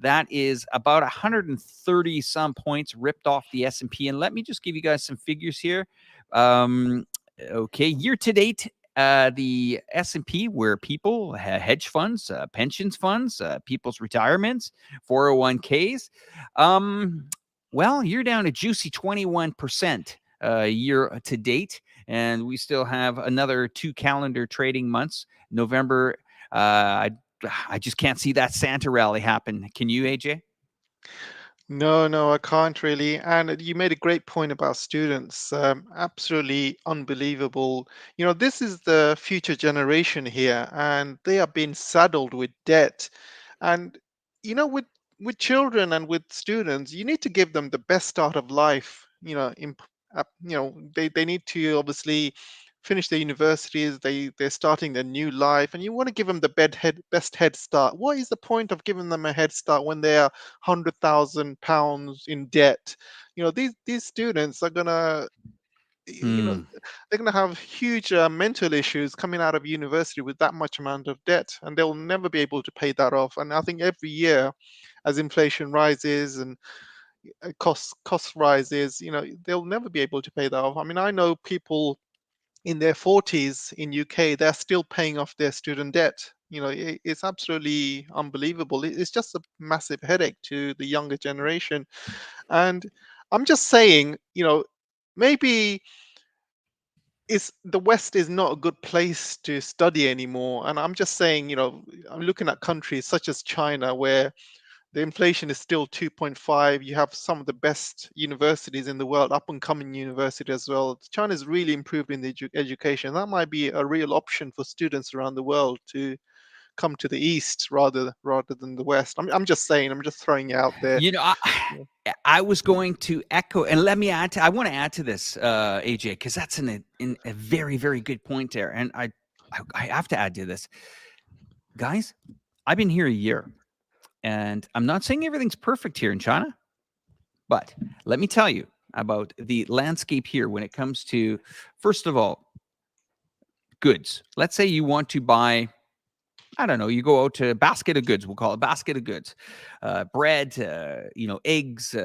That is about 130 some points ripped off the S&P. And let me just give you guys some figures here. Okay, year to date, the S&P, where people, hedge funds, pensions funds, people's retirements, 401ks, well, you're down a juicy 21% year to date, and we still have another 2 calendar trading months. November, I just can't see that Santa rally happen. Can you, AJ? No, I can't really. And you made a great point about students. Absolutely unbelievable. This is the future generation here, and they are being saddled with debt. And with children and with students, you need to give them the best start of life. They need to obviously finish their universities. They're starting a new life, and you want to give them the best head start. What is the point of giving them a head start when they are £100,000 in debt? These students are gonna, you know, Hmm. they're gonna have huge mental issues coming out of university with that much amount of debt, and they'll never be able to pay that off. And I think every year, as inflation rises and cost rises, they'll never be able to pay that off. I mean, I know people in their 40s in UK, they're still paying off their student debt. It's absolutely unbelievable. It's just a massive headache to the younger generation. And I'm just saying, maybe the West is not a good place to study anymore. And I'm just saying, I'm looking at countries such as China, where the inflation is still 2.5. You have some of the best universities in the world, up and coming university as well. China's really improved in the education. That might be a real option for students around the world to come to the East rather than the West. I'm just saying, I'm just throwing it out there. You know, Yeah. I was going to echo, and let me add to, I want to add to this, AJ, because that's in a very, very good point there. And I have to add to this. Guys, I've been here a year, and I'm not saying everything's perfect here in China, but let me tell you about the landscape here when it comes to, first of all, goods. Let's say you want to buy, I don't know, you go out to a basket of goods, we'll call it basket of goods, bread, eggs,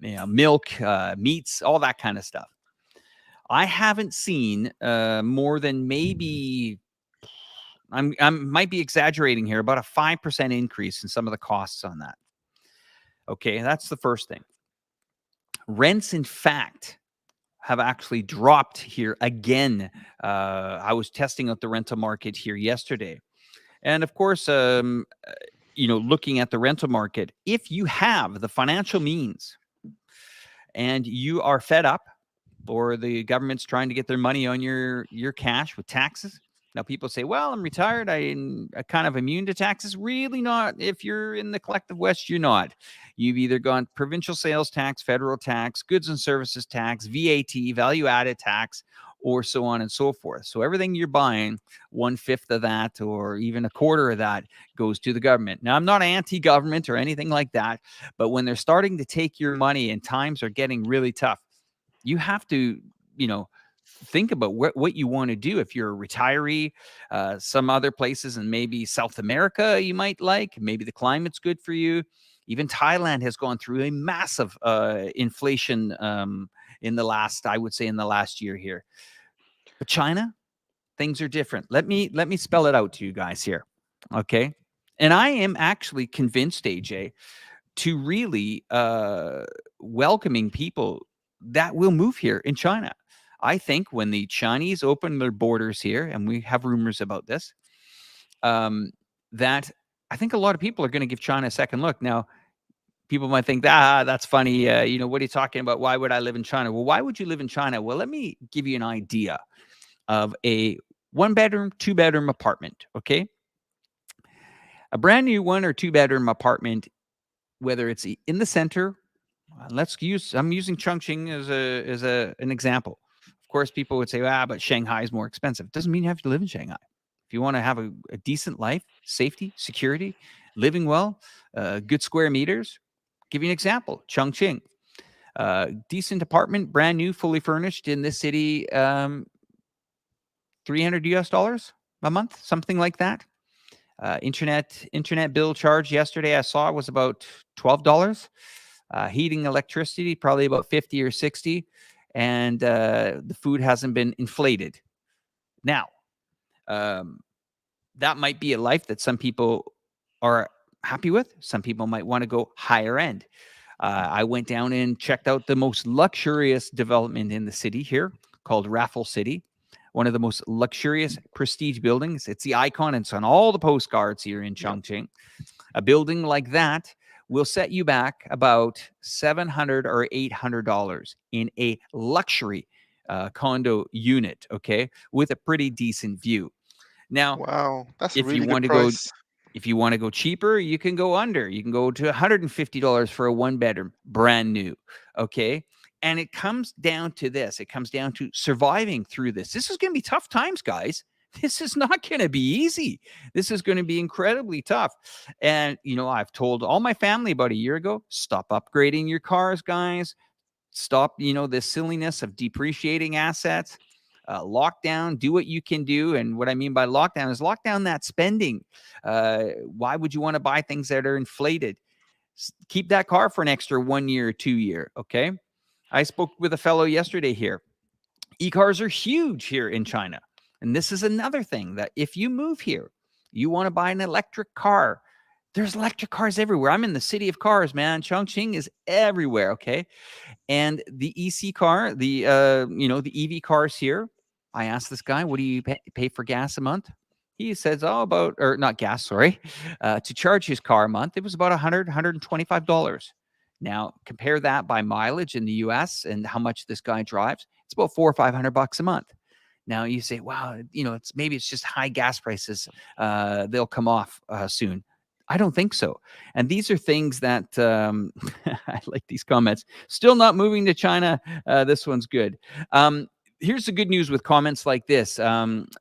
milk, meats, all that kind of stuff. I haven't seen more than maybe, I might be exaggerating here, about a 5% increase in some of the costs on that. Okay, that's the first thing. Rents, in fact, have actually dropped here again. I was testing out the rental market here yesterday. And of course, looking at the rental market, if you have the financial means and you are fed up, or the government's trying to get their money on your cash with taxes. Now, people say, well, I'm retired. I'm kind of immune to taxes. Really not. If you're in the collective West, you're not. You've either gone provincial sales tax, federal tax, goods and services tax, VAT, value added tax, or so on and so forth. So everything you're buying, 1/5 of that or even a quarter of that goes to the government. Now, I'm not anti-government or anything like that, but when they're starting to take your money and times are getting really tough, you have to, think about what you want to do. If you're a retiree, some other places, and maybe South America you might like, maybe the climate's good for you. Even Thailand has gone through a massive inflation in the last year here. But China, things are different. Let me spell it out to you guys here. Okay. And I am actually convinced, AJ, to really welcoming people that will move here in China. I think when the Chinese open their borders here, and we have rumors about this, that I think a lot of people are going to give China a second look. Now, people might think, that's funny. What are you talking about? Why would I live in China? Well, why would you live in China? Well, let me give you an idea of a 1-bedroom, 2-bedroom apartment. Okay. A brand new 1 or 2-bedroom apartment, whether it's in the center, I'm using Chongqing as an example. Of course, people would say, but Shanghai is more expensive. It doesn't mean you have to live in Shanghai. If you want to have a decent life, safety, security, living well, good square meters, give you an example, Chongqing. Decent apartment, brand new, fully furnished in this city, $300 US a month, something like that. Internet bill charge yesterday I saw was about $12. Heating, electricity probably about 50 or 60, and the food hasn't been inflated. Now, um, that might be a life that some people are happy with. Some people might want to go higher end. I went down and checked out the most luxurious development in the city here called Raffle City, one of the most luxurious prestige buildings. It's the icon. It's on all the postcards here in Yeah. Chongqing. A building like that will set you back about $700 or $800 in a luxury condo unit, okay, with a pretty decent view. Now, Wow, that's a if you really good want to go price. if you want to go cheaper, you can go under. You can go to $150 for a one bedroom, brand new. Okay. And it comes down to this. It comes down to surviving through this. This is going to be tough times, guys. This is not going to be easy. This is going to be incredibly tough. And, I've told all my family about a year ago, stop upgrading your cars, guys. Stop, this silliness of depreciating assets. Lockdown, do what you can do. And what I mean by lockdown is lock down that spending. Why would you want to buy things that are inflated? Keep that car for an extra 1 year or 2 year. Okay. I spoke with a fellow yesterday here. E-cars are huge here in China. And this is another thing that if you move here, you want to buy an electric car. There's electric cars everywhere. I'm in the city of cars, man. Chongqing is everywhere. Okay. And the EC car, the EV cars here, I asked this guy, what do you pay for gas a month? He says, or not gas, sorry, to charge his car a month, it was about $125. Now, compare that by mileage in the US and how much this guy drives. It's about $400 or $500 a month. Now you say, wow, it's just high gas prices. They'll come off soon. I don't think so. And these are things that I like these comments. Still not moving to China. This one's good. Here's the good news with comments like this.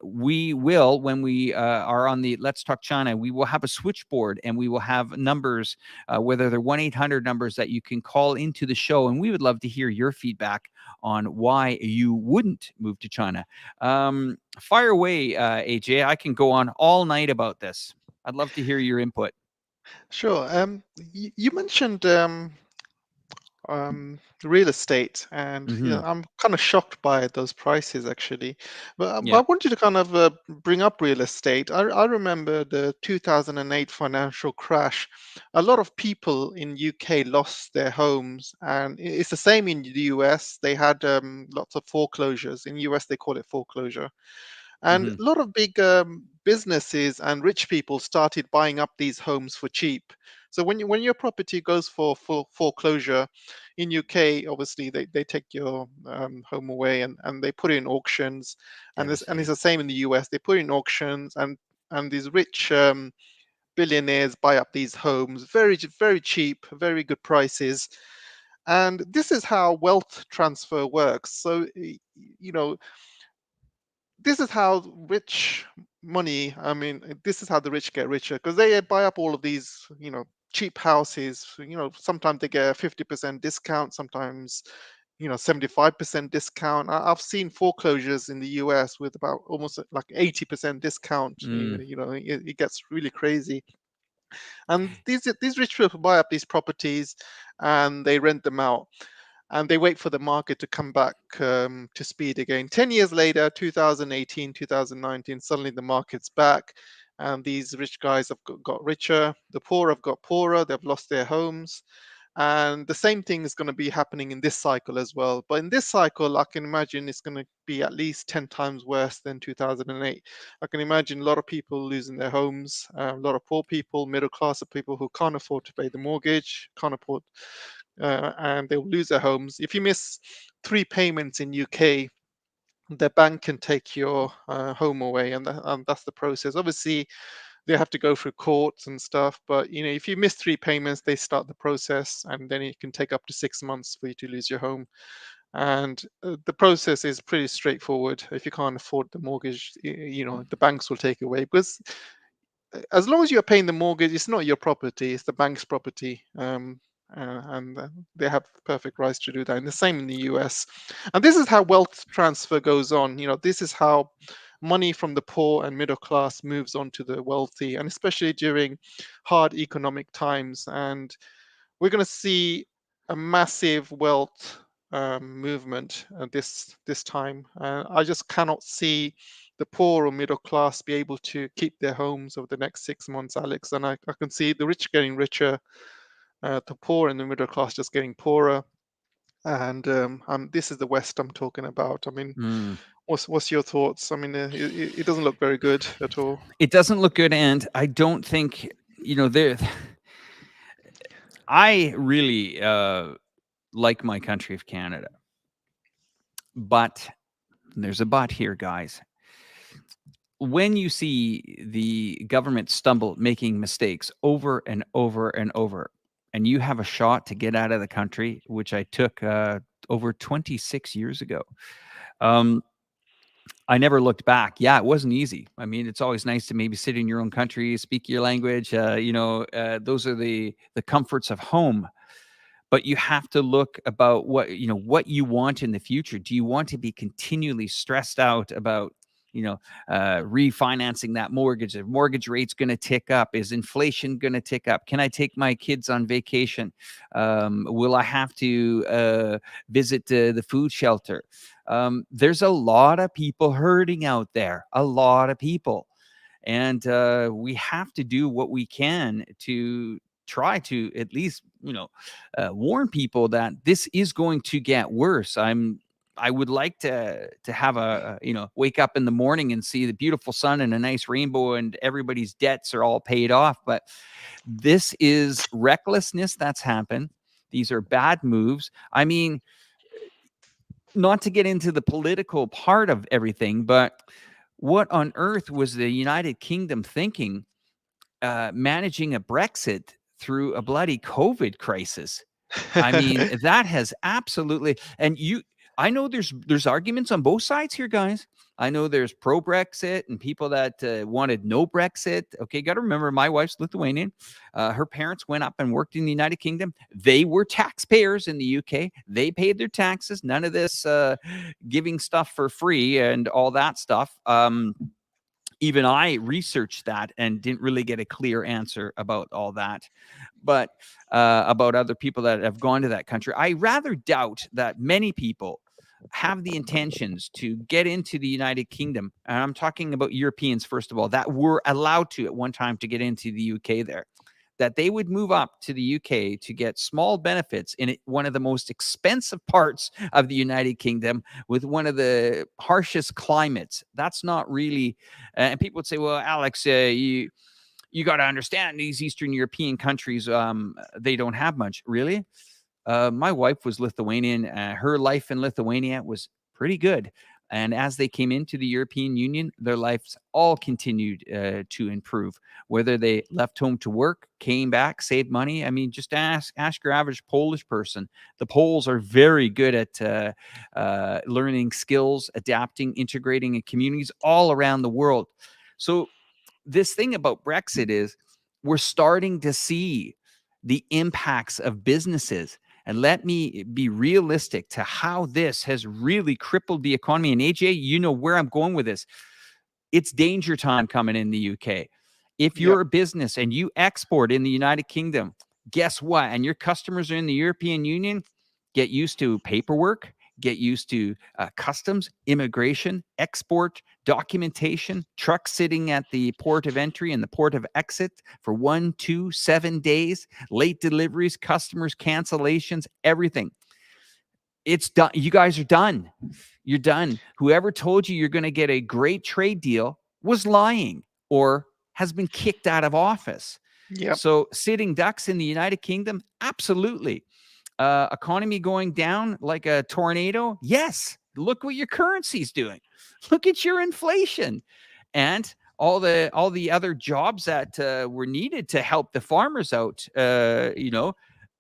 We will, when we are on the Let's Talk China, we will have a switchboard and we will have numbers, whether they're 1-800 numbers that you can call into the show. And we would love to hear your feedback on why you wouldn't move to China. Fire away, AJ. I can go on all night about this. I'd love to hear your input. Sure. You mentioned real estate, and Mm-hmm. I'm kind of shocked by those prices actually. But Yeah. I wanted to kind of bring up real estate. I remember the 2008 financial crash. A lot of people in UK lost their homes, and it's the same in the US. They had lots of foreclosures. In US, they call it foreclosure. And Mm-hmm. a lot of big businesses and rich people started buying up these homes for cheap. So when your property goes for foreclosure in UK, obviously they take your home away, and they put it in auctions, and it's Devastating. the same in the US. They put it in auctions, and these rich billionaires buy up these homes very cheap, very good prices. And this is how wealth transfer works. So you know this is how rich money, I mean, this is how the rich get richer, because they buy up all of these, cheap houses. Sometimes they get a 50% discount, sometimes 75% discount. I've seen foreclosures in the US with about almost like 80% discount. Mm. It gets really crazy. And these rich people buy up these properties and they rent them out, and they wait for the market to come back to speed again. 10 years later, 2018, 2019, suddenly the market's back, and these rich guys have got richer. The poor have got poorer. They've lost their homes. And the same thing is going to be happening in this cycle as well. But in this cycle, I can imagine it's going to be at least 10 times worse than 2008. I can imagine a lot of people losing their homes, a lot of poor people, middle class of people who can't afford to pay the mortgage, can't afford, and they'll lose their homes. If you miss 3 payments in UK, the bank can take your home away, and that's the process. Obviously, they have to go through courts and stuff, but if you miss 3 payments, they start the process, and then it can take up to 6 months for you to lose your home. And the process is pretty straightforward. If you can't afford the mortgage, the banks will take it away, because as long as you're paying the mortgage, it's not your property, it's the bank's property. And they have perfect rights to do that. And the same in the US. And this is how wealth transfer goes on. This is how money from the poor and middle class moves on to the wealthy, and especially during hard economic times. And we're going to see a massive wealth movement this time. I just cannot see the poor or middle class be able to keep their homes over the next 6 months, Alex. And I can see the rich getting richer, the poor and the middle class just getting poorer. And this is the West I'm talking about. I mean, Mm. what's your thoughts? I mean, it doesn't look very good at all. It doesn't look good, and I don't think there. I really like my country of Canada, but there's a but here, guys. When you see the government stumble, making mistakes over and over and over, and you have a shot to get out of the country, which I took over 26 years ago. I never looked back. Yeah, it wasn't easy. I mean, it's always nice to maybe sit in your own country, speak your language. Those are the comforts of home. But you have to look about what you want in the future. Do you want to be continually stressed out about refinancing that mortgage? If mortgage rate's going to tick up, is inflation going to tick up? Can I take my kids on vacation? Will I have to visit the food shelter? There's a lot of people hurting out there, a lot of people. And we have to do what we can to try to at least, warn people that this is going to get worse. I would like to have wake up in the morning and see the beautiful sun and a nice rainbow and everybody's debts are all paid off. But this is recklessness that's happened. These are bad moves. I mean, not to get into the political part of everything, but what on earth was the United Kingdom thinking, managing a Brexit through a bloody COVID crisis? I mean, that has absolutely, I know there's arguments on both sides here, guys. I know there's pro Brexit and people that wanted no Brexit. Okay, got to remember, my wife's Lithuanian. Her parents went up and worked in the United Kingdom. They were taxpayers in the UK. They paid their taxes. None of this giving stuff for free and all that stuff. Even I researched that and didn't really get a clear answer about all that. But about other people that have gone to that country, I rather doubt that many people have the intentions to get into the United Kingdom. And I'm talking about Europeans, first of all, that were allowed to at one time to get into the UK there, that they would move up to the UK to get small benefits in one of the most expensive parts of the United Kingdom with one of the harshest climates. That's not really, and people would say, well, Alex, you got to understand these Eastern European countries, they don't have much. Really? My wife was Lithuanian. Her life in Lithuania was pretty good. And as they came into the European Union, their lives all continued to improve. Whether they left home to work, came back, saved money. I mean, just ask your average Polish person. The Poles are very good at learning skills, adapting, integrating in communities all around the world. So this thing about Brexit is we're starting to see the impacts of businesses. And let me be realistic to how this has really crippled the economy. And AJ, you know where I'm going with this. It's danger time coming in the UK. If Yep. you're a business and you export in the United Kingdom, guess what? And your customers are in the European Union, get used to paperwork, get used to customs, immigration, export, documentation, trucks sitting at the port of entry and the port of exit for 1, 2, 7 days, late deliveries, customers, cancellations, everything. It's done. You guys are done. You're done. Whoever told you you're going to get a great trade deal was lying or has been kicked out of office. Yep. So sitting ducks in the United Kingdom, absolutely. Economy going down like a tornado? Yes. Look what your currency's doing. Look at your inflation. And all the other jobs that were needed to help the farmers out,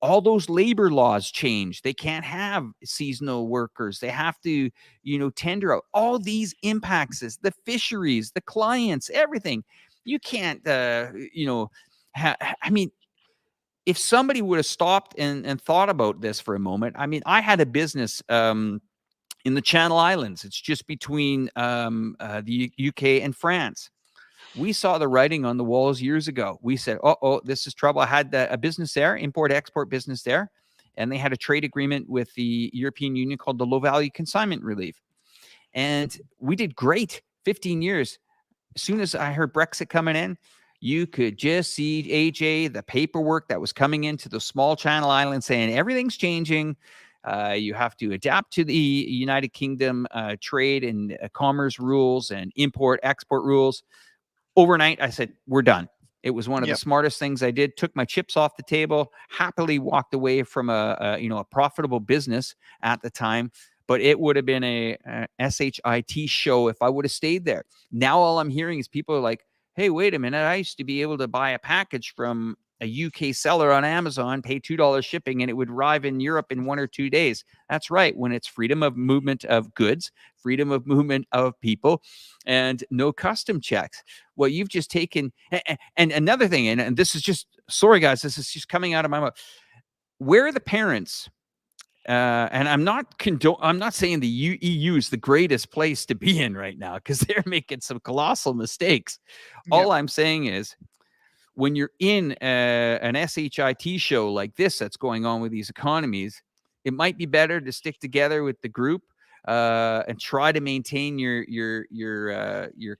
all those labor laws change. They can't have seasonal workers. They have to, tender out. All these impacts, the fisheries, the clients, everything. You can't, I mean, if somebody would have stopped and thought about this for a moment, I mean, I had a business In the Channel Islands, it's just between the UK and France. We saw the writing on the walls years ago. We said, oh, this is trouble. I had a business there, import-export business there, and they had a trade agreement with the European Union called the Low-Value Consignment Relief. And we did great 15 years. As soon as I heard Brexit coming in, you could just see, AJ, the paperwork that was coming into the small Channel Islands saying everything's changing. You have to adapt to the United Kingdom trade and commerce rules and import-export rules. Overnight, I said, we're done. It was one of the smartest things I did. Took my chips off the table, happily walked away from a profitable business at the time. But it would have been a shit show if I would have stayed there. Now all I'm hearing is people are like, hey, wait a minute. I used to be able to buy a package from a UK seller on Amazon, pay $2 shipping, and it would arrive in Europe in 1 or 2 days. That's right. When it's freedom of movement of goods, freedom of movement of people, and no custom checks. Well, you've just taken, and another thing, and this is just, sorry guys, this is just coming out of my mouth. Where are the parents? And I'm not saying the EU is the greatest place to be in right now, because they're making some colossal mistakes. All I'm saying is, when you're in an shit show like this that's going on with these economies, it might be better to stick together with the group and try to maintain your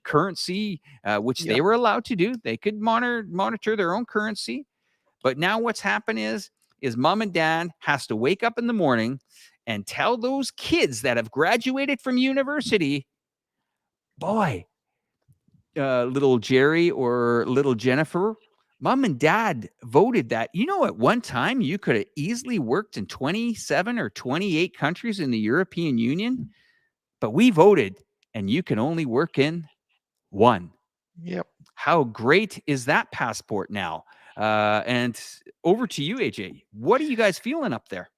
currency, which they were allowed to do. They could monitor their own currency. But now what's happened is mom and dad has to wake up in the morning and tell those kids that have graduated from university, boy, little Jerry or little Jennifer, mom and dad voted that, at one time you could have easily worked in 27 or 28 countries in the European Union, but we voted and you can only work in one. Yep. How great is that passport now? And over to you, AJ. What are you guys feeling up there?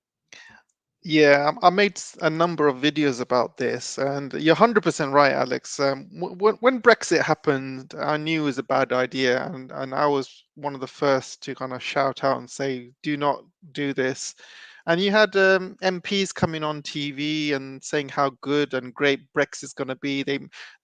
Yeah, I made a number of videos about this, and you're 100% right, Alex. When Brexit happened, I knew it was a bad idea, and I was one of the first to kind of shout out and say, "Do not do this." And you had MPs coming on TV and saying how good and great Brexit's going to be.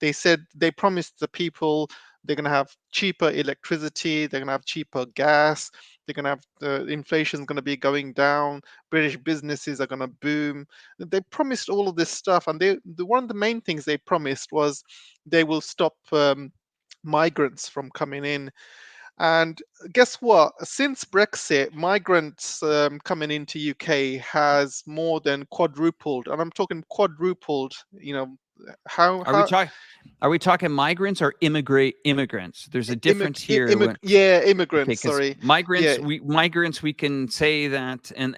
They said they promised the people they're going to have cheaper electricity, they're going to have cheaper gas, they're going to have the inflation's going to be going down, British businesses are going to boom. They promised all of this stuff, and one of the main things they promised was they will stop migrants from coming in. And guess what? Since Brexit, migrants coming into UK has more than quadrupled, and I'm talking quadrupled. How Are we talking? Are we talking migrants or immigrants? There's a difference here. Okay, Immigrants. because Sorry. migrants, Yeah. we can say that, and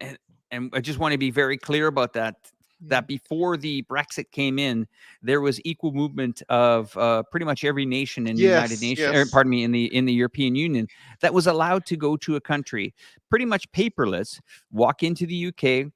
I just want to be very clear about that. That before the Brexit came in, there was equal movement of pretty much every nation in the United Yes. Nations, Yes. pardon me, in the European Union, that was allowed to go to a country pretty much paperless, walk into the UK,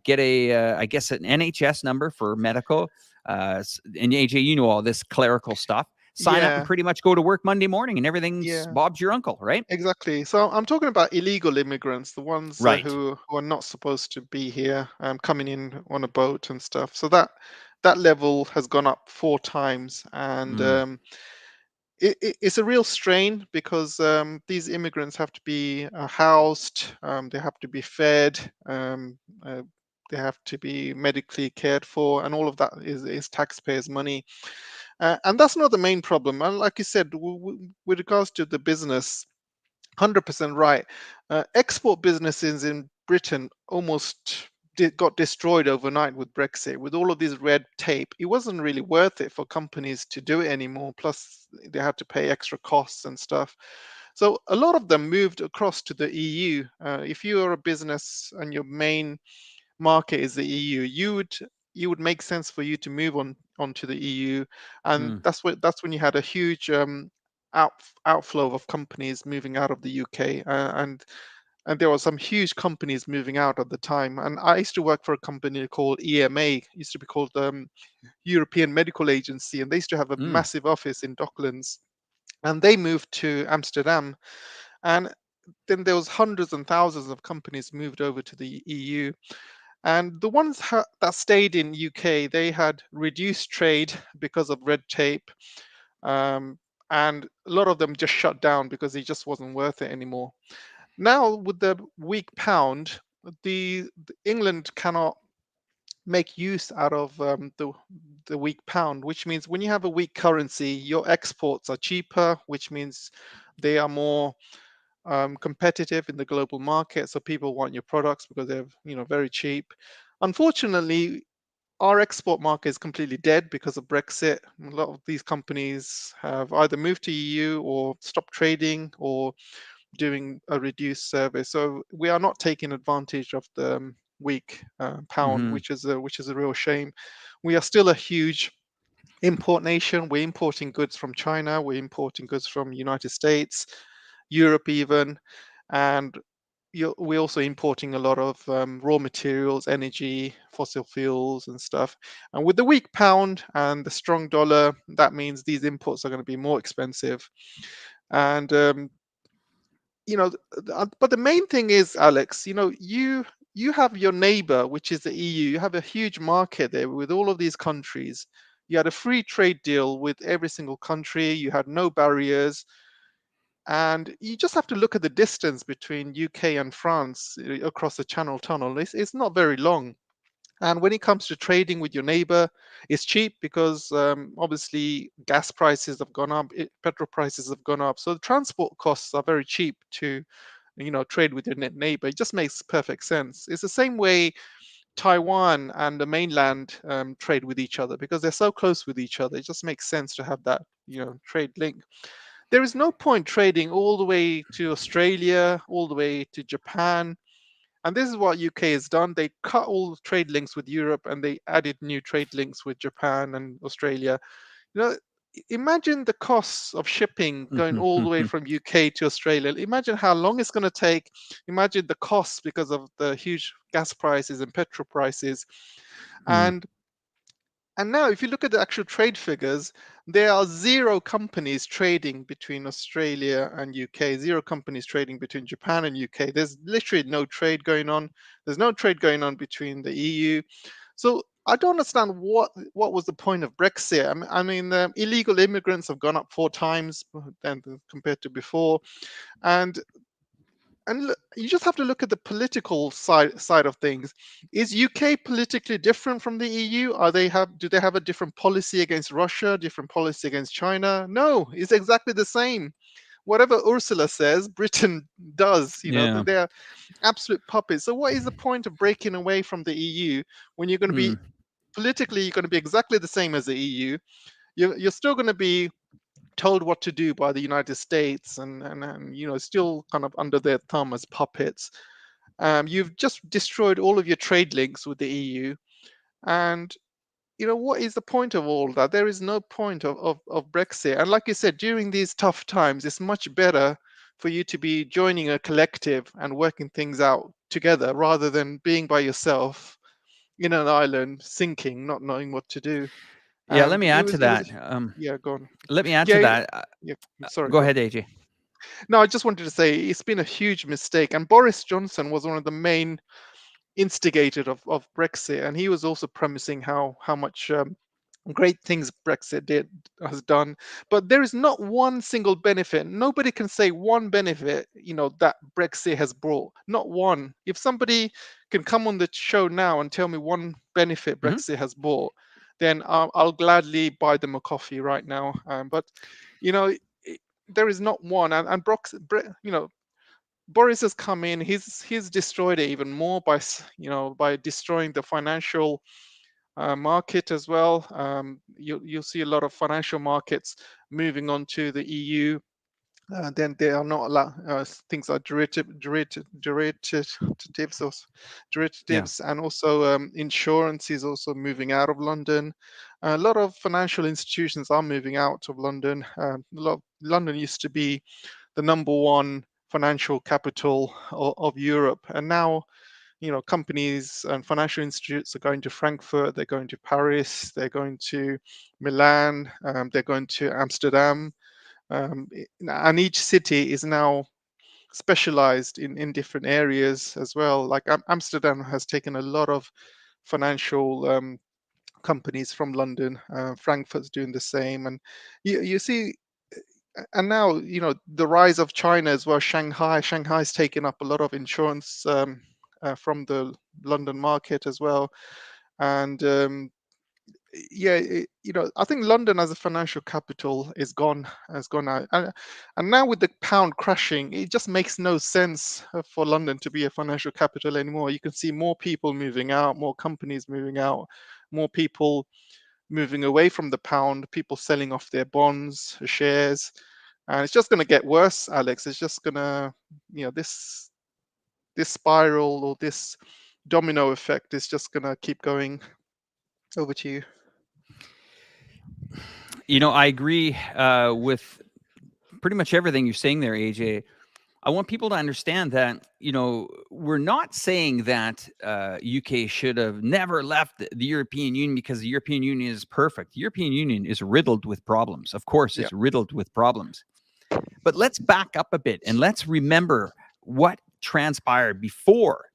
get I guess an NHS number for medical, and AJ, you know all this clerical stuff. Sign up and Yeah. pretty much go to work Monday morning, and everything's Yeah. Bob's your uncle, right? Exactly. So I'm talking about illegal immigrants, the ones Right. who are not supposed to be here, coming in on a boat and stuff. So that level has gone up 4 times, and Mm. it's a real strain because these immigrants have to be housed, they have to be fed, they have to be medically cared for, and all of that is taxpayers' money. And that's not the main problem. And like you said, with regards to the business, 100% right. Export businesses in Britain almost got destroyed overnight with Brexit. With all of this red tape, it wasn't really worth it for companies to do it anymore. Plus, they had to pay extra costs and stuff. So a lot of them moved across to the EU. If you are a business and your main market is the EU, you would make sense for you to move onto the EU, and Mm. that's when you had a huge out, outflow of companies moving out of the UK, and there were some huge companies moving out at the time. And I used to work for a company called EMA, used to be called European Medical Agency, and they used to have a Mm. massive office in Docklands, and they moved to Amsterdam, and then there was hundreds and thousands of companies moved over to the EU. And the ones that stayed in UK, they had reduced trade because of red tape, um, and a lot of them just shut down because it just wasn't worth it anymore. Now with the weak pound, the England cannot make use out of the weak pound, which means when you have a weak currency, your exports are cheaper, which means they are more competitive in the global market. So people want your products because they're very cheap. Unfortunately, our export market is completely dead because of Brexit. A lot of these companies have either moved to EU or stopped trading or doing a reduced service. So we are not taking advantage of the weak pound, Hmm. which is a real shame. We are still a huge import nation. We're importing goods from China. We're importing goods from United States, Europe even, and we're also importing a lot of raw materials, energy, fossil fuels, and stuff. And with the weak pound and the strong dollar, that means these imports are going to be more expensive. And but the main thing is, Alex, you have your neighbor, which is the EU. You have a huge market there with all of these countries. You had a free trade deal with every single country. You had no barriers. And you just have to look at the distance between UK and France across the Channel Tunnel. It's not very long. And when it comes to trading with your neighbor, it's cheap because obviously gas prices have gone up, petrol prices have gone up. So the transport costs are very cheap to, trade with your neighbor. It just makes perfect sense. It's the same way Taiwan and the mainland trade with each other because they're so close with each other. It just makes sense to have that, trade link. There is no point trading all the way to Australia, all the way to Japan. And this is what UK has done. They cut all the trade links with Europe and they added new trade links with Japan and Australia. You know, imagine the costs of shipping going all the way from UK to Australia. Imagine how long it's going to take. Imagine the costs because of the huge gas prices and petrol prices. And now, if you look at the actual trade figures, there are zero companies trading between Australia and UK, zero companies trading between Japan and UK. There's literally no trade going on. There's no trade going on between the EU. So I don't understand what was the point of Brexit. I mean, illegal immigrants have gone up 4 times than compared to before, and you just have to look at the political side of things. Is UK politically different from the EU? Do they have a different policy against Russia, different policy against China? No, it's exactly the same. Whatever Ursula says, Britain does. Yeah. They're absolute puppets. So what is the point of breaking away from the EU when you're going to be Mm. politically, you're going to be exactly the same as the EU? You're still going to be told what to do by the United States, and still kind of under their thumb as puppets. You've just destroyed all of your trade links with the EU, and what is the point of all that? There is no point of Brexit. And like you said, during these tough times, it's much better for you to be joining a collective and working things out together rather than being by yourself in an island sinking, not knowing what to do. Yeah. Let And me it add to was it was that. yeah, go on. Let me add to Yeah, that. yeah, sorry, Go go on. ahead, AJ. No, I just wanted to say it's been a huge mistake. And Boris Johnson was one of the main instigators of Brexit, and he was also premising how much great things Brexit has done. But there is not one single benefit. Nobody can say one benefit, that Brexit has brought. Not one. If somebody can come on the show now and tell me one benefit Hmm. Brexit has brought, then I'll gladly buy them a coffee right now. But you know, there is not one. And Boris has come in. He's destroyed it even more by destroying the financial market as well. You'll see a lot of financial markets moving on to the EU. Then they are not allowed. Things like Yeah. derivatives, and also insurance is also moving out of London. A lot of financial institutions are moving out of London. London used to be the number one financial capital of Europe, and now companies and financial institutes are going to Frankfurt, they're going to Paris, they're going to Milan, they're going to Amsterdam, and each city is now specialized in different areas as well. Like Amsterdam has taken a lot of financial companies from London. Frankfurt's doing the same, and you see, and now the rise of China as well. Shanghai's taken up a lot of insurance from the London market as well, and yeah, I think London as a financial capital has gone out, and now with the pound crashing, it just makes no sense for London to be a financial capital anymore. You can see more people moving out, more companies moving out, more people moving away from the pound, people selling off their bonds, shares, and it's just going to get worse, Alex. It's just going to, this spiral or this domino effect is just going to keep going. Over to you. I agree with pretty much everything you're saying there, AJ. I want people to understand that, we're not saying that UK should have never left the European Union because the European Union is perfect. The European Union is riddled with problems. Of course, it's riddled with problems. But let's back up a bit and let's remember what transpired before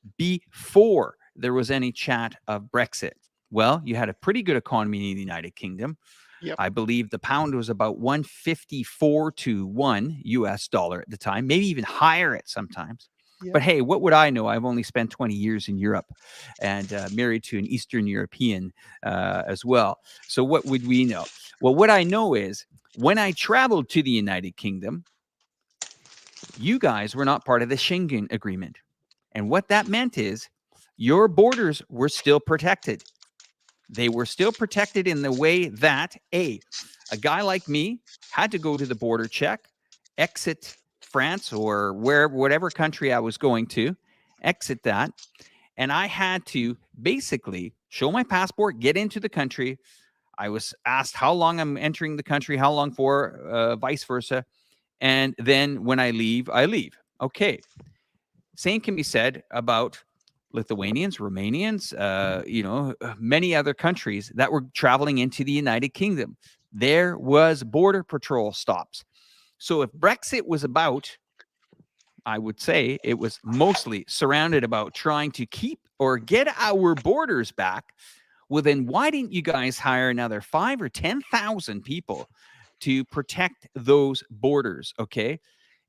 there was any chat of Brexit. Well, you had a pretty good economy in the United Kingdom. Yep. I believe the pound was about 154 to 1 US dollar at the time, maybe even higher at sometimes. Yep. But hey, what would I know? I've only spent 20 years in Europe and married to an Eastern European as well. So what would we know? Well, what I know is when I traveled to the United Kingdom, you guys were not part of the Schengen Agreement. And what that meant is your borders were still protected. They were still protected in the way that a guy like me had to go to the border check, exit France or whatever country I was going to, exit that. And I had to basically show my passport, get into the country. I was asked how long I'm entering the country, how long for, vice versa. And then when I leave, I leave. Okay. Same can be said about Lithuanians, Romanians, many other countries that were traveling into the United Kingdom. There was border patrol stops. So if Brexit was about, I would say it was mostly surrounded about trying to keep or get our borders back. Well, then why didn't you guys hire another 5 or 10,000 people to protect those borders? Okay.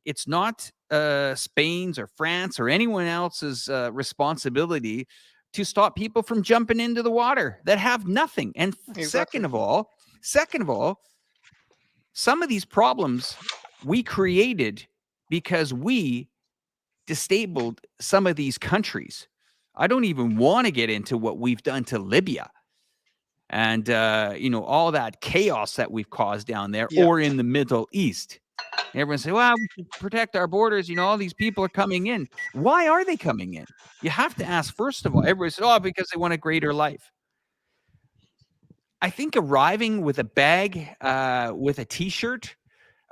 It's not Spain's or France or anyone else's responsibility to stop people from jumping into the water that have nothing. And Exactly. second of all, some of these problems we created because we disabled some of these countries. I don't even want to get into what we've done to Libya and, all that chaos that we've caused down there or in the Middle East. Everyone say, well, we should protect our borders. All these people are coming in. Why are they coming in? You have to ask, first of all. Everybody says, oh, because they want a greater life. I think arriving with a bag, with a T-shirt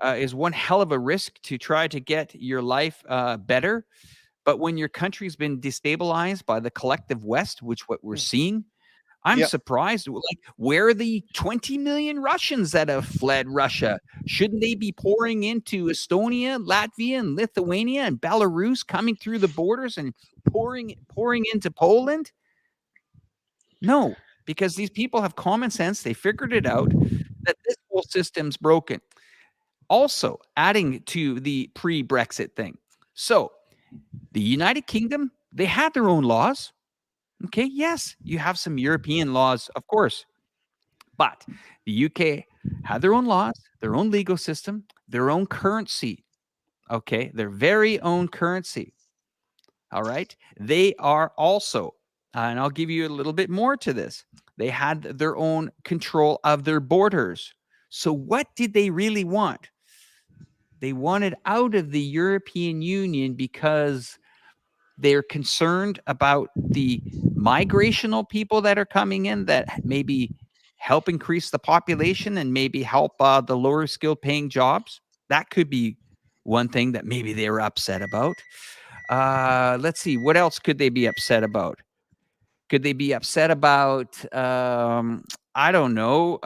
is one hell of a risk to try to get your life better. But when your country's been destabilized by the collective West, which what we're seeing, I'm surprised. Like, where are the 20 million Russians that have fled Russia? Shouldn't they be pouring into Estonia, Latvia, and Lithuania and Belarus, coming through the borders and pouring into Poland? No, because these people have common sense. They figured it out that this whole system's broken. Also, adding to the pre-Brexit thing. So, the United Kingdom, they had their own laws. Okay, yes, you have some European laws, of course, but the UK had their own laws, their own legal system, their own currency, okay, their very own currency, all right? They are also, and I'll give you a little bit more to this, they had their own control of their borders. So what did they really want? They wanted out of the European Union because they're concerned about the migrational people that are coming in that maybe help increase the population and maybe help the lower skilled paying jobs. That could be one thing that maybe they were upset about. Let's see. What else could they be upset about? Could they be upset about, I don't know,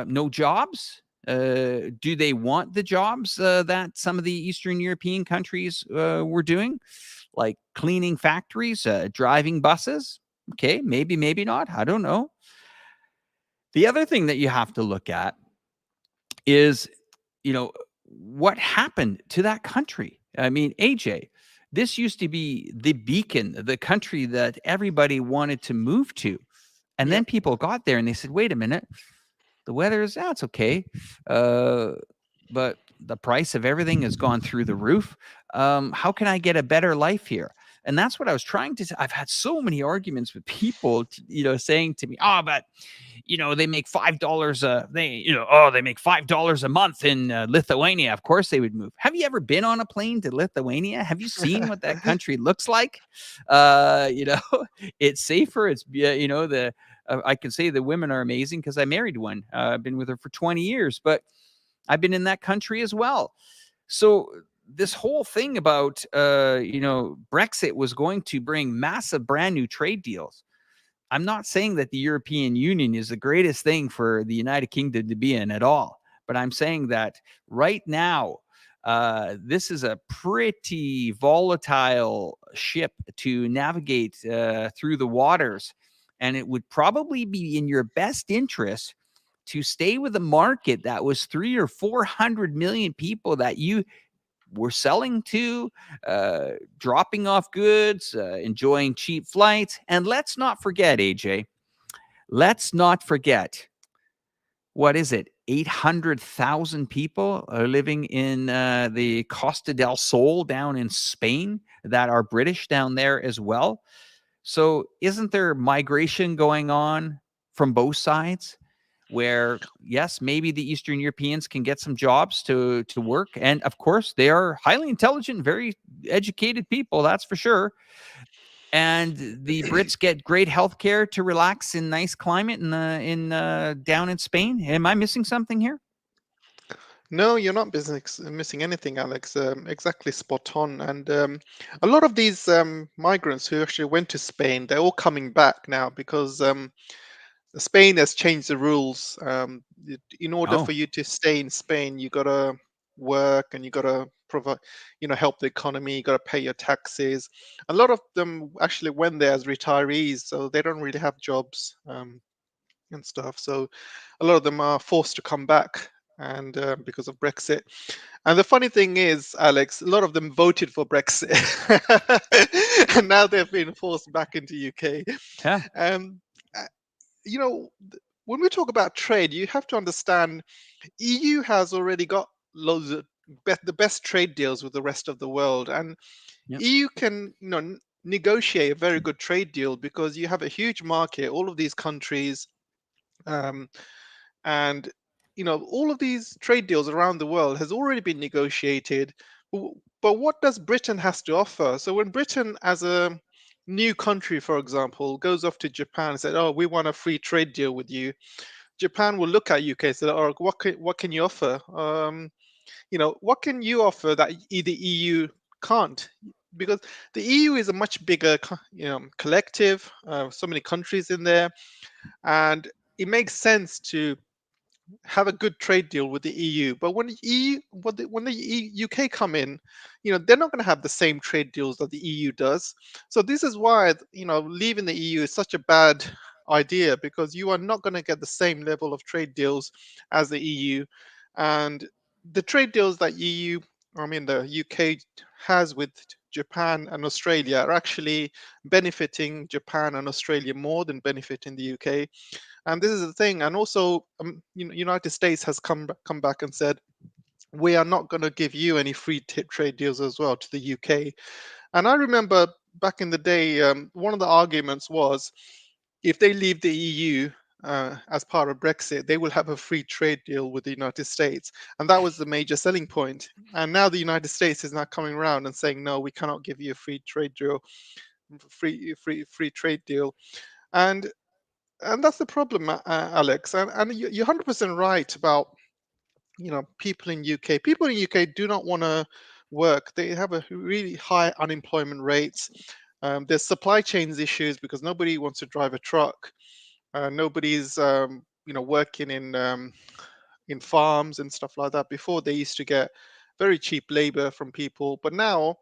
no jobs? Do they want the jobs that some of the Eastern European countries were doing, like cleaning factories, driving buses? Okay, maybe, maybe not. I don't know. The other thing that you have to look at is, what happened to that country? I mean, AJ, this used to be the beacon, the country that everybody wanted to move to. And then Yep. people got there and they said, wait a minute, the weather is, it's okay. Uh, but the price of everything has gone through the roof. How can I get a better life here? And that's what I was trying to say. I've had so many arguments with people, saying to me, oh, but they make $5 they make $5 a month in Lithuania. Of course they would move. Have you ever been on a plane to Lithuania? Have you seen what that country looks like? It's safer. It's the I can say the women are amazing because I married one. I've been with her for 20 years, but I've been in that country as well. So this whole thing about Brexit was going to bring massive brand new trade deals. I'm not saying that the European Union is the greatest thing for the United Kingdom to be in at all, but I'm saying that right now, this is a pretty volatile ship to navigate through the waters. And it would probably be in your best interest to stay with a market that was 3 or 400 million people that you were selling to, dropping off goods, enjoying cheap flights. And let's not forget, AJ, let's not forget, what is it? 800,000 people are living in the Costa del Sol down in Spain that are British down there as well. So isn't there migration going on from both sides? Where, yes, maybe the Eastern Europeans can get some jobs to work. And of course, they are highly intelligent, very educated people, that's for sure. And the Brits get great healthcare to relax in nice climate in down in Spain. Am I missing something here? No, you're not missing anything, Alex. Exactly spot on. And a lot of these migrants who actually went to Spain, they're all coming back now because Spain has changed the rules. In order Oh, for you to stay in Spain, you gotta work and you gotta provide, help the economy. You gotta pay your taxes. A lot of them actually went there as retirees, so they don't really have jobs and stuff. So a lot of them are forced to come back, and because of Brexit. And the funny thing is, Alex, a lot of them voted for Brexit, and now they've been forced back into UK. yeah, Um, uh, when we talk about trade, you have to understand EU has already got loads of the best trade deals with the rest of the world, and yeah. EU can negotiate a very good trade deal because you have a huge market, all of these countries, um, and all of these trade deals around the world has already been negotiated. But what does Britain has to offer? So when Britain, as a new country, for example, goes off to Japan and said, "Oh, we want a free trade deal with you," Japan will look at UK and say, "Oh, what can you offer? What can you offer that the EU can't?" Because the EU is a much bigger, collective. So many countries in there, and it makes sense to have a good trade deal with the EU. But when the EU, when the UK come in, they're not going to have the same trade deals that the EU does. So this is why leaving the EU is such a bad idea, because you are not going to get the same level of trade deals as the EU, and the trade deals that the UK has with Japan and Australia are actually benefiting Japan and Australia more than benefiting the UK. And this is the thing. And also, United States has come back and said, we are not going to give you any free trade deals as well to the UK. And I remember back in the day, one of the arguments was, if they leave the EU as part of Brexit, they will have a free trade deal with the United States, and that was the major selling point. And now the United States is now coming around and saying, no, we cannot give you a free trade deal, free trade deal. And that's the problem, Alex. And you're 100% right about people in UK. People in UK do not want to work. They have a really high unemployment rates. There's supply chains issues because nobody wants to drive a truck. Nobody's working in in farms and stuff like that. Before, they used to get very cheap labor from people, but now,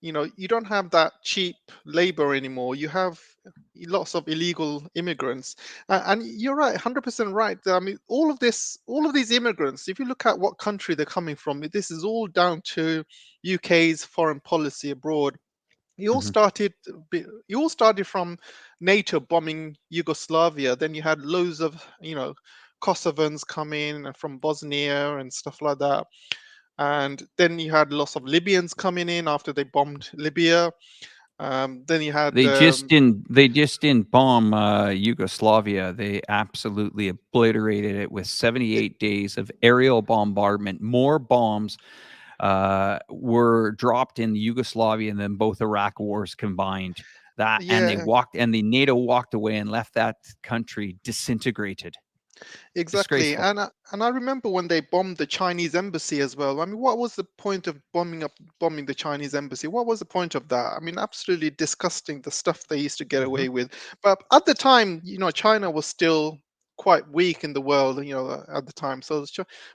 you don't have that cheap labor anymore. You have lots of illegal immigrants. And you're right, 100% right. I mean, all of these immigrants, if you look at what country they're coming from, this is all down to UK's foreign policy abroad. You all Mhm. started you all started from NATO bombing Yugoslavia. Then you had loads of, Kosovans come in and from Bosnia and stuff like that. And then you had lots of Libyans coming in after they bombed Libya. Then you had, They just didn't bomb Yugoslavia. They absolutely obliterated it with it, 78 days of aerial bombardment. More bombs were dropped in Yugoslavia than both Iraq wars combined. That and yeah, the NATO walked away and left that country disintegrated. exactly. Disgraceful. And I remember when they bombed the Chinese embassy as well. I mean, what was the point of bombing the Chinese embassy? What was the point of that? I mean, absolutely disgusting, the stuff they used to get Mhm. away with. But at the time, China was still quite weak in the world, at the time. So,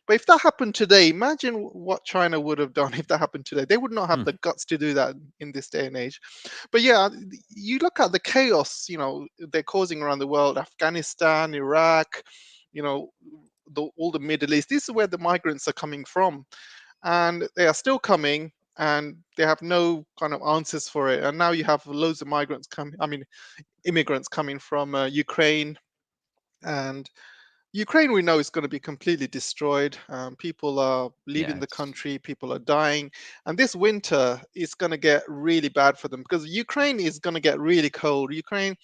but if that happened today, imagine what China would have done if that happened today. They would not have Hmm. the guts to do that in this day and age. But yeah, you look at the chaos, they're causing around the world, Afghanistan, Iraq, you know, all the Middle East. This is where the migrants are coming from, and they are still coming, and they have no kind of answers for it. And now you have loads of migrants coming. I mean, immigrants coming from Ukraine, and Ukraine, we know, is going to be completely destroyed. People are leaving Yeah, the it's country, people are dying. And this winter is going to get really bad for them because Ukraine is going to get really cold. Ukraine,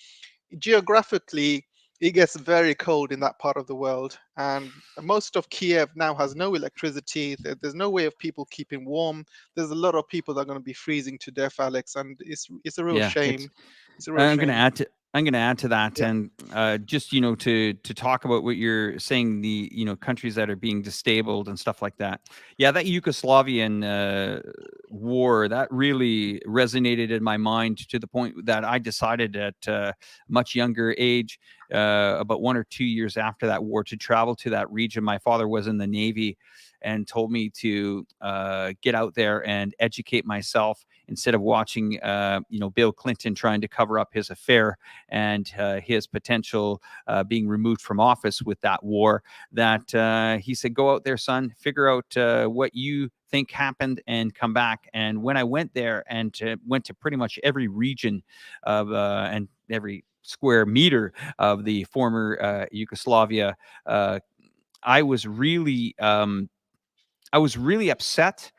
geographically, it gets very cold in that part of the world. And most of Kiev now has no electricity. There's no way of people keeping warm. There's a lot of people that are going to be freezing to death, Alex. And it's a real yeah, it's shame. It's a real I'm gonna shame. add to I'm gonna add to that, Yeah. and just to talk about what you're saying, the countries that are being disabled and stuff like that. Yeah, that Yugoslavian war that really resonated in my mind to the point that I decided at a much younger age, about 1 or 2 years after that war, to travel to that region. My father was in the Navy, and told me to get out there and educate myself instead of watching, Bill Clinton trying to cover up his affair and his potential being removed from office with that war. That he said, "Go out there, son, figure out what you think happened, and come back." And when I went there and went to pretty much every region of and every square meter of the former Yugoslavia, uh, I was really I was really upset,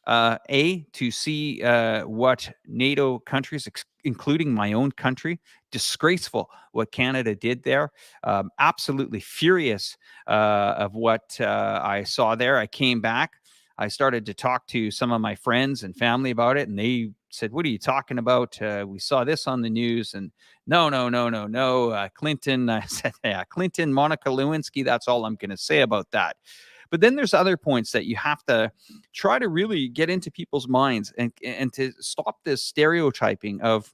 to see what NATO countries, including my own country, disgraceful what Canada did there. Absolutely furious of what I saw there. I came back. I started to talk to some of my friends and family about it, and they said, "What are you talking about? We saw this on the news." And no, no, no, no, no. Clinton, I said, "Yeah, Clinton, Monica Lewinsky. That's all I'm going to say about that." But then there's other points that you have to try to really get into people's minds, and to stop this stereotyping of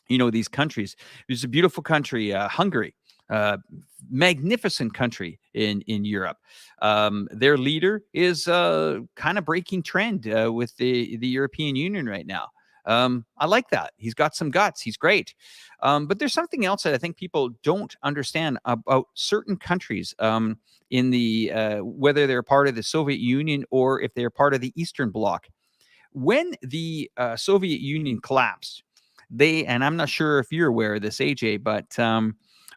these countries. There's a beautiful country, Hungary, uh, magnificent country in Europe. Their leader is kind of breaking trend with the European Union right now. I like that. He's got some guts. He's great. But there's something else that I think people don't understand about certain countries, in the whether they're part of the Soviet Union or if they're part of the Eastern Bloc. When the Soviet Union collapsed, and I'm not sure if you're aware of this, AJ, but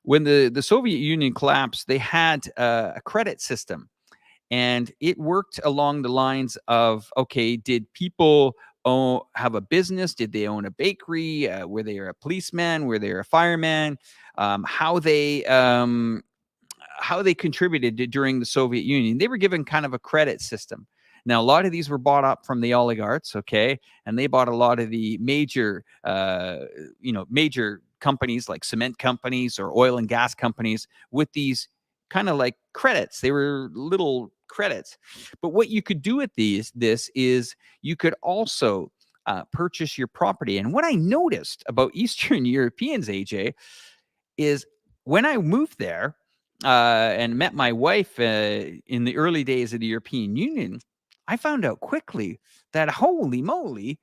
when the Soviet Union collapsed, they had a credit system, and it worked along the lines of, okay, did people have a business? Did they own a bakery? Were they a policeman? Were they a fireman? Um, how they um, how they contributed during the Soviet Union. They were given kind of a credit system. Now, a lot of these were bought up from the oligarchs, okay, and they bought a lot of the major companies like cement companies or oil and gas companies with these kind of like credits. They were little credits. But what you could do with this is you could also purchase your property. And what I noticed about Eastern Europeans, AJ, is when I moved there, and met my wife in the early days of the European Union, I found out quickly that holy moly,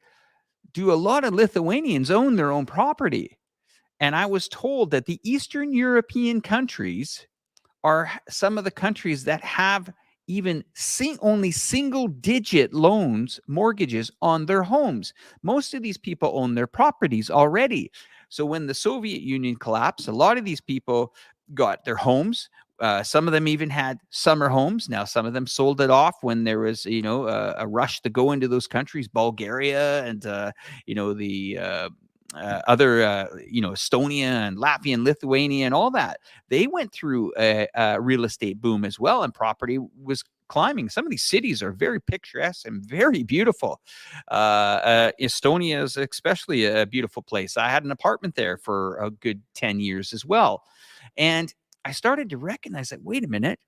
do a lot of Lithuanians own their own property? And I was told that the Eastern European countries are some of the countries that have even only single digit loans, mortgages on their homes. Most of these people own their properties already. So when the Soviet Union collapsed, a lot of these people got their homes. Some of them even had summer homes. Now, some of them sold it off when there was, a rush to go into those countries, Bulgaria and, the other, Estonia and Latvia and Lithuania and all that. They went through a real estate boom as well, and property was climbing. Some of these cities are very picturesque and very beautiful. Estonia is especially a beautiful place. I had an apartment there for a good 10 years as well. And I started to recognize that, wait a minute,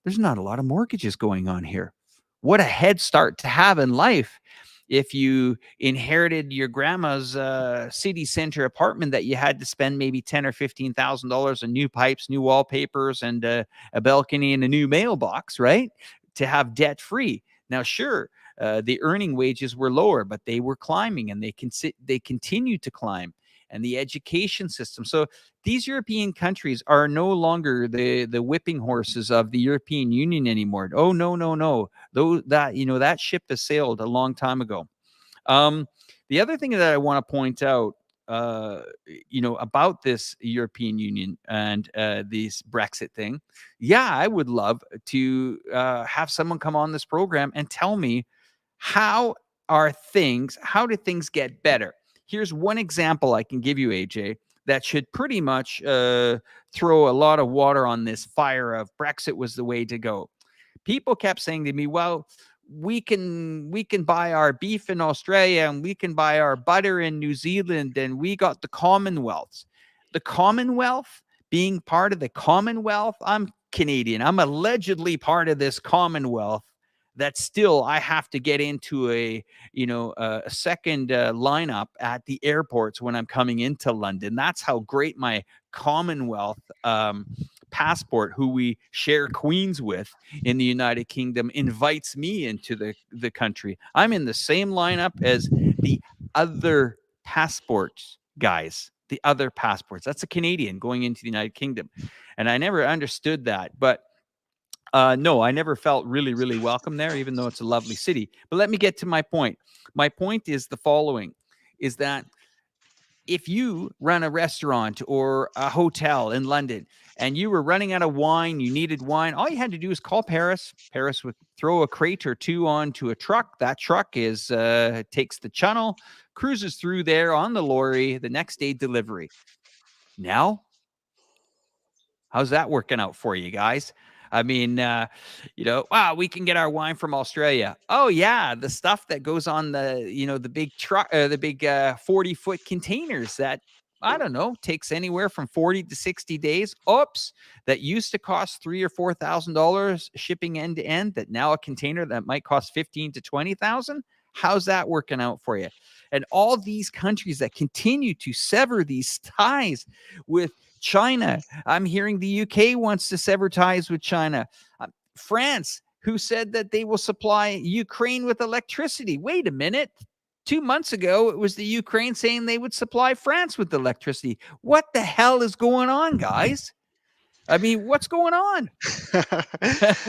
there's not a lot of mortgages going on here. What a head start to have in life if you inherited your grandma's city center apartment that you had to spend maybe $10,000 or $15,000 on new pipes, new wallpapers, and a balcony and a new mailbox, right? To have debt free. Now, sure, the earning wages were lower, but they were climbing, and they continue to climb. And the education system. So these European countries are no longer the whipping horses of the European Union anymore. Oh, no, no, no. That ship has sailed a long time ago. The other thing that I want to point out, about this European Union and this Brexit thing, yeah, I would love to have someone come on this program and tell me how do things get better? Here's one example I can give you, AJ, that should pretty much throw a lot of water on this fire of Brexit was the way to go. People kept saying to me, well, we can buy our beef in Australia, and we can buy our butter in New Zealand, and we got the Commonwealth. The Commonwealth, being part of the Commonwealth, I'm Canadian. I'm allegedly part of this Commonwealth that still I have to get into a second lineup at the airports when I'm coming into London. That's how great my Commonwealth passport, who we share Queens with in the United Kingdom, invites me into the country. I'm in the same lineup as the other passports guys. The other passports. That's a Canadian going into the United Kingdom. And I never understood that. But no, I never felt really, really welcome there, even though it's a lovely city. But let me get to my point. My point is the following, is that if you run a restaurant or a hotel in London and you were running out of wine, you needed wine, all you had to do is call Paris. Paris would throw a crate or two onto a truck. That truck takes the channel, cruises through there on the lorry, the next day delivery. Now, how's that working out for you guys? I mean, wow, we can get our wine from Australia. Oh yeah, the stuff that goes on the big truck, the big 40-foot containers that, I don't know, takes anywhere from 40 to 60 days. Oops, that used to cost $3,000 or $4,000 shipping end to end. That now a container that might cost 15 to 20,000. How's that working out for you? And all these countries that continue to sever these ties with China. I'm hearing the UK wants to sever ties with China. France, who said that they will supply Ukraine with electricity. Wait a minute. 2 months ago, it was the Ukraine saying they would supply France with electricity. What the hell is going on, guys? I mean, what's going on?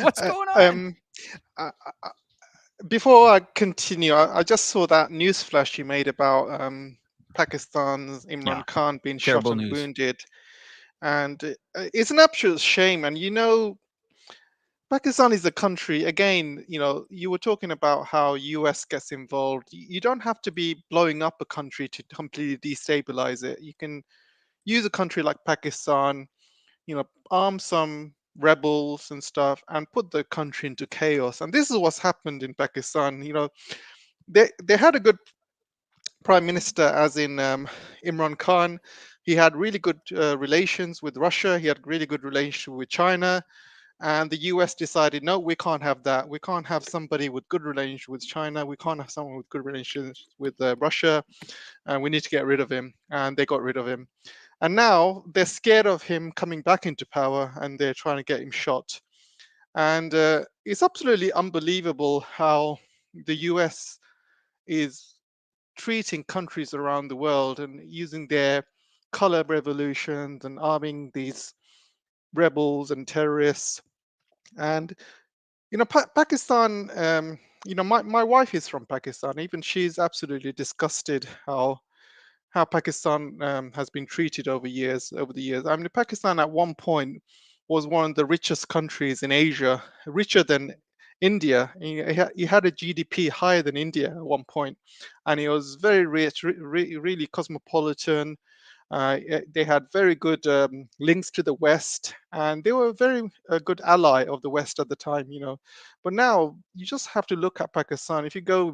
What's going on? I, I, before I continue, I just saw that news flash you made about Pakistan's Imran Yeah, Khan being shot terrible and news. wounded. And it's an absolute shame. And Pakistan is a country, again, you were talking about how US gets involved. You don't have to be blowing up a country to completely destabilize it. You can use a country like Pakistan, arm some rebels and stuff and put the country into chaos. And this is what's happened in Pakistan. They had a good prime minister, as in Imran Khan. He had really good relations with Russia. He had really good relations with China. And the US decided, no, we can't have that. We can't have somebody with good relations with China. We can't have someone with good relations with Russia. And we need to get rid of him. And they got rid of him. And now they're scared of him coming back into power, and they're trying to get him shot. And it's absolutely unbelievable how the US is treating countries around the world and using their color revolutions and arming these rebels and terrorists. And Pakistan, my wife is from Pakistan. Even she's absolutely disgusted how Pakistan has been treated over the years. I mean, Pakistan at one point was one of the richest countries in Asia, richer than India. He had a GDP higher than India at one point, and it was very rich, really cosmopolitan. They had very good links to the West, and they were a very good ally of the West at the time. But now you just have to look at Pakistan. If you go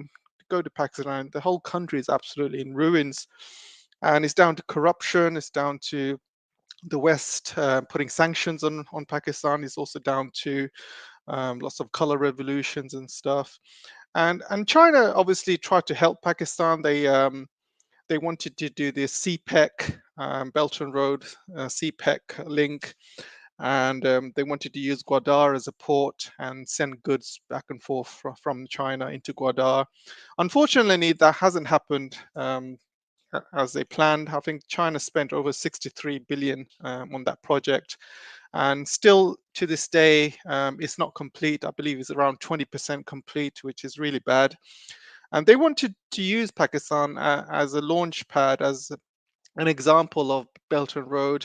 to Pakistan, the whole country is absolutely in ruins, and it's down to corruption. It's down to the West putting sanctions on Pakistan. It's also down to lots of color revolutions and stuff. And China obviously tried to help Pakistan. They wanted to do this CPEC, Belt and Road CPEC link, and they wanted to use Gwadar as a port and send goods back and forth from China into Gwadar. Unfortunately, that hasn't happened as they planned. I think China spent over 63 billion on that project, and still to this day, it's not complete. I believe it's around 20% complete, which is really bad. And they wanted to use Pakistan as a launch pad, as an example of Belt and Road,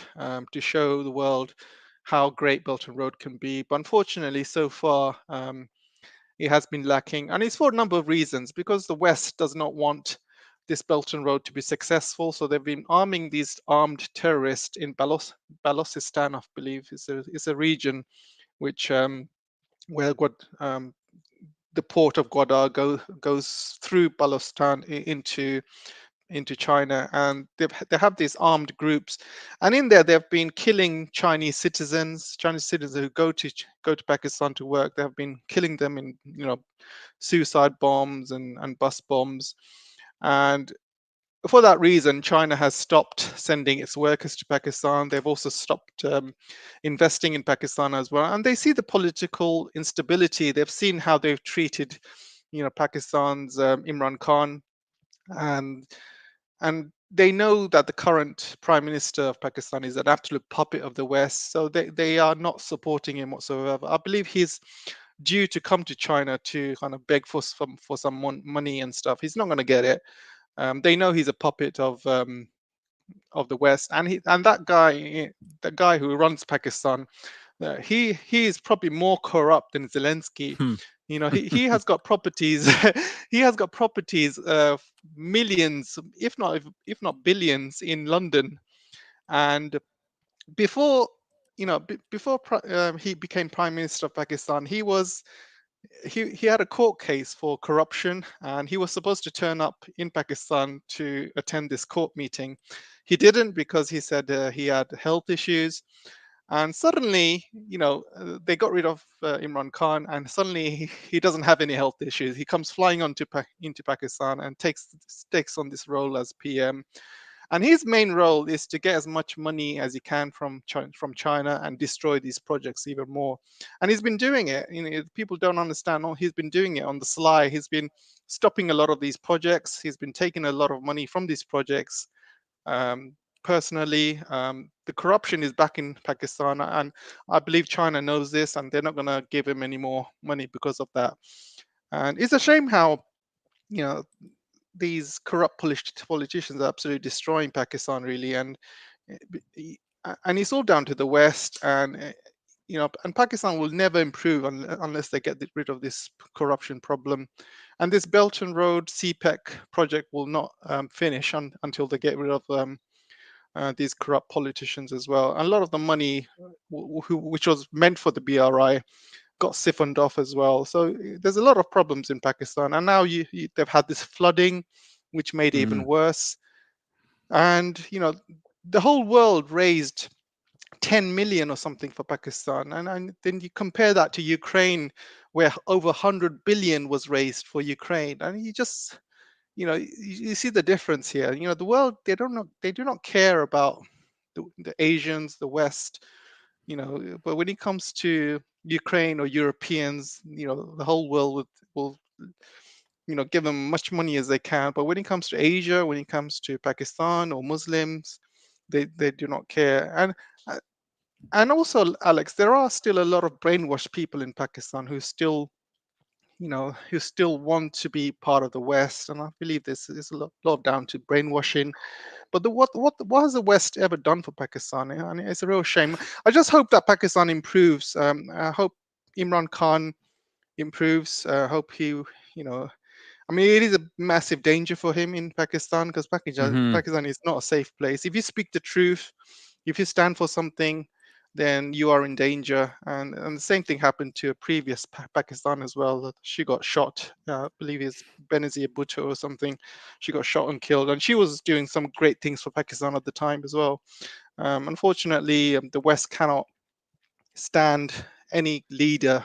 to show the world how great Belt and Road can be. But unfortunately, so far, it has been lacking. And it's for a number of reasons, because the West does not want this Belt and Road to be successful. So they've been arming these armed terrorists in Balochistan, I believe, is a region which where the port of Gwadar goes through Balochistan into China, and they have these armed groups, and in there they've been killing Chinese citizens who go to Pakistan to work. They have been killing them in suicide bombs and bus bombs, and for that reason, China has stopped sending its workers to Pakistan. They've also stopped investing in Pakistan as well, and they see the political instability. They've seen how they've treated, Pakistan's Imran Khan, and and they know that the current prime minister of Pakistan is an absolute puppet of the West, so they are not supporting him whatsoever. I believe he's due to come to China to kind of beg for some money and stuff. He's not going to get it. They know he's a puppet of the West, and that guy who runs Pakistan, he is probably more corrupt than Zelensky. Hmm. He has got properties. He has got properties, millions, if not billions, in London. And before he became prime minister of Pakistan, he had a court case for corruption, and he was supposed to turn up in Pakistan to attend this court meeting. He didn't, because he said he had health issues. And suddenly, they got rid of Imran Khan, and suddenly he doesn't have any health issues. He comes flying into Pakistan and takes on this role as PM. And his main role is to get as much money as he can from China and destroy these projects even more. And he's been doing it. People don't understand. Oh, he's been doing it on the sly. He's been stopping a lot of these projects. He's been taking a lot of money from these projects. Personally, the corruption is back in Pakistan, and I believe China knows this, and they're not going to give him any more money because of that. And it's a shame how you know these corrupt politicians are absolutely destroying Pakistan, really. And it's all down to the West, and Pakistan will never improve unless they get rid of this corruption problem. And this Belt and Road CPEC project will not finish until they get rid of these corrupt politicians as well. And a lot of the money, which was meant for the BRI, got siphoned off as well. So there's a lot of problems in Pakistan, and now they've had this flooding, which made it even worse. And the whole world raised 10 million or something for Pakistan, and then you compare that to Ukraine, where over 100 billion was raised for Ukraine, and you see the difference here. The world, they do not care about the Asians, the West, but when it comes to Ukraine or Europeans, the whole world will give them much money as they can. But when it comes to Asia, when it comes to Pakistan or Muslims, they do not care. Uh, and also, Alex, there are still a lot of brainwashed people in Pakistan who still want to be part of the West, and I believe this is a lot down to brainwashing. But what has the West ever done for Pakistan? And it's a real shame. I just hope that Pakistan improves. I hope Imran Khan improves. I hope he, I mean, it is a massive danger for him in Pakistan, because Pakistan is not a safe place. If you speak the truth, if you stand for something, then you are in danger. And the same thing happened to a previous Pakistan as well. That she got shot. I believe it's Benazir Bhutto or something. She got shot and killed, and she was doing some great things for Pakistan at the time as well. Unfortunately, the West cannot stand any leader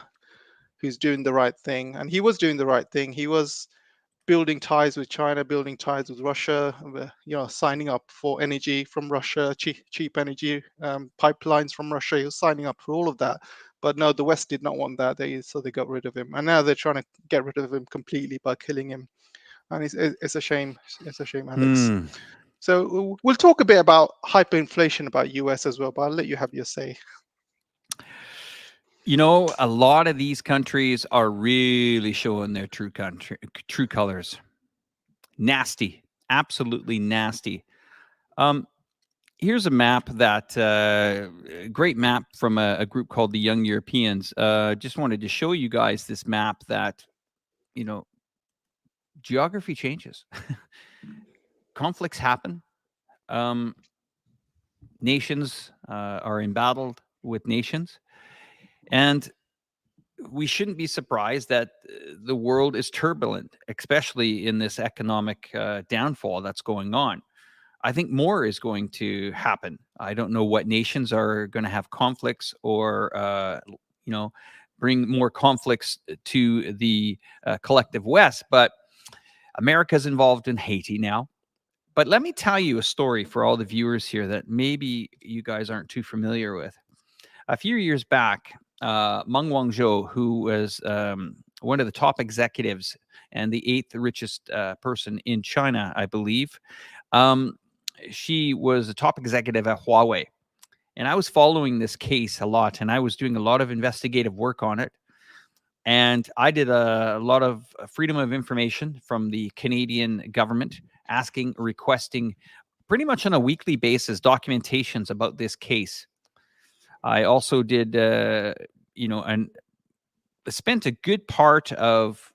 who's doing the right thing, and he was doing the right thing. He was building ties with China, building ties with Russia, signing up for energy from Russia, cheap energy pipelines from Russia. He was signing up for all of that. But no, the West did not want that. So they got rid of him. And now they're trying to get rid of him completely by killing him. And it's a shame. It's a shame, Alex. So we'll talk a bit about hyperinflation about US as well, but I'll let you have your say. A lot of these countries are really showing their true colors. Nasty, absolutely nasty. Here's a map great map from a group called the Young Europeans. Just wanted to show you guys this map that, geography changes. Conflicts happen. Nations are embattled with nations. And we shouldn't be surprised that the world is turbulent, especially in this economic downfall that's going on. I think more is going to happen. I don't know what nations are going to have conflicts or, bring more conflicts to the collective West, but America's involved in Haiti now. But let me tell you a story for all the viewers here that maybe you guys aren't too familiar with. A few years back, Meng Wanzhou, who was one of the top executives and the 8th richest person in China, I believe, she was a top executive at Huawei. And I was following this case a lot, and I was doing a lot of investigative work on it. And I did a lot of freedom of information from the Canadian government, requesting pretty much on a weekly basis documentations about this case. I also did, and spent a good part of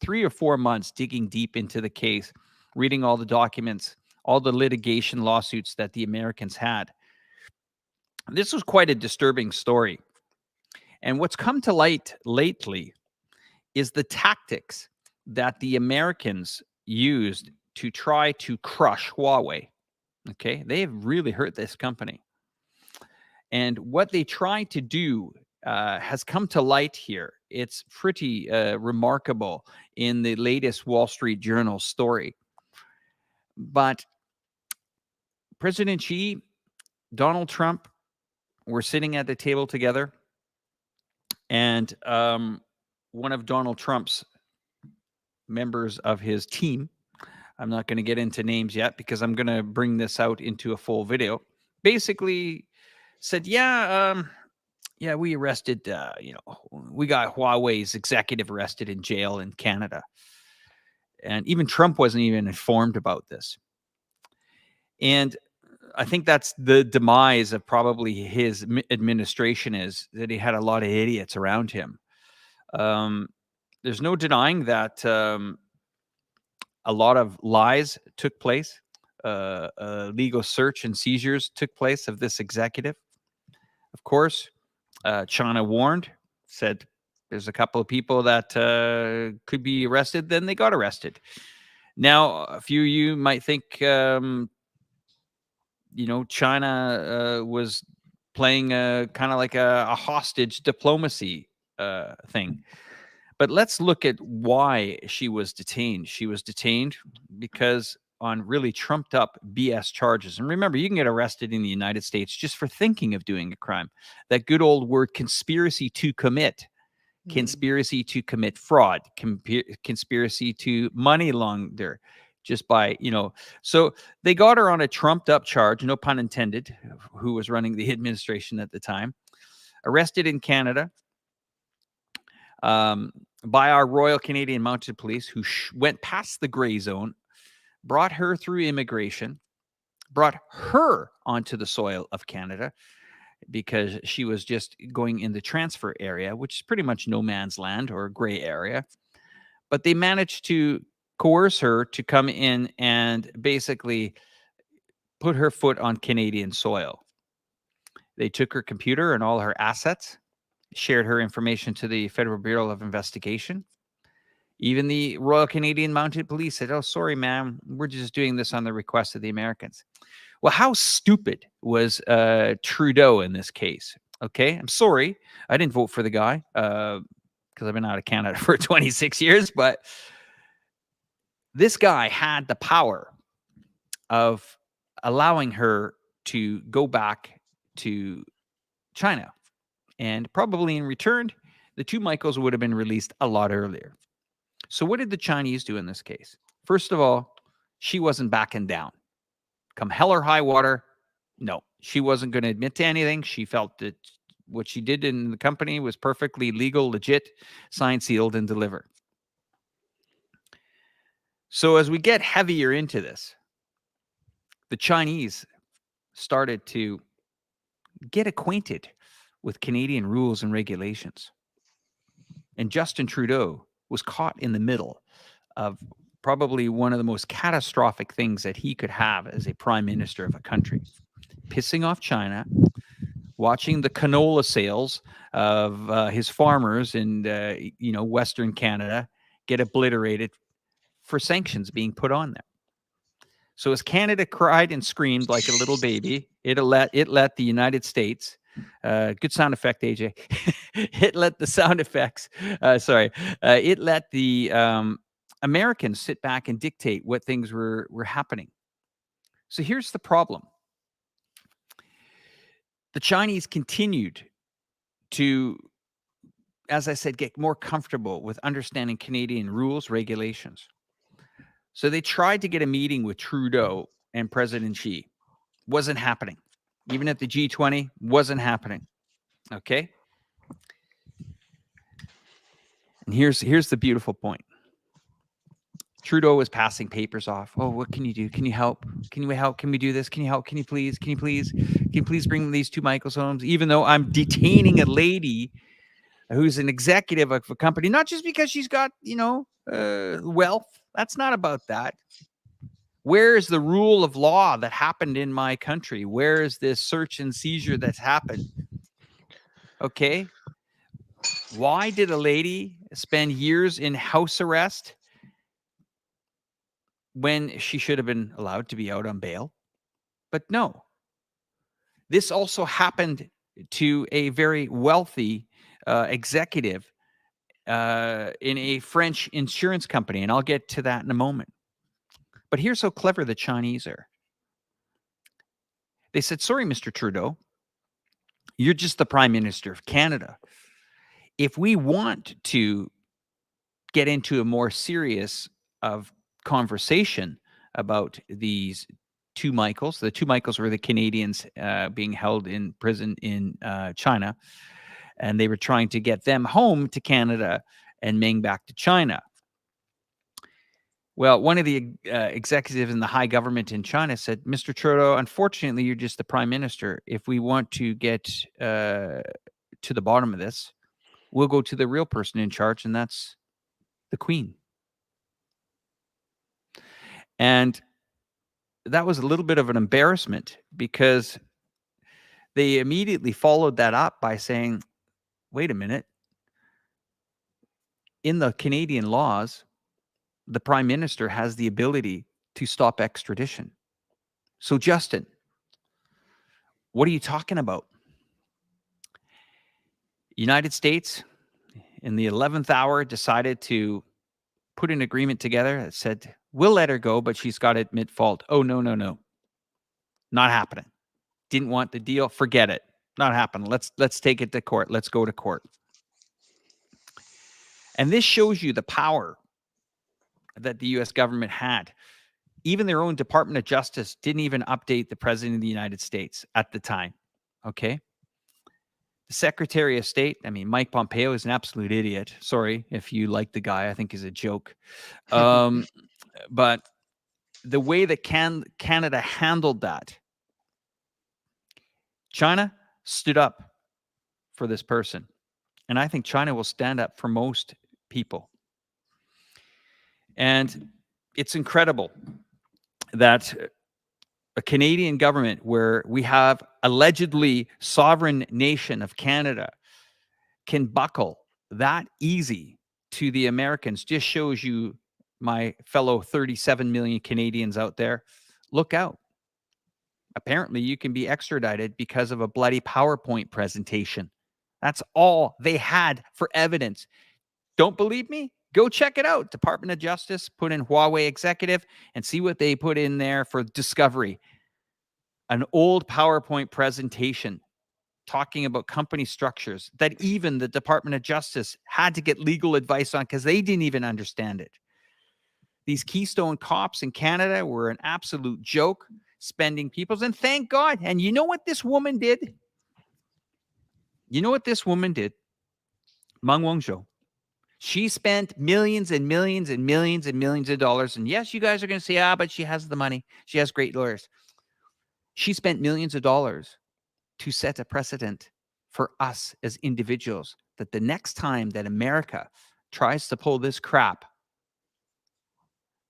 3 or 4 months digging deep into the case, reading all the documents, all the litigation lawsuits that the Americans had. This was quite a disturbing story. And what's come to light lately is the tactics that the Americans used to try to crush Huawei. Okay, they have really hurt this company. And what they tried to do has come to light here. It's pretty remarkable in the latest Wall Street Journal story. But President Xi, Donald Trump were sitting at the table together, and one of Donald Trump's members of his team, I'm not going to get into names yet because I'm going to bring this out into a full video, basically said, yeah, we arrested, we got Huawei's executive arrested in jail in Canada. And even Trump wasn't even informed about this. And I think that's the demise of probably his administration, is that he had a lot of idiots around him. There's no denying that a lot of lies took place. Legal search and seizures took place of this executive. Of course, China warned, said there's a couple of people that could be arrested. Then they got arrested. Now, a few of you might think, China was playing kind of like a hostage diplomacy thing. But let's look at why she was detained. She was detained because on really trumped up BS charges. And remember, you can get arrested in the United States just for thinking of doing a crime. That good old word, conspiracy to commit. Conspiracy to commit fraud, conspiracy to money launder, just by, so they got her on a trumped up charge, no pun intended, who was running the administration at the time, arrested in Canada by our Royal Canadian Mounted Police, who went past the gray zone, brought her through immigration, brought her onto the soil of Canada, because she was just going in the transfer area, which is pretty much no man's land or a gray area. But they managed to coerce her to come in and basically put her foot on Canadian soil. They took her computer and all her assets, shared her information to the Federal Bureau of Investigation. Even the Royal Canadian Mounted Police said, "Oh, sorry, ma'am, we're just doing this on the request of the Americans." Well, how stupid was Trudeau in this case? Okay, I'm sorry. I didn't vote for the guy because I've been out of Canada for 26 years. But this guy had the power of allowing her to go back to China. And probably in return, the two Michaels would have been released a lot earlier. So what did the Chinese do in this case? First of all, she wasn't backing down. Come hell or high water, no, she wasn't going to admit to anything. She felt that what she did in the company was perfectly legal, legit, signed, sealed, and delivered. So as we get heavier into this, the Chinese started to get acquainted with Canadian rules and regulations. And Justin Trudeau was caught in the middle of probably one of the most catastrophic things that he could have as a prime minister of a country, pissing off China, watching the canola sales of his farmers in Western Canada get obliterated for sanctions being put on them. So as Canada cried and screamed like a little baby, it let the United States, good sound effect, AJ. It let the sound effects. It let the Americans sit back and dictate what things were happening. So here's the problem. The Chinese continued to, as I said, get more comfortable with understanding Canadian rules, regulations. So they tried to get a meeting with Trudeau and President Xi. Wasn't happening. Even at the G20, wasn't happening. Okay? And here's the beautiful point. Trudeau was passing papers off. Oh, what can you do? Can you help? Can we help? Can we do this? Can you help? Can you please? Can you please bring these two Michaels homes? Even though I'm detaining a lady who's an executive of a company, not just because she's got, wealth. That's not about that. Where is the rule of law that happened in my country? Where is this search and seizure that's happened? Okay. Why did a lady spend years in house arrest when she should have been allowed to be out on bail? But no. This also happened to a very wealthy executive in a French insurance company, and I'll get to that in a moment. But here's how clever the Chinese are. They said, sorry, Mr. Trudeau, you're just the Prime Minister of Canada. If we want to get into a more serious conversation about these two Michaels, the two Michaels were the Canadians being held in prison in China, and they were trying to get them home to Canada and Meng back to China. Well, one of the executives in the high government in China said, Mr. Trudeau, unfortunately, you're just the prime minister. If we want to get to the bottom of this, we'll go to the real person in charge, and that's the Queen. And that was a little bit of an embarrassment because they immediately followed that up by saying, wait a minute. In the Canadian laws, the prime minister has the ability to stop extradition. So, Justin, what are you talking about? United States, in the 11th hour, decided to put an agreement together that said, We'll let her go, but she's got to admit fault. Oh, no, no, no. Not happening. Didn't want the deal. Forget it. Not happening. Let's take it to court. Let's go to court. And this shows you the power that the US government had. Even their own Department of Justice didn't even update the President of the United States at the time. Okay. The Secretary of State, I mean, Mike Pompeo is an absolute idiot. Sorry if you like the guy. I think he's a joke. But the way that Canada handled that, China stood up for this person. And I think China will stand up for most people. And it's incredible that a Canadian government, where we have allegedly sovereign nation of Canada, can buckle that easy to the Americans. Just shows you, my fellow 37 million Canadians out there, look out. Apparently, you can be extradited because of a bloody PowerPoint presentation. That's all they had for evidence. Don't believe me? Go check it out. Department of Justice, put in Huawei executive and see what they put in there for discovery. An old PowerPoint presentation talking about company structures that even the Department of Justice had to get legal advice on because they didn't even understand it. These Keystone cops in Canada were an absolute joke, spending people's, and thank God. And you know what this woman did? Meng Wanzhou. She spent millions and millions and millions and millions of dollars. And yes, you guys are going to say, but she has the money. She has great lawyers. She spent millions of dollars to set a precedent for us as individuals, that the next time that America tries to pull this crap,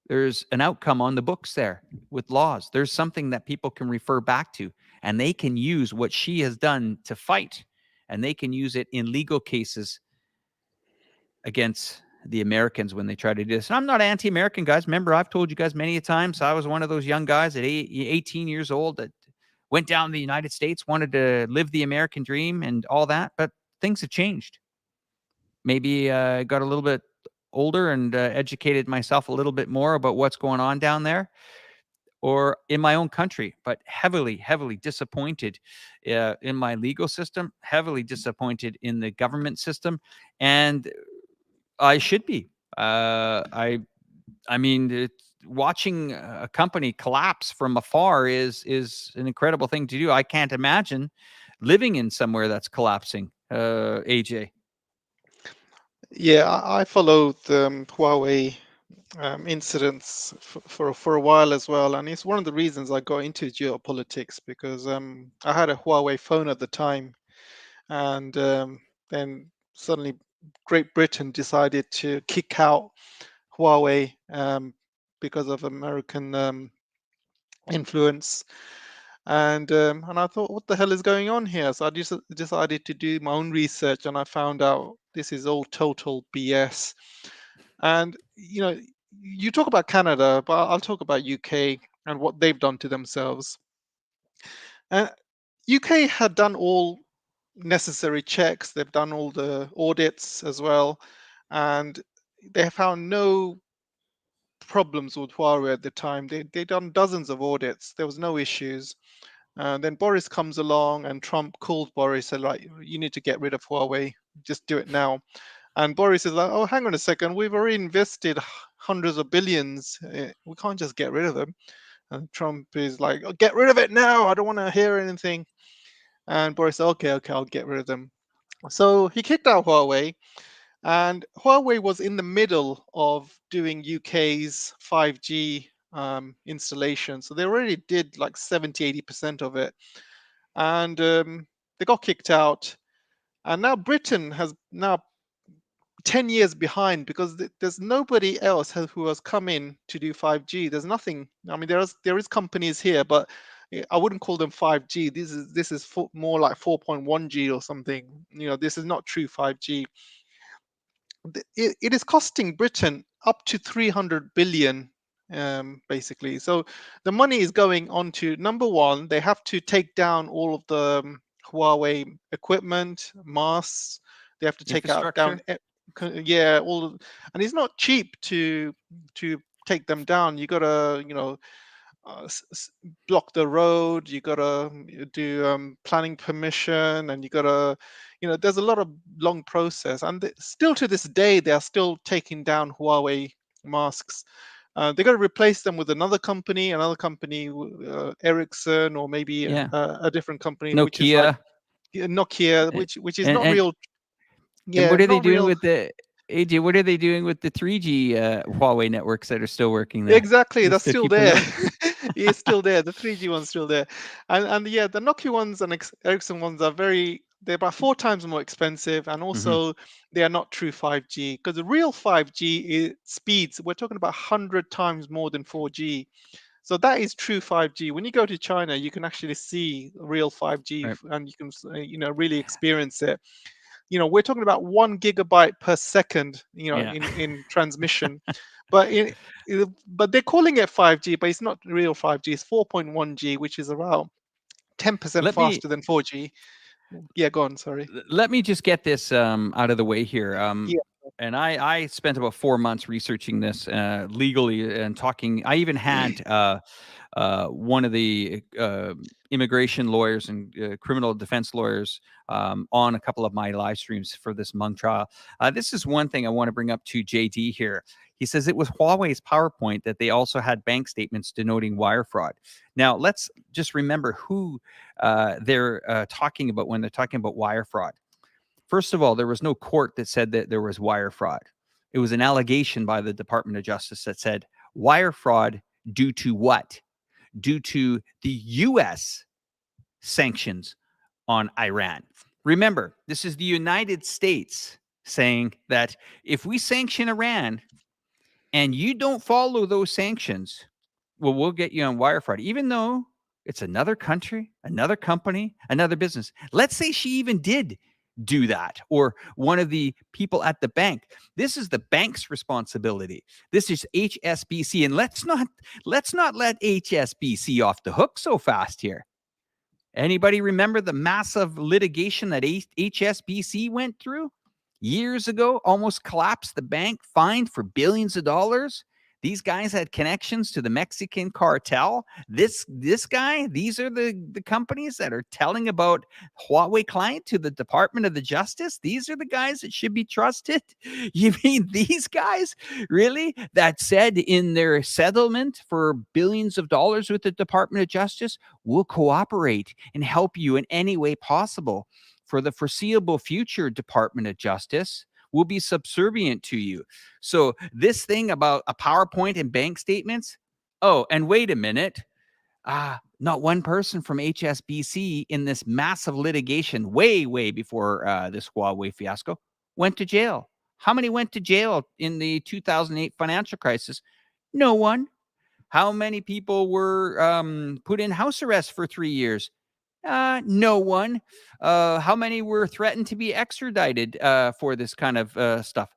there's an outcome on the books there with laws. There's something that people can refer back to, and they can use what she has done to fight, and they can use it in legal cases against the Americans when they try to do this. And I'm not anti-American, guys. Remember, I've told you guys many a times, I was one of those young guys at 18 years old that went down to the United States, wanted to live the American dream and all that, but things have changed. Maybe got a little bit older and educated myself a little bit more about what's going on down there or in my own country, but heavily, heavily disappointed in my legal system, heavily disappointed in the government system. And I should be. I mean, watching a company collapse from afar is an incredible thing to do. I can't imagine living in somewhere that's collapsing. AJ. Yeah, I followed the Huawei incidents for a while as well, and it's one of the reasons I got into geopolitics, because I had a Huawei phone at the time, and then suddenly Great Britain decided to kick out Huawei because of American influence. And I thought, what the hell is going on here? So I just decided to do my own research, and I found out this is all total BS. And you talk about Canada, but I'll talk about UK and what they've done to themselves. UK had done all necessary checks. They've done all the audits as well, and they found no problems with Huawei at the time. They done dozens of audits. There was no issues. And then Boris comes along, and Trump calls Boris and like, you need to get rid of Huawei. Just do it now. And Boris is like, oh, hang on a second. We've already invested hundreds of billions. We can't just get rid of them. And Trump is like, oh, get rid of it now. I don't want to hear anything. And Boris said, okay, I'll get rid of them. So he kicked out Huawei. And Huawei was in the middle of doing UK's 5G installation. So they already did like 70-80% of it. And they got kicked out. And now Britain has now 10 years behind, because there's nobody else who has come in to do 5G. There's nothing. I mean, there is companies here, but I wouldn't call them 5G. This is more like 4.1G or something. This is not true 5G. It is costing Britain up to 300 billion, basically. So the money is going on to, number one, they have to take down all of the Huawei equipment, masts. They have to take out down, yeah, and it's not cheap to take them down, you got to, block the road. You got to do planning permission, and you got to, there's a lot of long process. And still to this day, they are still taking down Huawei masks. They got to replace them with another company, Ericsson, or maybe Yeah. a different company, which is like Nokia. Nokia, And which is and not and, real. and Yeah, what are they not doing real. with the AJ? What are they doing with the 3G Huawei networks that are still working there? Exactly, They're that's still still keeping there. those. It's still there. The 3G one's still there, and yeah, the Nokia ones and Ericsson ones are they're about 4 times more expensive, and Hmm. also they are not true 5G, because the real 5G speeds, we're talking about 100 times more than 4G. So that is true 5G. When you go to China, you can actually see real 5G, Right. and you can really experience it. We're talking about 1 gigabyte per second, Yeah. in transmission, but but they're calling it 5G, but it's not real 5G. It's 4.1G, which is about 10% Let me faster than 4G. Yeah, go on. Sorry. let me just get this out of the way here. Yeah. And I spent about 4 months researching this legally and talking. I even had one of the immigration lawyers and criminal defense lawyers on a couple of my live streams for this Hmong trial. This is one thing I want to bring up to JD here. He says it was Huawei's PowerPoint that they also had bank statements denoting wire fraud. Now, let's just remember who they're talking about when they're talking about wire fraud. First of all, there was no court that said that there was wire fraud. It was an allegation by the Department of Justice that said wire fraud due to what? Due to the U.S. sanctions on Iran. Remember, this is the United States saying that if we sanction Iran and you don't follow those sanctions, well, we'll get you on wire fraud, even though it's another country, another company, another business. Let's say she even did do that, or one of the people at the bank. This is the bank's responsibility. This is HSBC, and let's not let HSBC off the hook so fast here. Anybody remember the massive litigation that HSBC went through years ago? Almost collapsed the bank, fined for billions of dollars. These guys had connections to the Mexican cartel. This guy, these are the companies that are telling about Huawei client to the Department of the Justice. These are the guys that should be trusted. You mean these guys really that said in their settlement for billions of dollars with the Department of Justice, will cooperate and help you in any way possible. For the foreseeable future, Department of Justice will be subservient to you. So this thing about a PowerPoint and bank statements, oh, and wait a minute, not one person from HSBC in this massive litigation way before this Huawei fiasco went to jail. How many went to jail in the 2008 financial crisis? No one. How many people were put in house arrest for 3 years? No one. How many were threatened to be extradited for this kind of stuff?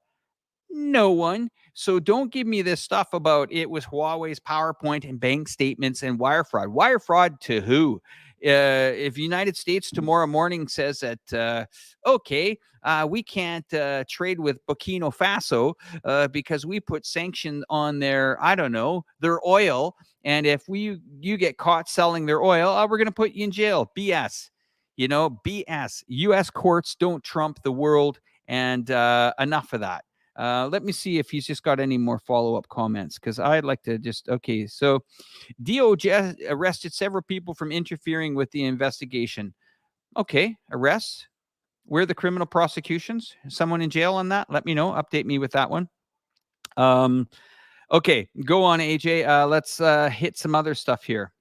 No one. So don't give me this stuff about it was Huawei's PowerPoint and bank statements and wire fraud. Wire fraud to who? If United States tomorrow morning says that, okay, we can't trade with Burkina Faso because we put sanctions on their, I don't know, their oil. And if you get caught selling their oil, we're going to put you in jail. BS. BS. U.S. courts don't trump the world, and enough of that. Let me see if he's just got any more follow-up comments, because I'd like to just, okay, so DOJ arrested several people from interfering with the investigation. Okay, arrests. Where are the criminal prosecutions? Someone in jail on that? Let me know. Update me with that one. Okay, go on, AJ. Let's hit some other stuff here.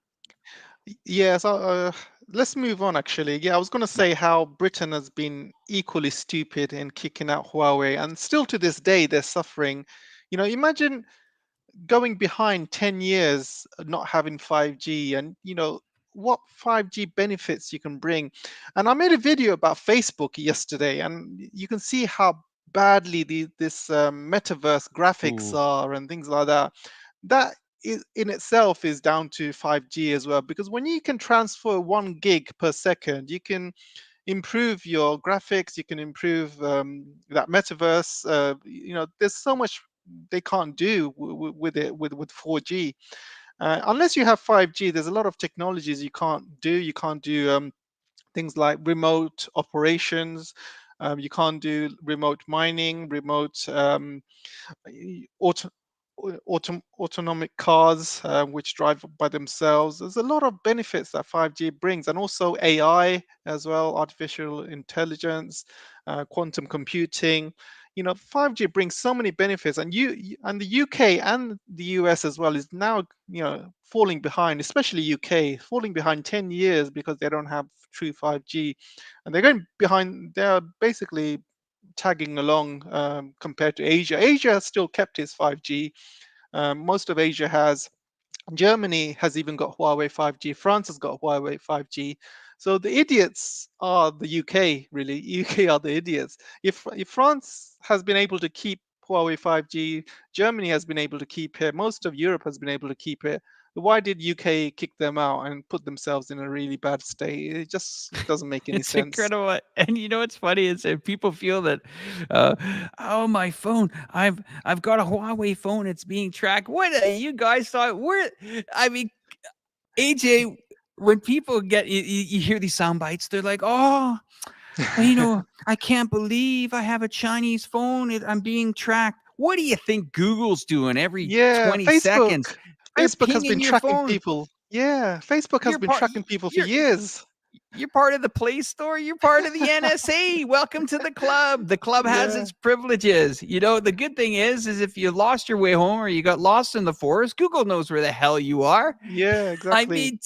Yeah, so let's move on actually. Yeah, I was going to say how Britain has been equally stupid in kicking out Huawei, and still to this day they're suffering. Imagine going behind 10 years not having 5G, and what 5G benefits you can bring. And I made a video about Facebook yesterday, and you can see how badly this metaverse graphics Ooh. are and things like that. That in itself is down to 5G as well, because when you can transfer 1 gig per second, you can improve your graphics, you can improve that metaverse. There's so much they can't do with it with 4G. Unless you have 5G, there's a lot of technologies you can't do. You can't do things like remote operations. You can't do remote mining, remote auto, autonomic cars which drive by themselves. There's a lot of benefits that 5G brings, and also AI as well, artificial intelligence, quantum computing. 5G brings so many benefits, and and the UK and the US as well is now falling behind, especially UK, falling behind 10 years because they don't have true 5G, and they're going behind. They're basically tagging along compared to Asia. Asia has still kept its 5G. Most of Asia has. Germany has even got Huawei 5G. France has got Huawei 5G. So the idiots are the UK, really. UK are the idiots. If France has been able to keep Huawei 5G, Germany has been able to keep it, most of Europe has been able to keep it. Why did UK kick them out and put themselves in a really bad state? It just doesn't make any It's sense. incredible. And you know what's funny is that people feel that, oh, my phone, I've got a Huawei phone, it's being tracked. What you guys thought? I mean, AJ, when people get you hear these sound bites, they're like, oh, I can't believe I have a Chinese phone. I'm being tracked. What do you think Google's doing every Yeah, 20 seconds? They're Facebook has pinging been your tracking phone. people. Yeah, Facebook has You're been part. tracking people for You're years. you're part of the Play Store. You're part of the NSA. Welcome to the club. The club has Yeah, its privileges. The good thing is if you lost your way home or you got lost in the forest, Google knows where the hell you are. yeah, I exactly. mean,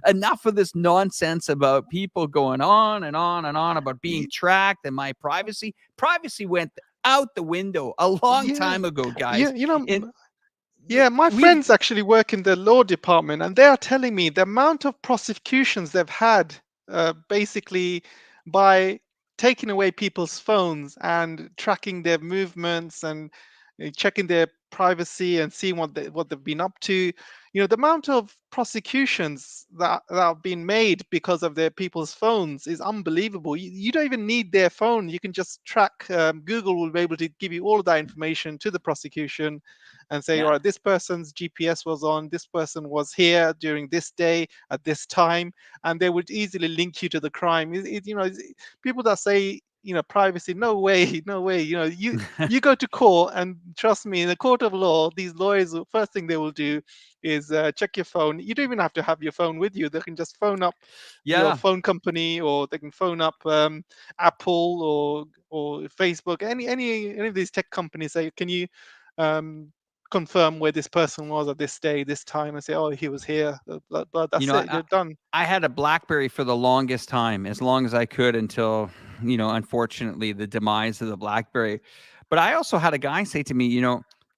enough of this nonsense about people going on and on and on about being Y- tracked and my privacy. Privacy went out the window a long Yeah, time ago, yeah, guys. And yeah, my we've friends actually work in the law department, and they are telling me the amount of prosecutions they've had basically by taking away people's phones and tracking their movements and checking their privacy and seeing what they've been up to. The amount of prosecutions that have been made because of their people's phones is unbelievable. You don't even need their phone. You can just track. Google will be able to give you all of that information to the prosecution and say, all yeah. right, this person's GPS was on, this person was here during this day at this time, and they would easily link you to the crime. People that say, privacy, no way, no way. You go to court, and trust me, in the court of law, these lawyers, the first thing they will do is check your phone. You don't even have to have your phone with you. They can just phone up your Yeah. phone company, or they can phone up Apple or Facebook, any of these tech companies. Say, can you um, confirm where this person was at this day, this time, and say, oh, he was here. But You that's know, it. I You're done. I had a BlackBerry for the longest time, as long as I could until, unfortunately, the demise of the BlackBerry. But I also had a guy say to me,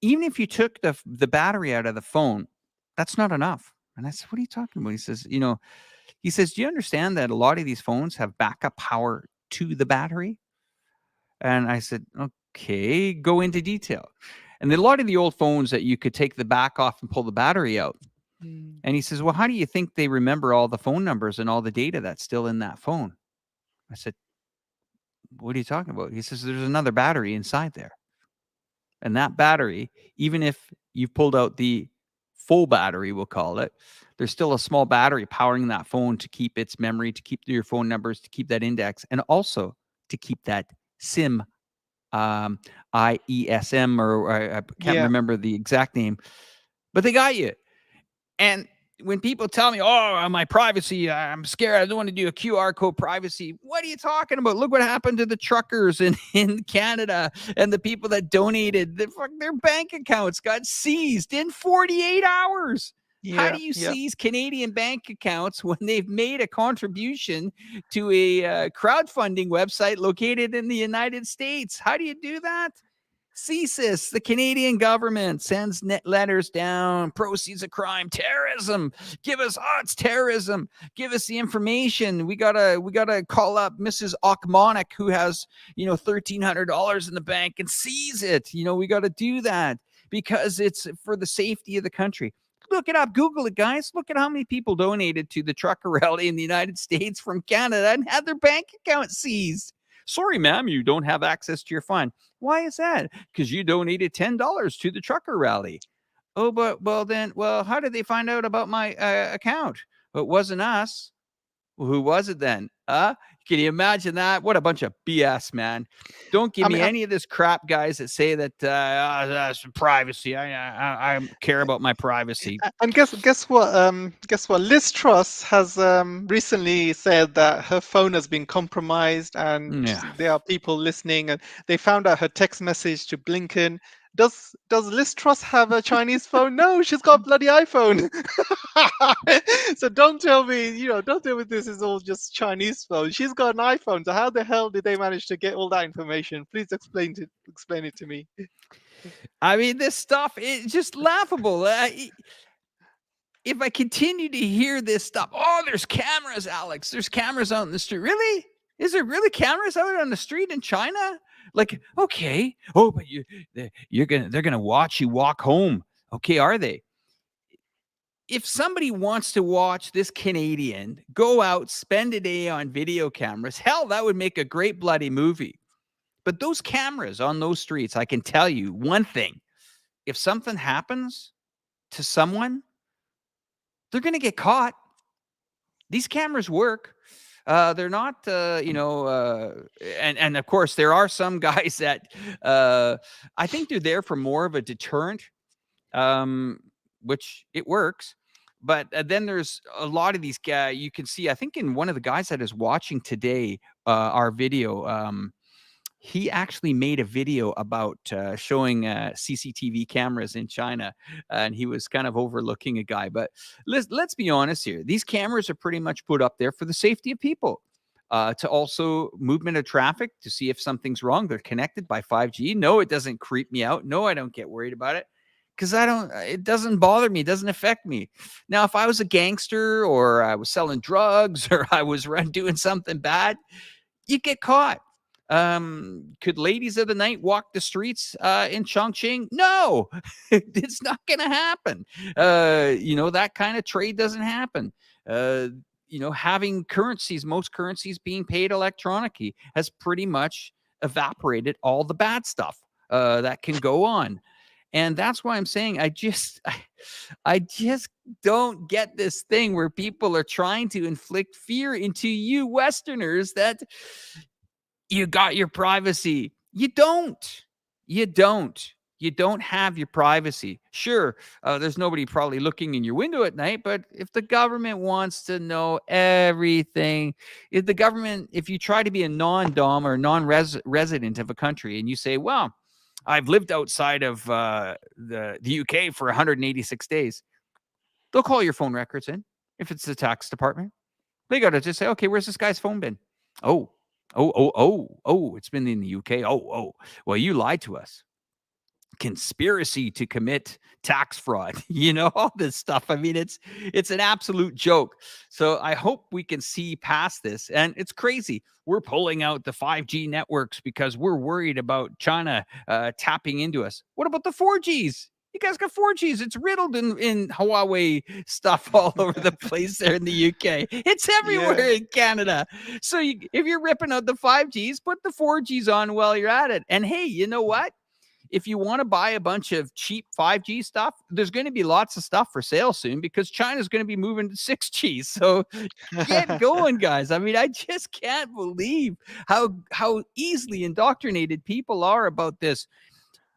even if you took the battery out of the phone, that's not enough. And I said, what are you talking about? He says, do you understand that a lot of these phones have backup power to the battery? And I said, okay, go into detail. And then a lot of the old phones that you could take the back off and pull the battery out. Mm. And he says, well, how do you think they remember all the phone numbers and all the data that's still in that phone? I said, what are you talking about? He says, there's another battery inside there. And that battery, even if you've pulled out the full battery, we'll call it, there's still a small battery powering that phone to keep its memory, to keep your phone numbers, to keep that index, and also to keep that SIM, IESM, or I can't Yeah, remember the exact name, but they got you. And when people tell me, oh, my privacy, I'm scared, I don't want to do a QR code privacy. What are you talking about? Look what happened to the truckers in Canada and the people that donated. Their bank accounts got seized in 48 hours. How yeah, do you yeah, seize Canadian bank accounts when they've made a contribution to a crowdfunding website located in the United States? How do you do that? CSIS, the Canadian government, sends net letters down, proceeds of crime, terrorism. Give us, it's terrorism. Give us the information. We gotta call up Mrs. Ochmonic, who has, $1,300 in the bank, and seize it. We gotta do that because it's for the safety of the country. Look it up, Google it, guys. Look at how many people donated to the trucker rally in the United States from Canada and had their bank account seized. Sorry, ma'am, you don't have access to your fund. Why is that? Because you donated $10 to the trucker rally. Oh, but well, how did they find out about my account? It wasn't us. Well, who was it then? Can you imagine that? What a bunch of BS, man. Don't give I me mean, any of this crap, guys, that say that that's privacy. I care about my privacy. and guess what? Liz Truss has recently said that her phone has been compromised, and Yeah. there are people listening, and they found out her text message to Blinken. Does Liz Truss have a Chinese phone? No, she's got a bloody iPhone. So don't tell me this is all just Chinese phone. She's got an iPhone. So how the hell did they manage to get all that information? Please explain it to me. I mean, this stuff is just laughable. If I continue to hear this stuff, oh, there's cameras, Alex. There's cameras out in the street. Really? Is there really cameras out on the street in China? Like, okay. Oh, but they're gonna watch you walk home. Okay, are they? If somebody wants to watch this Canadian go out, spend a day on video cameras, hell, that would make a great bloody movie. But those cameras on those streets, I can tell you one thing. If something happens to someone, they're going to get caught. These cameras work. They're not, and of course, there are some guys that I think they're there for more of a deterrent, which it works. But then there's a lot of these guys you can see. I think in one of the guys that is watching today our video, he actually made a video about showing CCTV cameras in China, and he was kind of overlooking a guy. But let's be honest here. These cameras are pretty much put up there for the safety of people, to also movement of traffic, to see if something's wrong. They're connected by 5G. No, it doesn't creep me out. No, I don't get worried about it because it doesn't bother me. It doesn't affect me. Now, if I was a gangster or I was selling drugs or I was doing something bad, you get caught. Could ladies of the night walk the streets in Chongqing? No, it's not going to happen. That kind of trade doesn't happen. Having most currencies being paid electronically has pretty much evaporated all the bad stuff that can go on. And that's why I'm saying I just don't get this thing where people are trying to inflict fear into you Westerners that you got your privacy. You don't. You don't have your privacy. Sure, there's nobody probably looking in your window at night, but if the government wants to know everything, if you try to be a non-dom or non-resident of a country and you say, well, I've lived outside of the UK for 186 days, they'll call your phone records in. If it's the tax department, they got to just say, okay, where's this guy's phone been? Oh, it's been in the UK. Oh, well, you lied to us. Conspiracy to commit tax fraud, all this stuff. I mean, it's an absolute joke. So I hope we can see past this. And it's crazy. We're pulling out the 5G networks because we're worried about China tapping into us. What about the 4Gs? You guys got 4Gs. It's riddled in Huawei stuff all over the place there in the UK. It's everywhere in Canada. So if you're ripping out the 5Gs, put the 4Gs on while you're at it. And hey, you know what? If you want to buy a bunch of cheap 5G stuff, there's going to be lots of stuff for sale soon because China's going to be moving to 6G. So get going, guys. I mean, I just can't believe how easily indoctrinated people are about this.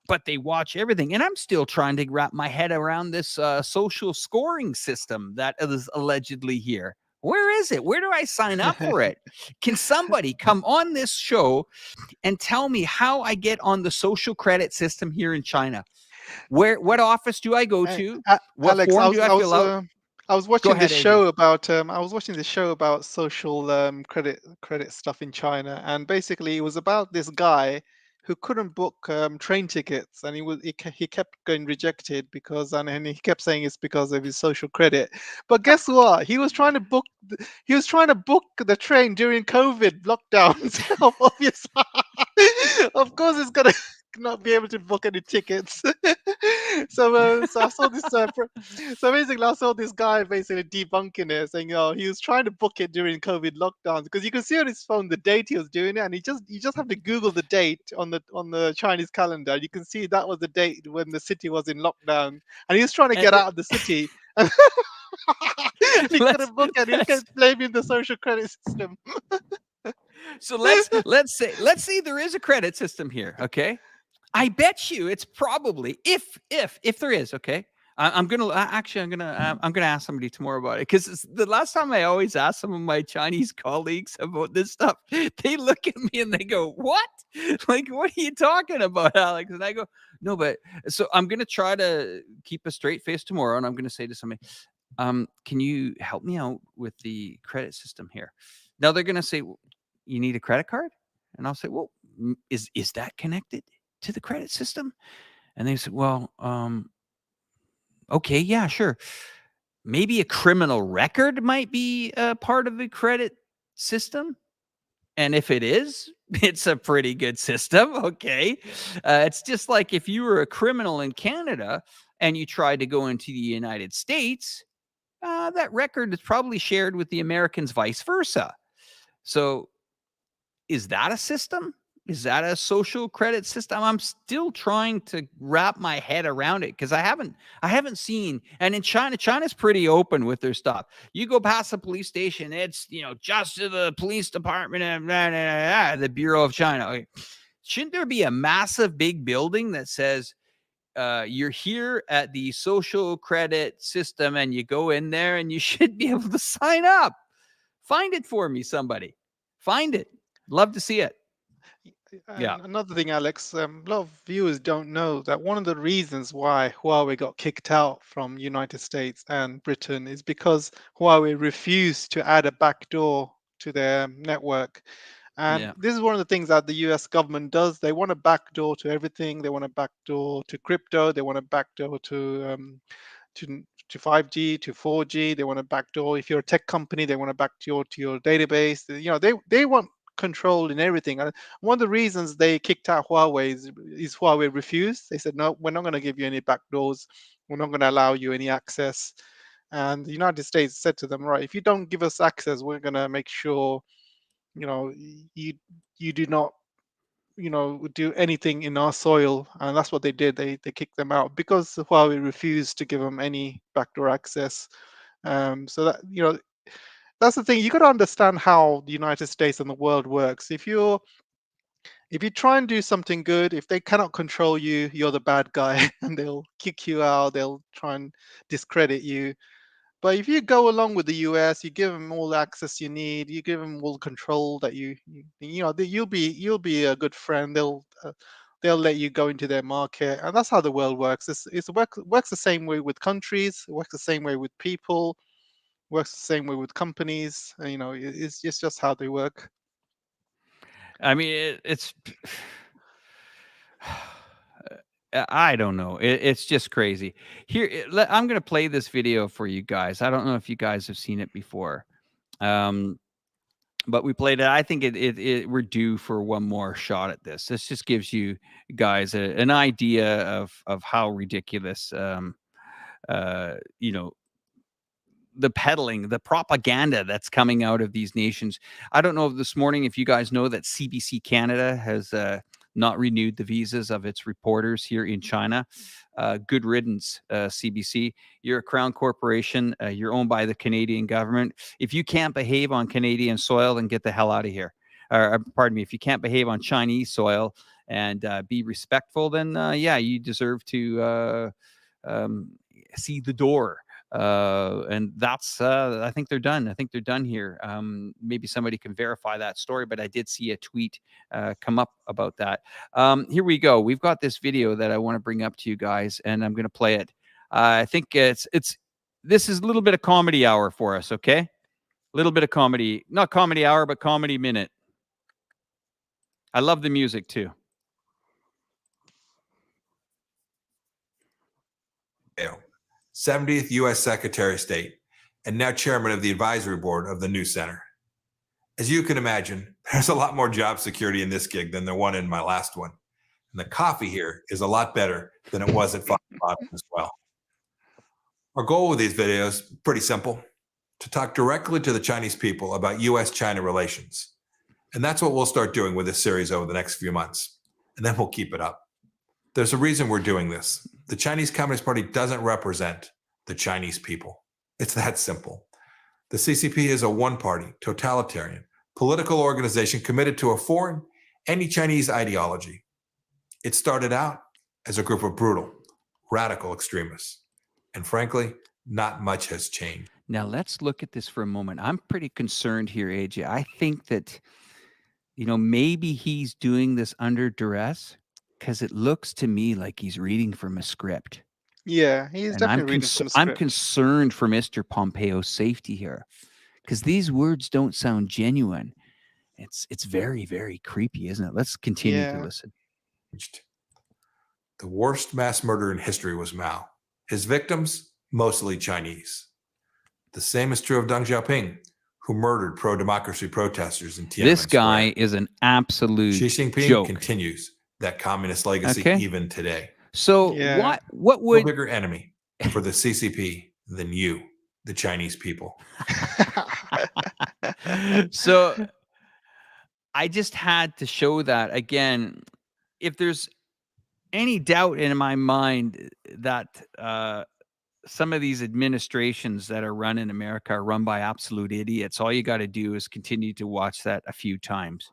But they watch everything. And I'm still trying to wrap my head around this social scoring system that is allegedly here. Where is it? Where do I sign up for it? Can somebody come on this show and tell me how I get on the social credit system here in China? What office do I go to? What Alex, form do I fill out? I was watching ahead, this AJ. show about social credit stuff in China, and basically it was about this guy who couldn't book train tickets, and he kept going rejected and he kept saying it's because of his social credit. But guess what? He was trying to book the train during COVID lockdowns. Obviously, of course, it's gonna not be able to book any tickets. So I saw this. So basically, I saw this guy basically debunking it, saying, "Oh, he was trying to book it during COVID lockdowns because you can see on his phone the date he was doing it, and you just have to Google the date on the Chinese calendar. You can see that was the date when the city was in lockdown, and he was trying to get out of the city." And he couldn't book it. He kept blaming the social credit system. So let's say there is a credit system here, okay? I bet you it's probably if there is, okay. I'm gonna ask somebody tomorrow about it because the last time I always ask some of my Chinese colleagues about this stuff, they look at me and they go, "What? Like, what are you talking about, Alex?" And I go, "No, but." So I'm gonna try to keep a straight face tomorrow, and I'm gonna say to somebody, "Can you help me out with the credit system here?" Now they're gonna say, "You need a credit card?" And I'll say, "Well, is that connected to the credit system?" And they said, "Well, okay, yeah, sure. Maybe a criminal record might be a part of the credit system." And if it is, it's a pretty good system. Okay. It's just like if you were a criminal in Canada and you tried to go into the United States, that record is probably shared with the Americans, vice versa. So is that a system? Is that a social credit system? I'm still trying to wrap my head around it because I haven't seen. And in China's pretty open with their stuff. You go past a police station, it's just to the police department and the Bureau of China. Okay. Shouldn't there be a massive big building that says you're here at the social credit system, and you go in there and you should be able to sign up? Find it for me, somebody. Find it. Love to see it. Yeah. And another thing, Alex, a lot of viewers don't know that one of the reasons why Huawei got kicked out from United States and Britain is because Huawei refused to add a backdoor to their network. And Yeah. this is one of the things that the US government does. They want a backdoor to everything. They want a backdoor to crypto. They want a backdoor to 5G, to 4G. They want a backdoor. If you're a tech company, they want a backdoor to your database. They want control in everything. And one of the reasons they kicked out Huawei is Huawei refused. They said, no, we're not going to give you any backdoors. We're not going to allow you any access. And the United States said to them, right, if you don't give us access, we're going to make sure, you do not, do anything in our soil. And that's what they did. They kicked them out because Huawei refused to give them any backdoor access. So that, that's the thing. You got to understand how the United States and the world works. If you try and do something good, if they cannot control you, you're the bad guy, and they'll kick you out. They'll try and discredit you. But if you go along with the US, you give them all the access you need. You give them all control that you'll be a good friend. They'll let you go into their market, and that's how the world works. It works the same way with countries. It works the same way with people. Works the same way with companies. It's just how they work. I mean, it's I don't know. It's just crazy. Here, I'm going to play this video for you guys. I don't know if you guys have seen it before, but we played it. I think we're due for one more shot at this. This just gives you guys an idea of how ridiculous, the peddling, the propaganda that's coming out of these nations. I don't know this morning if you guys know that CBC Canada has not renewed the visas of its reporters here in China. Good riddance, CBC. You're a crown corporation. You're owned by the Canadian government. If you can't behave on Canadian soil, then get the hell out of here. Pardon me. If you can't behave on Chinese soil and be respectful, then you deserve to see the door. And that's I think they're done. I think they're done here. Maybe somebody can verify that story, but I did see a tweet come up about that. Here we go. We've got this video that I want to bring up to you guys, and I'm going to play it. I think this is a little bit of comedy hour for us. Okay, a little bit of comedy, not comedy hour, but comedy minute. I love the music too. 70th U.S. Secretary of State, and now chairman of the advisory board of the new center. As you can imagine, there's a lot more job security in this gig than the one in my last one. And the coffee here is a lot better than it was at 5 Bottom as well. Our goal with these videos, pretty simple, to talk directly to the Chinese people about US-China relations. And that's what we'll start doing with this series over the next few months. And then we'll keep it up. There's a reason we're doing this. The Chinese Communist Party doesn't represent the Chinese people. It's that simple. The CCP is a one-party, totalitarian, political organization committed to a foreign, anti-Chinese ideology. It started out as a group of brutal, radical extremists. And frankly, not much has changed. Now let's look at this for a moment. I'm pretty concerned here, AJ. I think that, maybe he's doing this under duress because it looks to me like he's reading from a script. Yeah, he's And I'm, definitely reading from the I'm script. concerned for Mr. Pompeo's safety here because these words don't sound genuine. It's very, very creepy, isn't it? Let's continue to listen. The worst mass murder in history was Mao. His victims, mostly Chinese. The same is true of Deng Xiaoping, who murdered pro-democracy protesters in Tiananmen This guy Square. is an absolute Xi Jinping joke. continues that communist legacy even today. So what No would bigger enemy for the CCP than you, the Chinese people. So I just had to show that again. If there's any doubt in my mind that some of these administrations that are run in America are run by absolute idiots, all you got to do is continue to watch that a few times.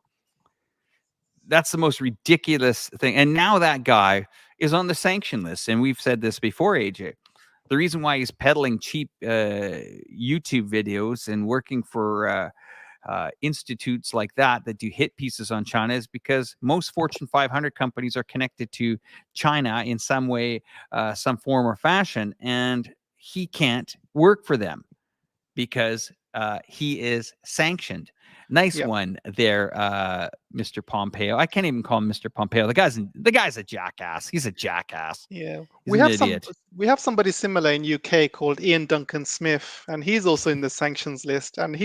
That's the most ridiculous thing. And now that guy is on the sanction list. And we've said this before, AJ. The reason why he's peddling cheap YouTube videos and working for institutes like that do hit pieces on China is because most Fortune 500 companies are connected to China in some way, some form or fashion, and he can't work for them because he is sanctioned. Nice one there, Mr. Pompeo. I can't even call him Mr. Pompeo. The guy's a jackass. He's a jackass. Yeah, He's an idiot. We have somebody similar in UK called Ian Duncan Smith, and he's also in the sanctions list. And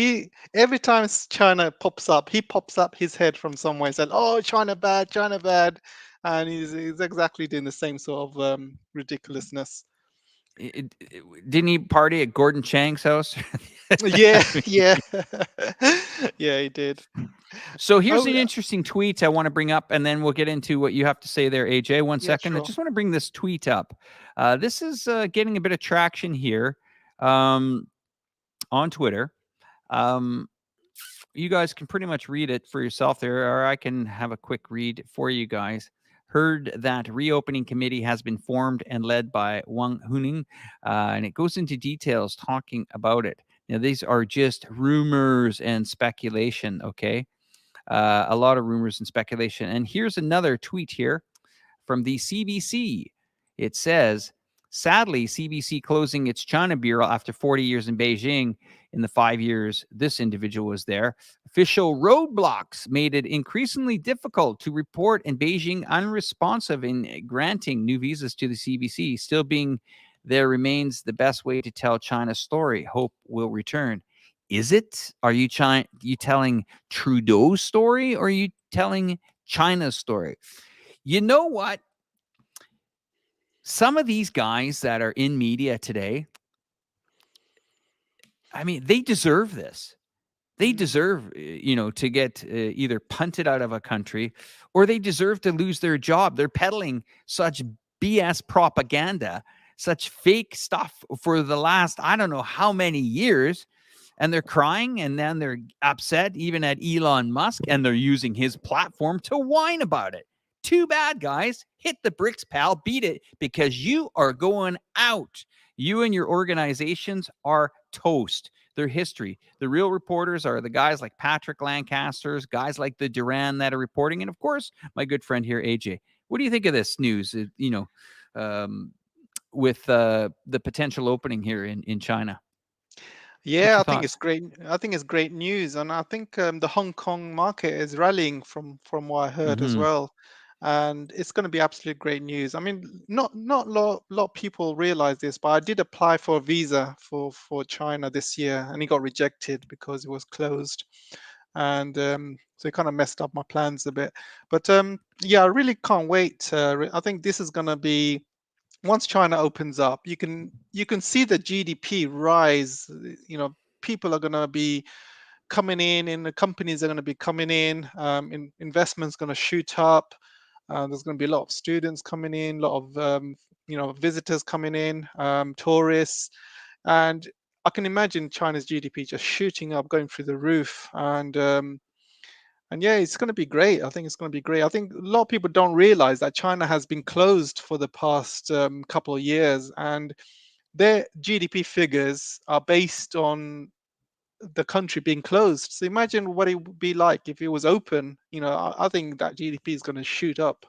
every time China pops up, he pops up his head from somewhere and said, "Oh, China bad, China bad," and he's exactly doing the same sort of ridiculousness. Didn't he party at Gordon Chang's house? Yeah, he did. So here's an interesting tweet I want to bring up, and then we'll get into what you have to say there, AJ. One second. Sure. I just want to bring this tweet up. This is getting a bit of traction here on Twitter. You guys can pretty much read it for yourself there, or I can have a quick read for you guys. Heard that reopening committee has been formed and led by Wang Huning, and it goes into details talking about it. Now, these are just rumors and speculation, okay? A lot of rumors and speculation. And here's another tweet here from the CBC. It says, sadly, CBC closing its China bureau after 40 years in Beijing. In the 5 years this individual was there, official roadblocks made it increasingly difficult to report, and Beijing unresponsive in granting new visas to the CBC. Still being there remains the best way to tell China's story. Hope will return. Is it? Are you telling Trudeau's story, or are you telling China's story? You know what? Some of these guys that are in media today, I mean, they deserve this. They deserve, to get either punted out of a country, or they deserve to lose their job. They're peddling such BS propaganda, such fake stuff for the last, I don't know how many years. And they're crying, and then they're upset even at Elon Musk, and they're using his platform to whine about it. Too bad, guys. Hit the bricks, pal. Beat it, because you are going out. You and your organizations are toast. They're history. The real reporters are the guys like Patrick Lancasters, guys like the Duran that are reporting, and of course, my good friend here, AJ. What do you think of this news? With the potential opening here in China. Yeah, I think it's great. I think it's great news, and I think the Hong Kong market is rallying from what I heard as well, and it's going to be absolute great news. I mean, not a lot of people realize this, but I did apply for a visa for China this year, and it got rejected because it was closed. and so it kind of messed up my plans a bit. But yeah, I really can't wait. I think this is going to be, once China opens up, you can see the GDP rise. People are going to be coming in, and the companies are going to be coming in investments going to shoot up. There's going to be a lot of students coming in, a lot of visitors coming in, tourists, and I can imagine China's GDP just shooting up, going through the roof, and yeah, it's going to be great. I think it's going to be great. I think a lot of people don't realize that China has been closed for the past couple of years, and their GDP figures are based on the country being closed. So imagine what it would be like if it was open. I think that GDP is going to shoot up.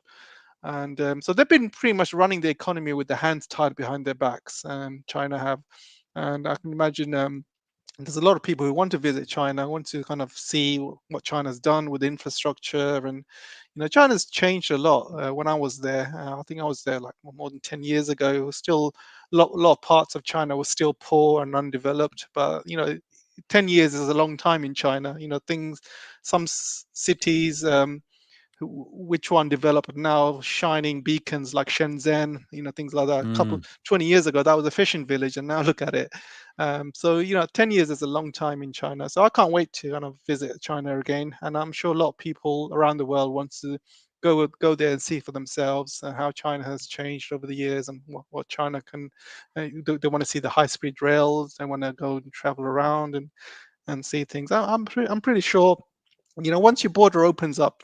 And so they've been pretty much running the economy with their hands tied behind their backs. China have, and I can imagine there's a lot of people who want to visit China, want to kind of see what China's done with infrastructure, and China's changed a lot. When I was there, I think I was there like more than 10 years ago. It was still lot of parts of China were still poor and undeveloped, but 10 years is a long time in China. Some cities, which one developed now, shining beacons like Shenzhen, things like that. 20 years ago, that was a fishing village, and now look at it. So 10 years is a long time in China. So I can't wait to kind of visit China again, and I'm sure a lot of people around the world want to go there and see for themselves how China has changed over the years, and what China can. They want to see the high-speed rails. They want to go and travel around and see things. I'm pretty sure. Once your border opens up,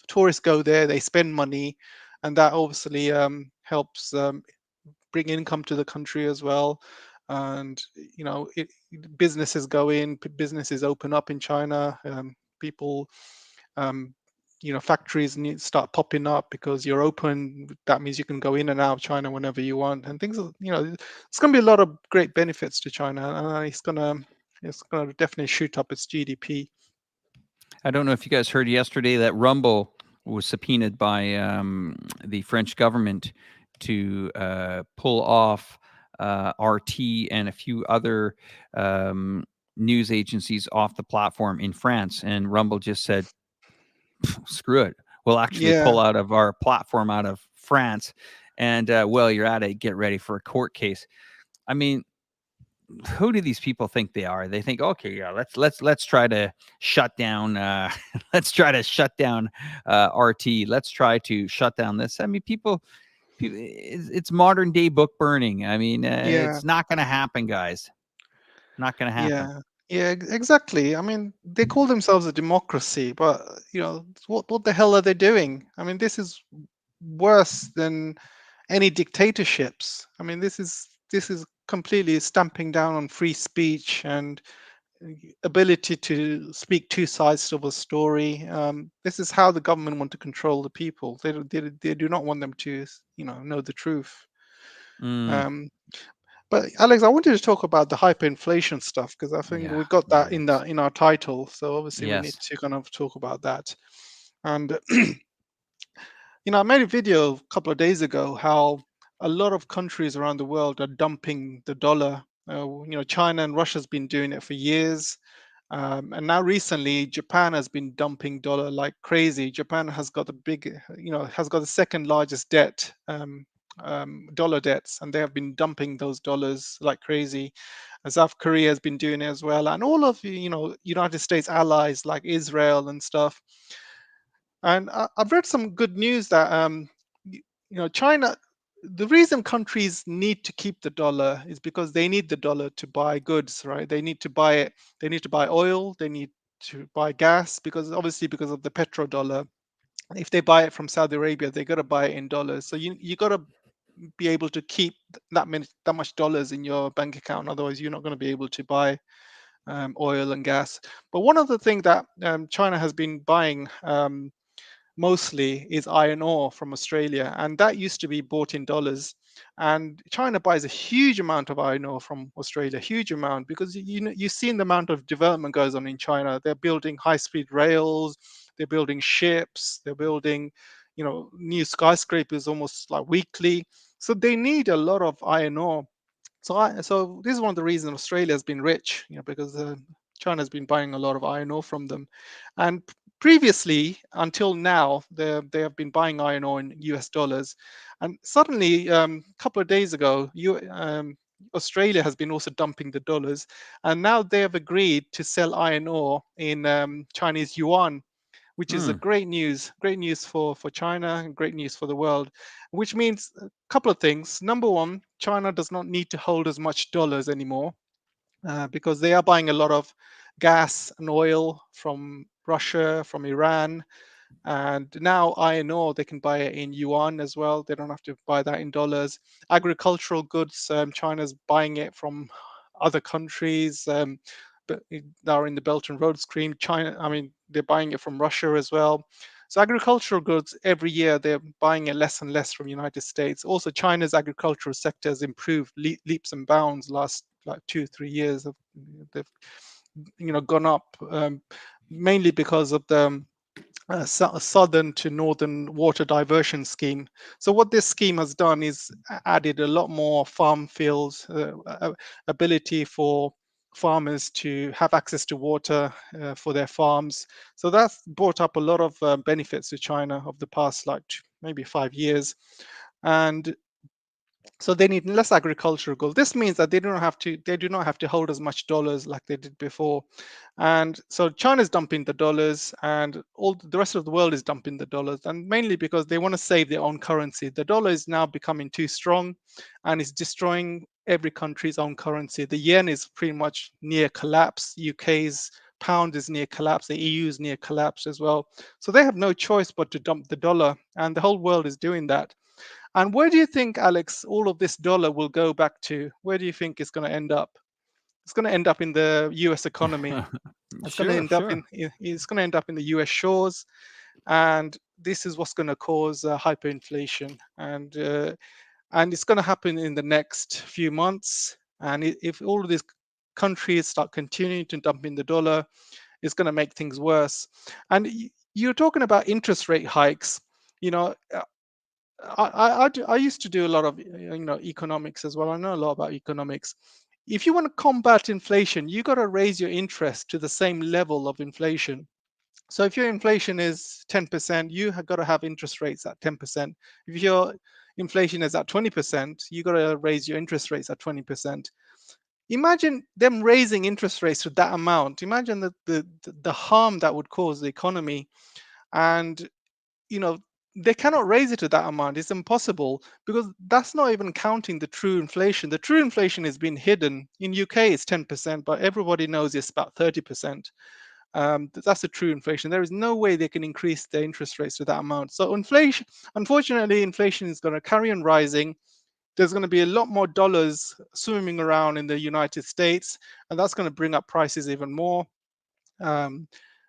tourists go there, they spend money, and that obviously helps bring income to the country as well. And businesses go in, businesses open up in China. People, factories start popping up because you're open. That means you can go in and out of China whenever you want, and things. It's going to be a lot of great benefits to China, and it's going to definitely shoot up its GDP. I don't know if you guys heard yesterday that Rumble was subpoenaed by the French government to pull off RT and a few other news agencies off the platform in France. And Rumble just said, screw it. We'll actually pull out of our platform out of France. And you're at it. Get ready for a court case. I mean, who do these people think they are? They think, okay, yeah, let's try to shut down let's try to shut down RT. Let's try to shut down this. I mean, people it's modern day book burning. I mean, it's not going to happen, guys. Not going to happen. Yeah, exactly. I mean, they call themselves a democracy, but what the hell are they doing? I mean, this is worse than any dictatorships. I mean, this is completely stamping down on free speech and ability to speak two sides of a story. This is how the government want to control the people. They do not want them to know the truth. But Alex, I wanted to talk about the hyperinflation stuff, because I think we got that in our title. So obviously we need to kind of talk about that. And I made a video a couple of days ago how a lot of countries around the world are dumping the dollar. China and Russia's been doing it for years. And now recently, Japan has been dumping dollar like crazy. Japan has got has got the second largest debt, dollar debts, and they have been dumping those dollars like crazy. And South Korea has been doing it as well, and all of United States allies like Israel and stuff. And I've read some good news that China. The reason countries need to keep the dollar is because they need the dollar to buy goods, right? They need to buy it. They need to buy oil. They need to buy gas, because of the petrodollar. If they buy it from Saudi Arabia, they got to buy it in dollars. So you got to be able to keep that much dollars in your bank account. Otherwise, you're not going to be able to buy oil and gas. But one of the things that China has been buying mostly is iron ore from Australia, and that used to be bought in dollars. And China buys a huge amount of iron ore from Australia, huge amount, because you've seen the amount of development goes on in China. They're building high-speed rails, they're building ships, they're building, new skyscrapers almost like weekly. So they need a lot of iron ore. So this is one of the reasons Australia has been rich, because China's been buying a lot of iron ore from them. And previously, until now, they have been buying iron ore in US dollars. And suddenly, a couple of days ago, Australia has been also dumping the dollars. And now they have agreed to sell iron ore in Chinese yuan, which is a great news for China and great news for the world, which means a couple of things. Number one, China does not need to hold as much dollars anymore because they are buying a lot of gas and oil from Russia, from Iran, and now iron ore, they can buy it in yuan as well. They don't have to buy that in dollars. Agricultural goods, China's buying it from other countries, but that are in the Belt and Road Scheme. They're buying it from Russia as well. So agricultural goods, every year they're buying it less and less from the United States. Also, China's agricultural sector has improved leaps and bounds last like 2-3 years. They've gone up mainly because of the southern to northern water diversion scheme. So what this scheme has done is added a lot more farm fields, ability for farmers to have access to water for their farms. So that's brought up a lot of benefits to China of the past maybe 5 years. And so they need less agricultural goods. This means that they do not have to hold as much dollars like they did before. And so China's dumping the dollars, and all the rest of the world is dumping the dollars, and mainly because they want to save their own currency. The dollar is now becoming too strong and is destroying every country's own currency. The yen is pretty much near collapse. UK's pound is near collapse. The EU is near collapse as well. So they have no choice but to dump the dollar, and the whole world is doing that. And where do you think, Alex, all of this dollar will go back to? Where do you think it's going to end up? It's going to end up in the U.S. economy. It's going to end up it's going to end up in the U.S. shores, and this is what's going to cause hyperinflation, and it's going to happen in the next few months. And if all of these countries start continuing to dump in the dollar, it's going to make things worse. And you're talking about interest rate hikes. I used to do a lot of economics as well. I know a lot about economics. If you want to combat inflation, you got to raise your interest to the same level of inflation. So if your inflation is 10%, you have got to have interest rates at 10%. If your inflation is at 20%, you got to raise your interest rates at 20%. Imagine them raising interest rates to that amount. Imagine the harm that would cause the economy. And they cannot raise it to that amount. It's impossible, because that's not even counting the true inflation. The true inflation has been hidden. In UK, it's 10%, but everybody knows it's about 30%. That's the true inflation. There is no way they can increase their interest rates to that amount. So inflation, unfortunately, inflation is going to carry on rising. There's going to be a lot more dollars swimming around in the United States, and that's going to bring up prices even more.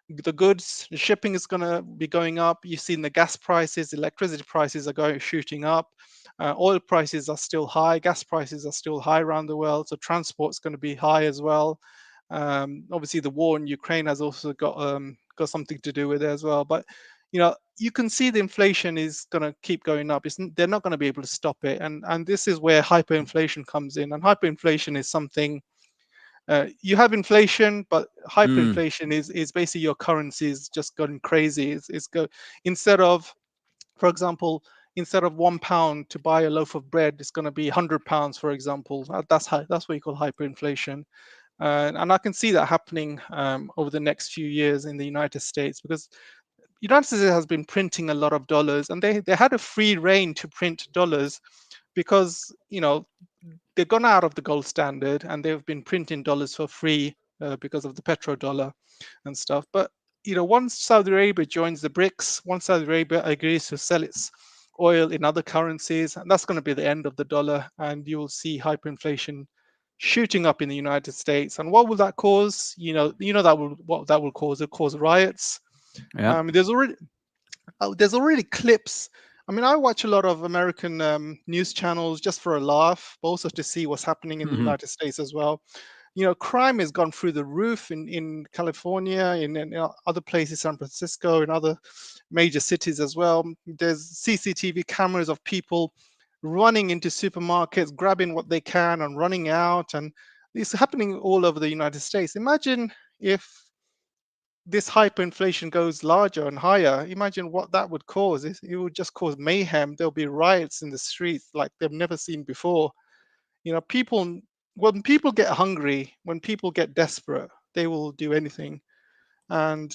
The shipping is going to be going up. You've seen the gas prices, electricity prices are shooting up. Oil prices are still high. Gas prices are still high around the world. So transport's going to be high as well. Obviously, the war in Ukraine has also got something to do with it as well. But you can see the inflation is going to keep going up. They're not going to be able to stop it, and this is where hyperinflation comes in. And hyperinflation is something. You have inflation, but hyperinflation is basically your currency is just going crazy. Instead of, for example, instead of £1 to buy a loaf of bread, it's going to be £100, for example. That's what you call hyperinflation. And I can see that happening over the next few years in the United States, because the United States has been printing a lot of dollars, and they had a free reign to print dollars because they've gone out of the gold standard and they've been printing dollars for free because of the petrodollar and stuff. But once Saudi Arabia joins the BRICS, once Saudi Arabia agrees to sell its oil in other currencies, and that's going to be the end of the dollar, and you will see hyperinflation shooting up in the United States. And what will that cause? What that will cause? It'll cause riots. Yeah. There's already clips. I watch a lot of American news channels just for a laugh, but also to see what's happening in the United States as well. Crime has gone through the roof in California, in other places, San Francisco, in other major cities as well. There's CCTV cameras of people running into supermarkets, grabbing what they can and running out. And it's happening all over the United States. Imagine if this hyperinflation goes larger and higher, imagine what that would cause. It would just cause mayhem. There'll be riots in the streets like they've never seen before. You know, when people get hungry, when people get desperate, they will do anything. And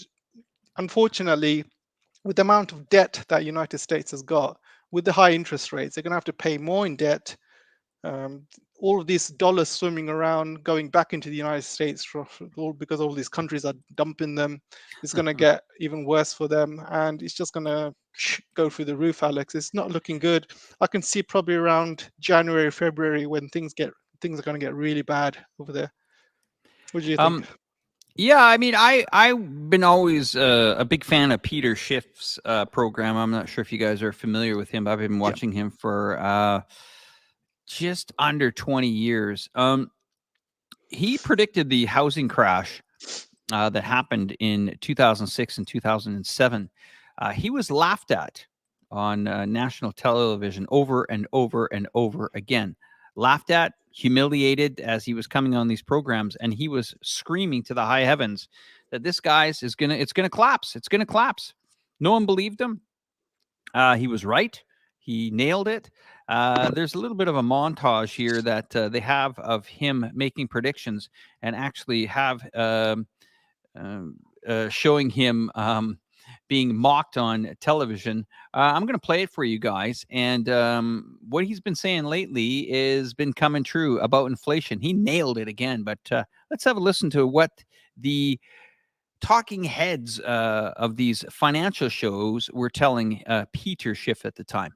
unfortunately, with the amount of debt that United States has got, with the high interest rates, they're going to have to pay more in debt. All of these dollars swimming around, going back into the United States because all these countries are dumping them. It's going to get even worse for them, and it's just going to go through the roof, Alex. It's not looking good. I can see probably around January, February when things are going to get really bad over there. What do you think? Yeah, I mean, I've been always a big fan of Peter Schiff's program. I'm not sure if you guys are familiar with him, but I've been watching him for just under 20 years. He predicted the housing crash that happened in 2006 and 2007. He was laughed at on national television over and over and over again. Laughed at, humiliated as he was coming on these programs, and he was screaming to the high heavens that this guy's it's gonna collapse. It's gonna collapse. No one believed him. He was right. He nailed it. There's a little bit of a montage here that they have of him making predictions and actually have showing him being mocked on television. I'm going to play it for you guys. And what he's been saying lately is been coming true about inflation. He nailed it again. But let's have a listen to what the talking heads of these financial shows were telling Peter Schiff at the time.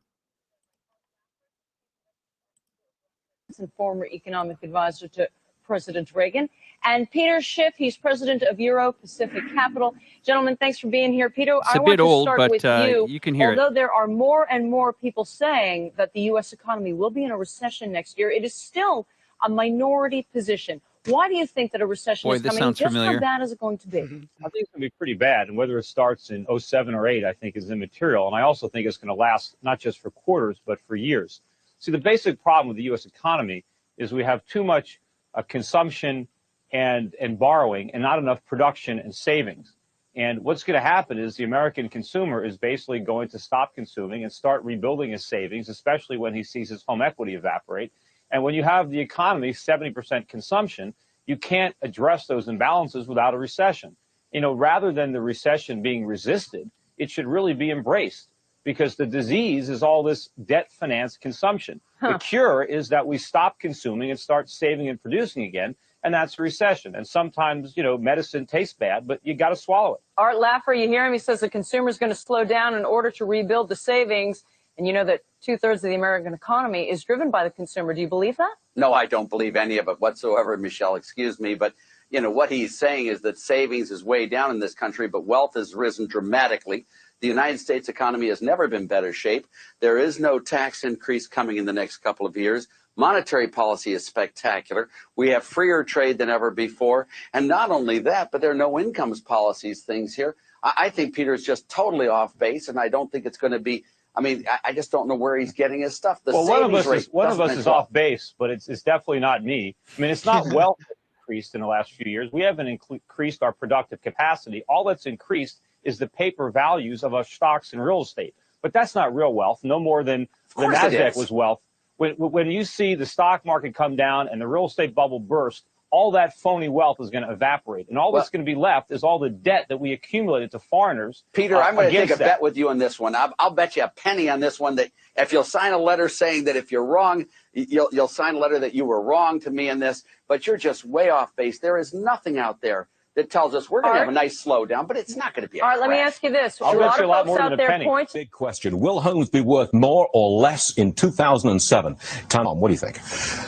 And former economic advisor to President Reagan. And Peter Schiff, he's president of Euro Pacific Capital. Gentlemen, thanks for being here. Peter, I want to start with you. You can hear Although there are more and more people saying that the U.S. economy will be in a recession next year, it is still a minority position. Why do you think that a recession is coming? Sounds Just familiar. how bad is it going to be? I think it's going to be pretty bad. And whether it starts in 07 or 8, I think is immaterial. And I also think it's going to last not just for quarters, but for years. See, the basic problem with the U.S. economy is we have too much consumption and borrowing and not enough production and savings. And what's going to happen is the American consumer is basically going to stop consuming and start rebuilding his savings, especially when he sees his home equity evaporate. And when you have the economy 70% consumption, you can't address those imbalances without a recession. You know, rather than the recession being resisted, it should really be embraced, because the disease is all this debt-financed consumption. The cure is that we stop consuming and start saving and producing again, and that's a recession. And sometimes, you know, medicine tastes bad, but you got to swallow it. Art Laffer, you hear him? He says the consumer is going to slow down in order to rebuild the savings. And you know that 2/3 of the American economy is driven by the consumer. Do you believe that? No, I don't believe any of it whatsoever, Michelle. Excuse me. But, you know, what he's saying is that savings is way down in this country, but wealth has risen dramatically. The United States economy has never been better shape. There is no tax increase coming in the next couple of years. Monetary policy is spectacular. We have freer trade than ever before. And not only that, but there are no incomes policies things here. I think Peter's just totally off base, and I don't think it's going to be. I mean, I just don't know where he's getting his stuff. Well, one of us is off base, but it's definitely not me. I mean, it's not wealth that's increased in the last few years. We haven't increased our productive capacity. All that's increased is the paper values of our stocks and real estate. But that's not real wealth, no more than the NASDAQ was wealth. When you see the stock market come down and the real estate bubble burst, all that phony wealth is going to evaporate. And all that's going to be left is all the debt that we accumulated to foreigners. Peter, I'm going to take a bet with you on this one. I'll bet you a penny on this one that if you'll sign a letter saying that if you're wrong, you'll sign a letter that you were wrong to me in this, but you're just way off base. There is nothing out there that tells us we're going to have a nice slowdown, but it's not going to be a crash. All right, let me ask you this. I'll bet you a lot more than a penny. Big question. Will homes be worth more or less in 2007? Tom, what do you think?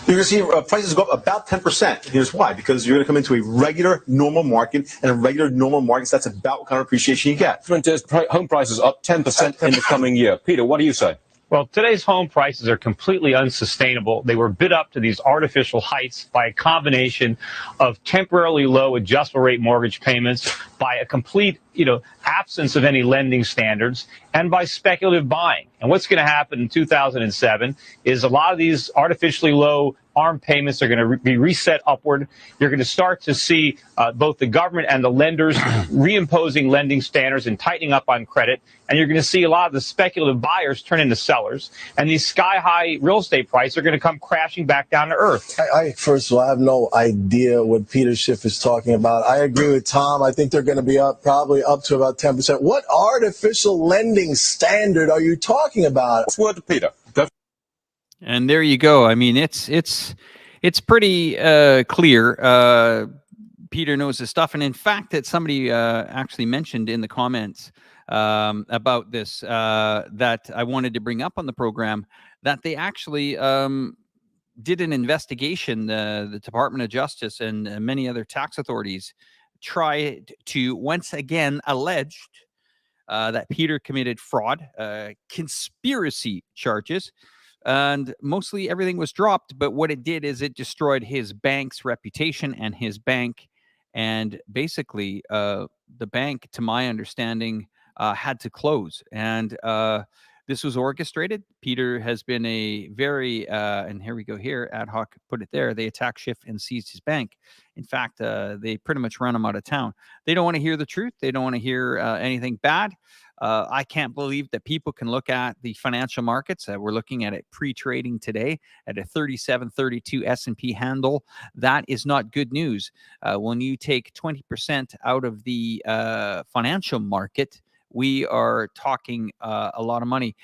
You're going to see prices go up about 10%. Here's why. Because you're going to come into a regular, normal market, and a regular, normal market, that's about what kind of appreciation you get. Home prices up 10% in the coming year. Peter, what do you say? Well, today's home prices are completely unsustainable. They were bid up to these artificial heights by a combination of temporarily low adjustable rate mortgage payments, by a complete, absence of any lending standards and by speculative buying. And what's going to happen in 2007 is a lot of these artificially low ARM payments are going to be reset upward. You're going to start to see both the government and the lenders reimposing lending standards and tightening up on credit. And you're going to see a lot of the speculative buyers turn into sellers. And these sky-high real estate prices are going to come crashing back down to earth. First of all, I have no idea what Peter Schiff is talking about. I agree with Tom. I think they're going to be probably up to about 10%. What artificial lending standard are you talking about? What's word to Peter? And there you go. I mean, it's pretty clear. Peter knows his stuff, and in fact, that somebody actually mentioned in the comments about this that I wanted to bring up on the program, that they actually did an investigation. The Department of Justice and many other tax authorities tried to once again alleged that Peter committed fraud, conspiracy charges. And mostly everything was dropped. But what it did is it destroyed his bank's reputation and his bank. And basically, the bank, to my understanding, had to close. And this was orchestrated. Peter has been a very, and here we go here, ad hoc put it there. They attacked Schiff and seized his bank. In fact, they pretty much ran him out of town. They don't want to hear the truth. They don't want to hear anything bad. I can't believe that people can look at the financial markets. We're looking at it pre-trading today at a 37.32 S&P handle. That is not good news. When you take 20% out of the financial market, we are talking a lot of money.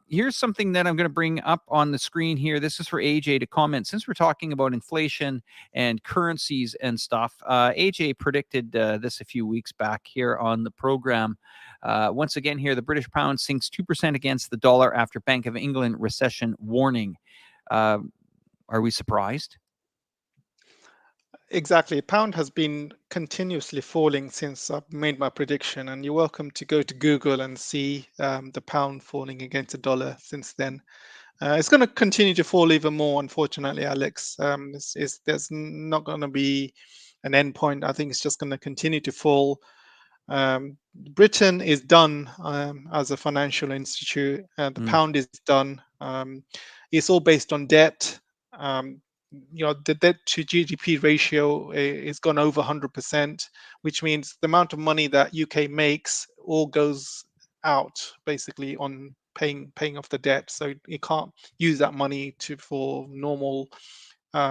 Here's something that I'm going to bring up on the screen here. This is for AJ to comment. Since we're talking about inflation and currencies and stuff, AJ predicted this a few weeks back here on the program. Once again here, the British pound sinks 2% against the dollar after Bank of England recession warning. Are we surprised? Exactly. Pound has been continuously falling since I've made my prediction, and you're welcome to go to Google and see the pound falling against the dollar since then. It's going to continue to fall even more, unfortunately, Alex. There's not going to be an end point. I think it's just going to continue to fall. Britain is done as a financial institute. The pound is done. It's all based on debt. The debt to GDP ratio is gone over 100%, which means the amount of money that UK makes all goes out basically on paying off the debt. So you can't use that money for normal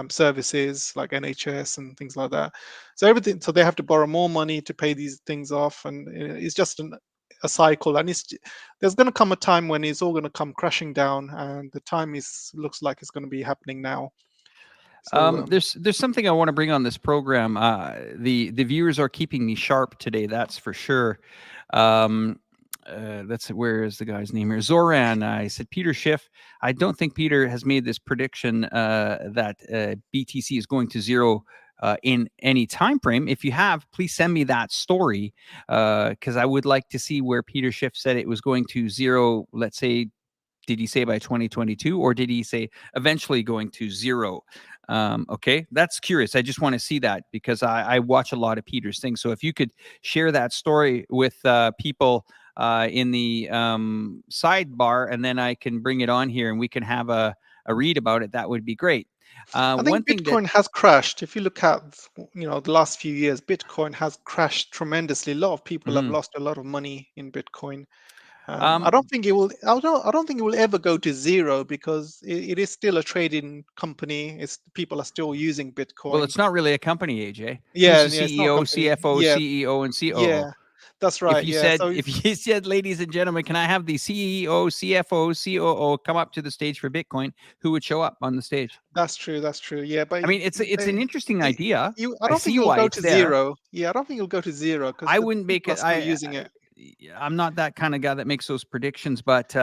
services like NHS and things like that. So they have to borrow more money to pay these things off, and it's just a cycle. And there's going to come a time when it's all going to come crashing down, and the time looks like it's going to be happening now. So, there's something I want to bring on this program. The viewers are keeping me sharp today, that's for sure. Where is the guy's name here? Zoran. I said Peter Schiff. I don't think Peter has made this prediction that BTC is going to zero in any time frame. If you have, please send me that story because I would like to see where Peter Schiff said it was going to zero. Let's say, did he say by 2022 or did he say eventually going to zero? Okay, that's curious. I just want to see that because I watch a lot of Peter's things. So if you could share that story with people in the sidebar, and then I can bring it on here and we can have a read about it, that would be great. I think Bitcoin has crashed. If you look at the last few years, Bitcoin has crashed tremendously. A lot of people have lost a lot of money in Bitcoin. I don't think it will. I don't think it will ever go to zero because it is still a trading company. People are still using Bitcoin. Well, it's not really a company, AJ. Yeah, Who's the CEO, CFO, CEO, and COO. Yeah, that's right. If you said, ladies and gentlemen, can I have the CEO, CFO, COO come up to the stage for Bitcoin? Who would show up on the stage? That's true. That's true. Yeah, but I mean, it's an interesting idea. I don't think it'll go to zero. Yeah, I don't think it'll go to zero because I wouldn't make it. Using it. I'm not that kind of guy that makes those predictions, but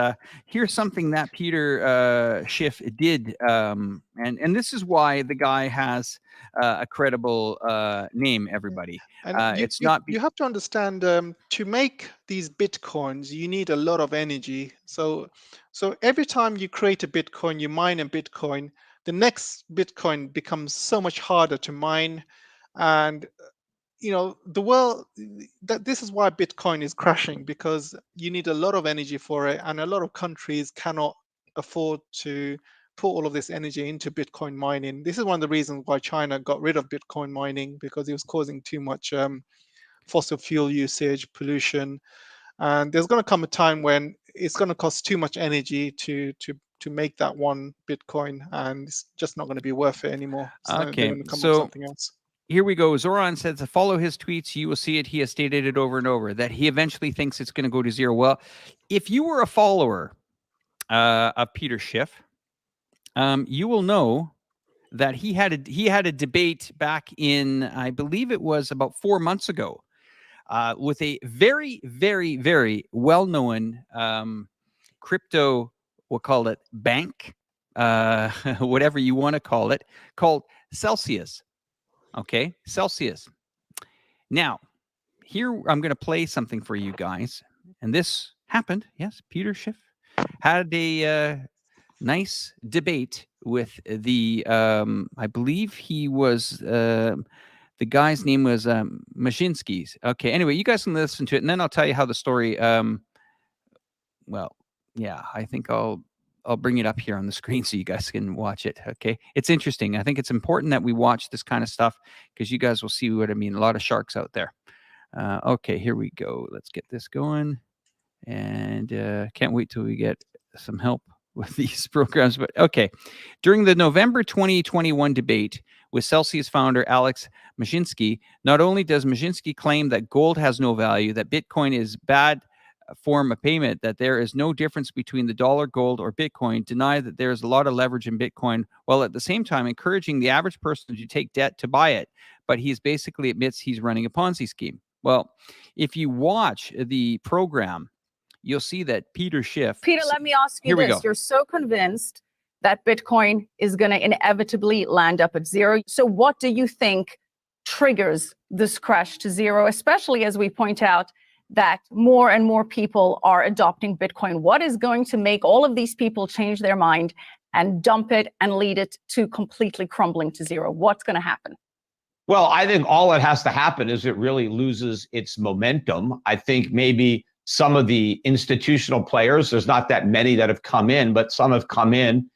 here's something that Peter Schiff did, and this is why the guy has a credible name. Everybody, and you have to understand to make these bitcoins, you need a lot of energy. So every time you create a bitcoin, you mine a bitcoin, the next bitcoin becomes so much harder to mine, and the world, this is why Bitcoin is crashing, because you need a lot of energy for it, and a lot of countries cannot afford to put all of this energy into Bitcoin mining. This is one of the reasons why China got rid of Bitcoin mining, because it was causing too much fossil fuel usage, pollution. And there's going to come a time when it's going to cost too much energy to make that one Bitcoin, and it's just not going to be worth it anymore. So they're going to come up with something else. Here we go. Zoran says to follow his tweets, you will see it. He has stated it over and over that he eventually thinks it's going to go to zero. Well, if you were a follower of Peter Schiff, you will know that he had a debate back in, I believe it was about 4 months ago, with a very, very, very well-known crypto, we'll call it bank, whatever you want to call it, called Celsius. Okay, Celsius. Now, here I'm going to play something for you guys. And this happened. Yes, Peter Schiff had a nice debate with the, I believe he was, the guy's name was Mashinsky's. Okay, anyway, you guys can listen to it, and then I'll tell you how the story, well, yeah, I think I'll bring it up here on the screen so you guys can watch it. Okay, it's interesting. I think it's important that we watch this kind of stuff because you guys will see what I mean. A lot of sharks out there. Okay, here we go. Let's get this going, and can't wait till we get some help with these programs. But okay, during the November 2021 debate with Celsius founder Alex Mashinsky, not only does Mashinsky claim that gold has no value, that Bitcoin is bad form of payment, that there is no difference between the dollar, gold, or Bitcoin, deny that there is a lot of leverage in Bitcoin, while at the same time encouraging the average person to take debt to buy it. But he's basically admits he's running a Ponzi scheme. Well, if you watch the program, you'll see that Peter Schiff. Peter, let me ask you this. You're so convinced that Bitcoin is going to inevitably land up at zero. So what do you think triggers this crash to zero, especially as we point out that more and more people are adopting Bitcoin? What is going to make all of these people change their mind and dump it and lead it to completely crumbling to zero? What's going to happen? Well, I think all that has to happen is it really loses its momentum. I think maybe some of the institutional players, there's not that many that have come in, but some have come in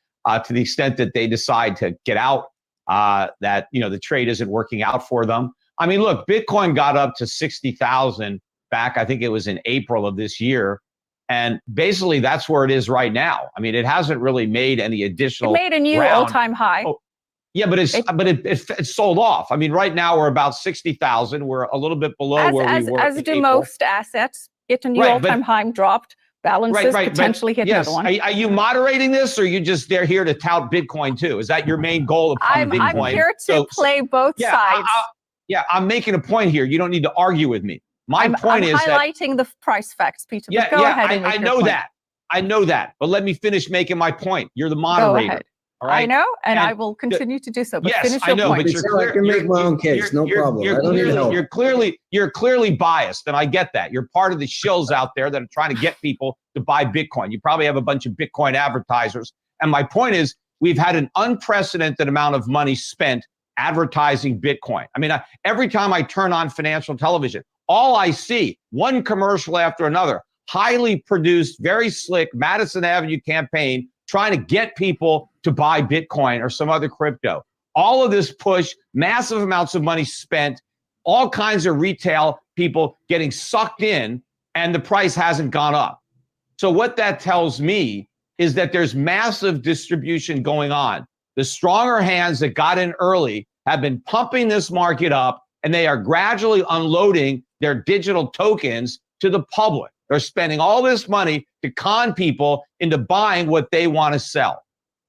to the extent that they decide to get out, that, the trade isn't working out for them. I mean, look, Bitcoin got up to 60,000 back, I think it was in April of this year. And basically that's where it is right now. I mean, it hasn't really made any additional. It made a new all-time high. Oh, yeah, but it sold off. I mean, right now we're about 60,000. We're a little bit below where we were. As do most assets. Hit a new all-time high, dropped. Balances potentially hit another one. Are you moderating this, or are you just here to tout Bitcoin too? Is that your main goal of Bitcoin? I'm here to play both sides. I'm making a point here. You don't need to argue with me. My point is highlighting the price facts, Peter. Yeah, go ahead and make I know point. that. I know that. But let me finish making my point. You're the moderator. Go ahead. All right? I know, and I will continue to do so. But yes, finish your I know, point. but I can make my own case, no problem. I don't need help. You're clearly biased, and I get that. You're part of the shills out there that are trying to get people to buy Bitcoin. You probably have a bunch of Bitcoin advertisers. And my point is, we've had an unprecedented amount of money spent advertising Bitcoin. I mean, every time I turn on financial television, all I see, one commercial after another, highly produced, very slick Madison Avenue campaign trying to get people to buy Bitcoin or some other crypto. All of this push, massive amounts of money spent, all kinds of retail people getting sucked in, and the price hasn't gone up. So what that tells me is that there's massive distribution going on. The stronger hands that got in early have been pumping this market up, and they are gradually unloading their digital tokens to the public. They're spending all this money to con people into buying what they want to sell.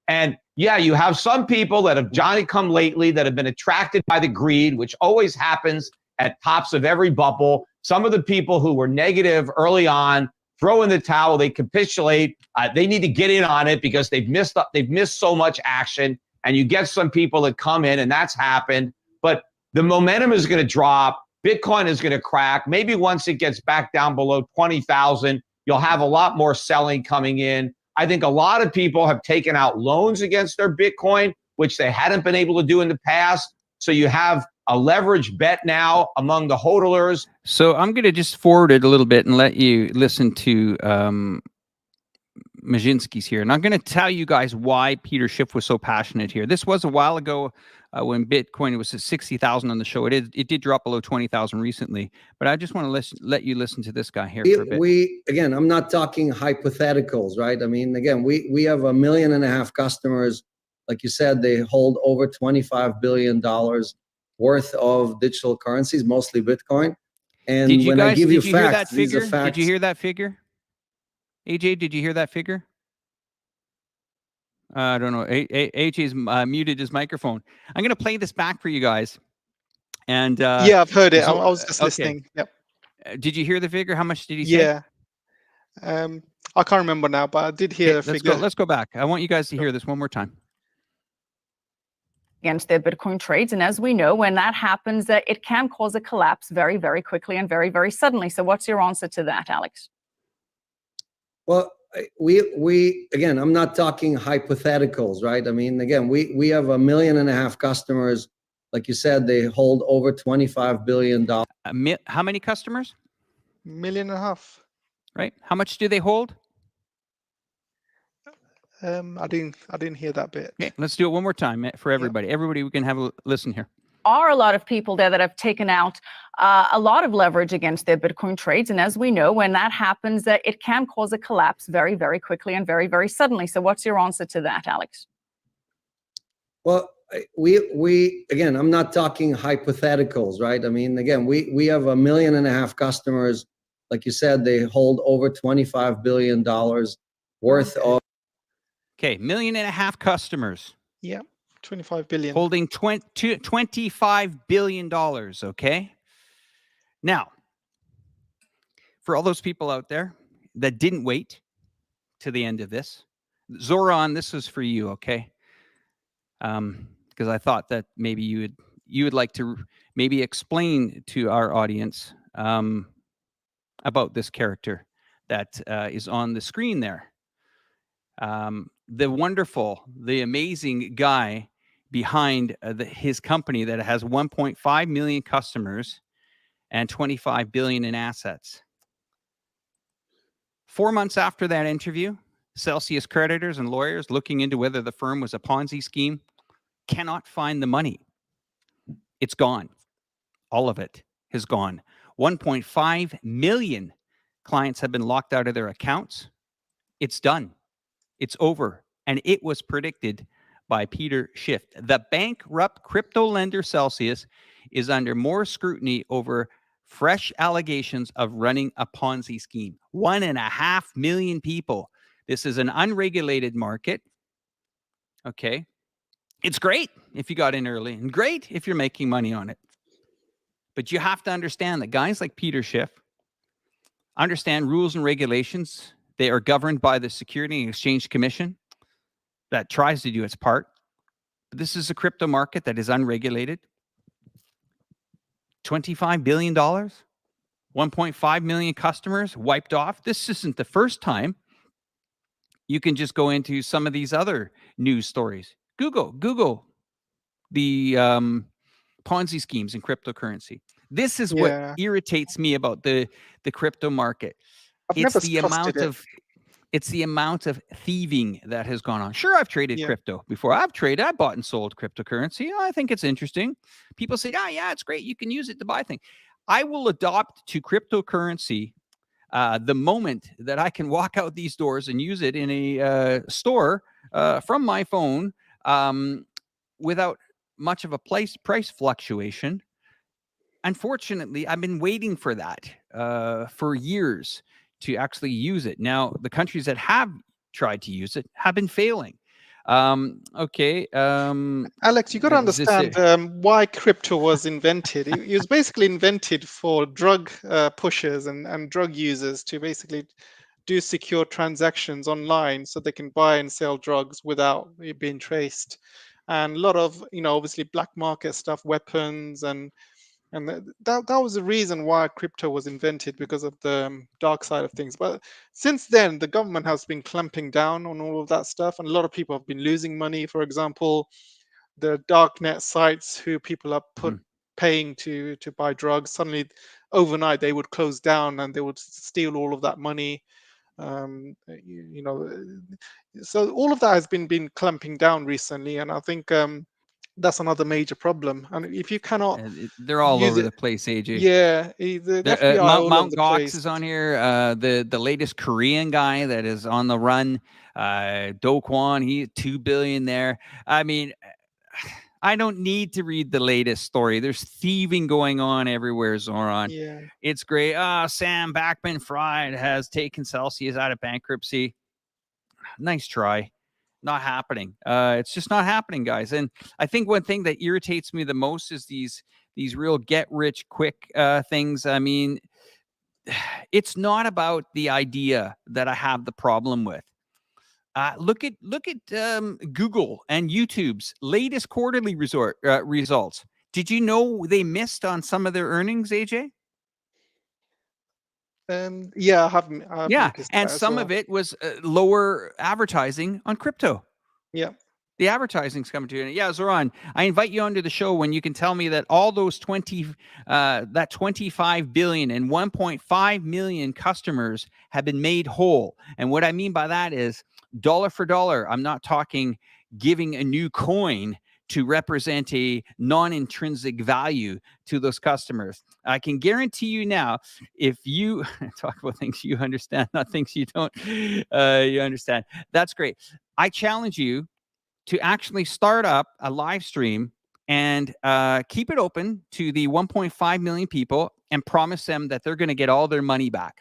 And yeah, you have some people that have Johnny come lately that have been attracted by the greed, which always happens at tops of every bubble. Some of the people who were negative early on throw in the towel, they capitulate. They need to get in on it because they've missed so much action. And you get some people that come in, and that's happened. But the momentum is going to drop. Bitcoin is going to crack. Maybe once it gets back down below 20,000, you'll have a lot more selling coming in. I think a lot of people have taken out loans against their Bitcoin, which they hadn't been able to do in the past. So you have a leverage bet now among the hodlers. So I'm going to just forward it a little bit and let you listen to Majinski's here. And I'm going to tell you guys why Peter Schiff was so passionate here. This was a while ago when Bitcoin was at 60,000 on the show. It did drop below 20,000 recently. But I just want to let you listen to this guy here for a bit. Again, I'm not talking hypotheticals, right? I mean, again, we have 1.5 million customers. Like you said, they hold over $25 billion worth of digital currencies, mostly Bitcoin. And when I give you facts, these are facts. Did you hear that figure? AJ, did you hear that figure? I don't know. AJ's muted his microphone. I'm going to play this back for you guys. And yeah, I've heard it. I was just listening. Yep. Did you hear the figure? How much did he say? Yeah. I can't remember now, but I did hear the figure. Let's go back. I want you guys to hear this one more time. Against their Bitcoin trades. And as we know, when that happens, it can cause a collapse very, very quickly and very, very suddenly. So what's your answer to that, Alex? Well, again, I'm not talking hypotheticals, right? I mean, again, we have 1.5 million customers. Like you said, they hold over $25 billion. How many customers? 1.5 million. Right. How much do they hold? I didn't hear that bit. Okay, let's do it one more time for everybody. Yeah. Everybody, we can have a listen here. Are a lot of people there that have taken out a lot of leverage against their Bitcoin trades. And as we know, when that happens, it can cause a collapse very, very quickly and very, very suddenly. So what's your answer to that, Alex? Well, again, I'm not talking hypotheticals, right? I mean, again, we have 1.5 million customers. Like you said, they hold over $25 billion worth of. Okay, 1.5 million customers. Yeah, 25 billion. Holding $25 billion, okay? Now, for all those people out there that didn't wait to the end of this, Zoran, this is for you, okay? Because I thought that maybe you would like to maybe explain to our audience about this character that is on the screen there. The wonderful, the amazing guy behind his company that has 1.5 million customers and 25 billion in assets. 4 months after that interview, Celsius creditors and lawyers looking into whether the firm was a Ponzi scheme cannot find the money. It's gone. All of it is gone. 1.5 million clients have been locked out of their accounts. It's done. It's over. And it was predicted by Peter Schiff. The bankrupt crypto lender Celsius is under more scrutiny over fresh allegations of running a Ponzi scheme. 1.5 million people. This is an unregulated market. Okay. It's great if you got in early and great if you're making money on it. But you have to understand that guys like Peter Schiff understand rules and regulations. They are governed by the Security and Exchange Commission that tries to do its part. But this is a crypto market that is unregulated. $25 billion, 1.5 million customers wiped off. This isn't the first time. You can just go into some of these other news stories. Google the Ponzi schemes in cryptocurrency. This is what irritates me about the crypto market. It's the amount of thieving that has gone on. Sure, I've traded crypto before. I bought and sold cryptocurrency. I think it's interesting. People say, oh, yeah, it's great. You can use it to buy things. I will adopt to cryptocurrency the moment that I can walk out these doors and use it in a store from my phone without much of a price fluctuation. Unfortunately, I've been waiting for that for years to actually use it. Now, the countries that have tried to use it have been failing. Okay. Alex, you got to understand why crypto was invented. It was basically invented for drug pushers and drug users to basically do secure transactions online so they can buy and sell drugs without it being traced. And a lot of, obviously black market stuff, weapons, and that was the reason why crypto was invented, because of the dark side of things. But since then, the government has been clamping down on all of that stuff, and a lot of people have been losing money. For example, the darknet sites who people have put paying to buy drugs. Suddenly, overnight, they would close down and they would steal all of that money. So all of that has been clamping down recently, and I think that's another major problem. And if you cannot They're all use over it, the place, AJ. yeah, the FBI all over Mount the Gox place. is on here. The latest Korean guy that is on the run, Do Kwon, he's $2 billion there. I mean, I don't need to read the latest story. There's thieving going on everywhere, Zoran. Yeah. It's great. Sam Backman-Fried has taken Celsius out of bankruptcy. Nice try. Not happening. It's just not happening, guys. And I think one thing that irritates me the most is these real get rich quick things. I mean, it's not about the idea that I have the problem with. Look at Google and YouTube's latest quarterly results. Did you know they missed on some of their earnings, AJ? Yeah, I haven't. Yeah, and some of it was lower advertising on crypto. Yeah. The advertising's coming to you. Yeah, Zoran, I invite you onto the show when you can tell me that all those 25 billion and 1.5 million customers have been made whole. And what I mean by that is dollar for dollar. I'm not talking giving a new coin to represent a non-intrinsic value to those customers. I can guarantee you now, if you talk about things you understand, not things you don't, you understand. That's great. I challenge you to actually start up a live stream and keep it open to the 1.5 million people and promise them that they're going to get all their money back.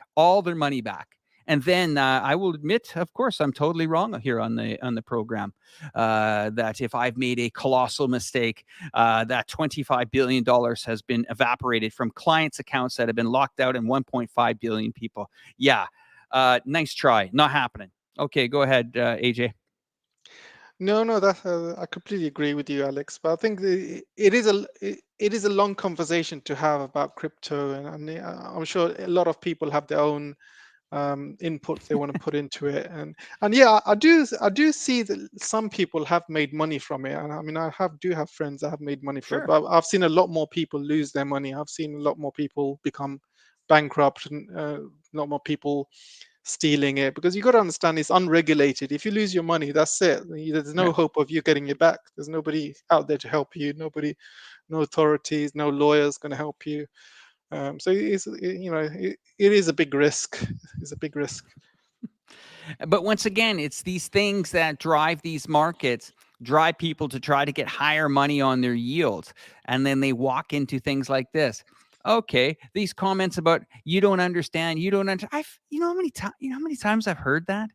And then I will admit, of course, I'm totally wrong here on the program, that if I've made a colossal mistake, that $25 billion has been evaporated from clients' accounts that have been locked out and 1.5 billion people. Yeah, nice try. Not happening. Okay, go ahead, AJ. No, that I completely agree with you, Alex. But I think it is a long conversation to have about crypto, and I'm sure a lot of people have their own inputs they want to put into it, and yeah, I do see that some people have made money from it, and I mean, do have friends that have made money from it, but I've seen a lot more people lose their money. I've seen a lot more people become bankrupt, and a lot more people stealing it, because you got to understand it's unregulated. If you lose your money, that's it. There's no hope of you getting it back. There's nobody out there to help you. Nobody, no authorities, no lawyers going to help you. So it is a big risk. It's a big risk. But once again, it's these things that drive these markets, drive people to try to get higher money on their yields, and then they walk into things like this. Okay, these comments about you don't understand. You know how many times I've heard that?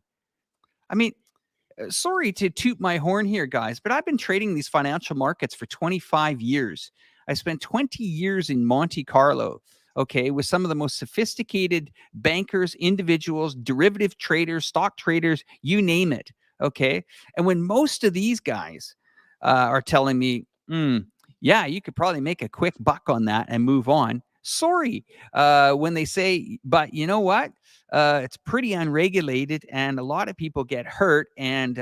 I mean, sorry to toot my horn here, guys, but I've been trading these financial markets for 25 years. I spent 20 years in Monte Carlo, okay, with some of the most sophisticated bankers, individuals, derivative traders, stock traders, you name it, okay? And when most of these guys are telling me, yeah, you could probably make a quick buck on that and move on. Sorry, when they say, but you know what? It's pretty unregulated and a lot of people get hurt. And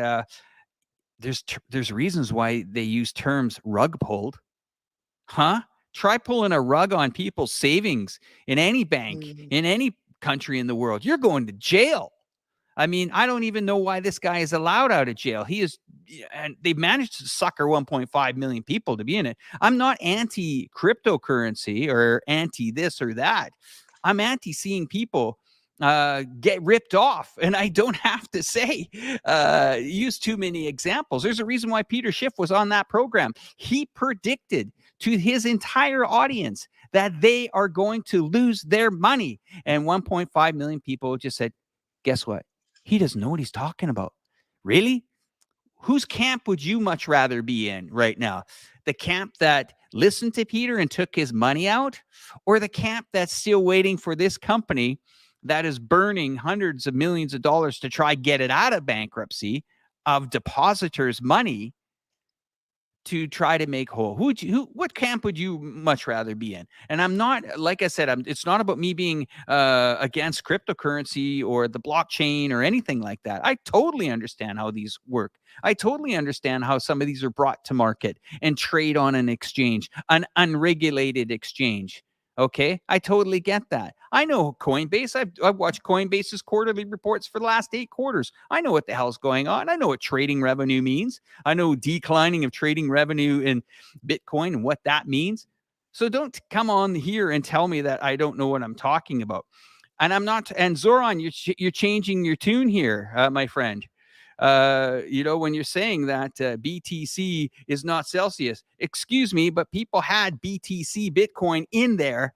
there's reasons why they use terms rug pulled. Huh? Try pulling a rug on people's savings in any bank, in any country in the world. You're going to jail. I mean, I don't even know why this guy is allowed out of jail. He is, and they've managed to sucker 1.5 million people to be in it. I'm not anti cryptocurrency or anti this or that. I'm anti seeing people get ripped off. And I don't have to say, use too many examples. There's a reason why Peter Schiff was on that program. He predicted to his entire audience that they are going to lose their money. And 1.5 million people just said, guess what? He doesn't know what he's talking about. Really? Whose camp would you much rather be in right now? The camp that listened to Peter and took his money out, or the camp that's still waiting for this company that is burning hundreds of millions of dollars to try get it out of bankruptcy, of depositors' money, to try to make whole? What camp would you much rather be in? And I'm not, like I said, it's not about me being against cryptocurrency or the blockchain or anything like that. I totally understand how these work. I totally understand how some of these are brought to market and trade on an exchange, an unregulated exchange. Okay, I totally get that. I know Coinbase. I've watched Coinbase's quarterly reports for the last 8 quarters. I know what the hell's going on. I know what trading revenue means. I know declining of trading revenue in Bitcoin and what that means. So don't come on here and tell me that I don't know what I'm talking about. And I'm not. And Zoran, you're changing your tune here, my friend. When you're saying that BTC is not Celsius, excuse me, but people had BTC Bitcoin in there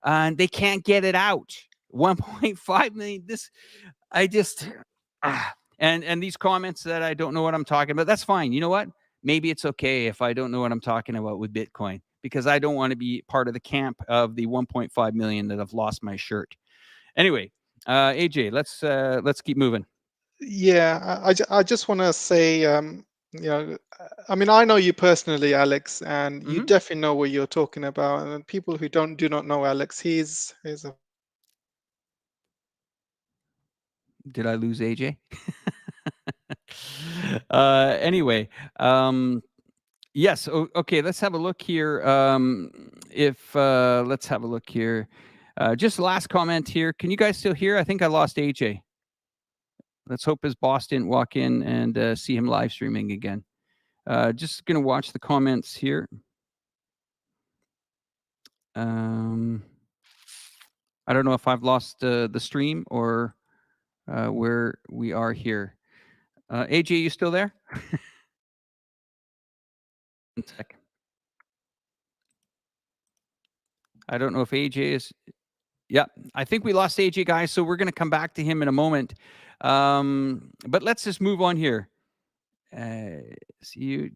and they can't get it out. 1.5 million. And these comments that I don't know what I'm talking about, that's fine. You know what? Maybe it's okay if I don't know what I'm talking about with Bitcoin, because I don't want to be part of the camp of the 1.5 million that have lost my shirt. Anyway, AJ, let's keep moving. Yeah, I just want to say, I mean, I know you personally, Alex, and you definitely know what you're talking about. And people who do not know Alex, he's a. Did I lose AJ? Anyway, yes. Okay, let's have a look here. Let's have a look here. Just the last comment here. Can you guys still hear? I think I lost AJ. Let's hope his boss didn't walk in and see him live streaming again. Just going to watch the comments here. I don't know if I've lost the stream or where we are here. AJ, you still there? 1 sec. I don't know if AJ is. Yeah, I think we lost AJ, guys. So we're going to come back to him in a moment. But let's just move on here. See you.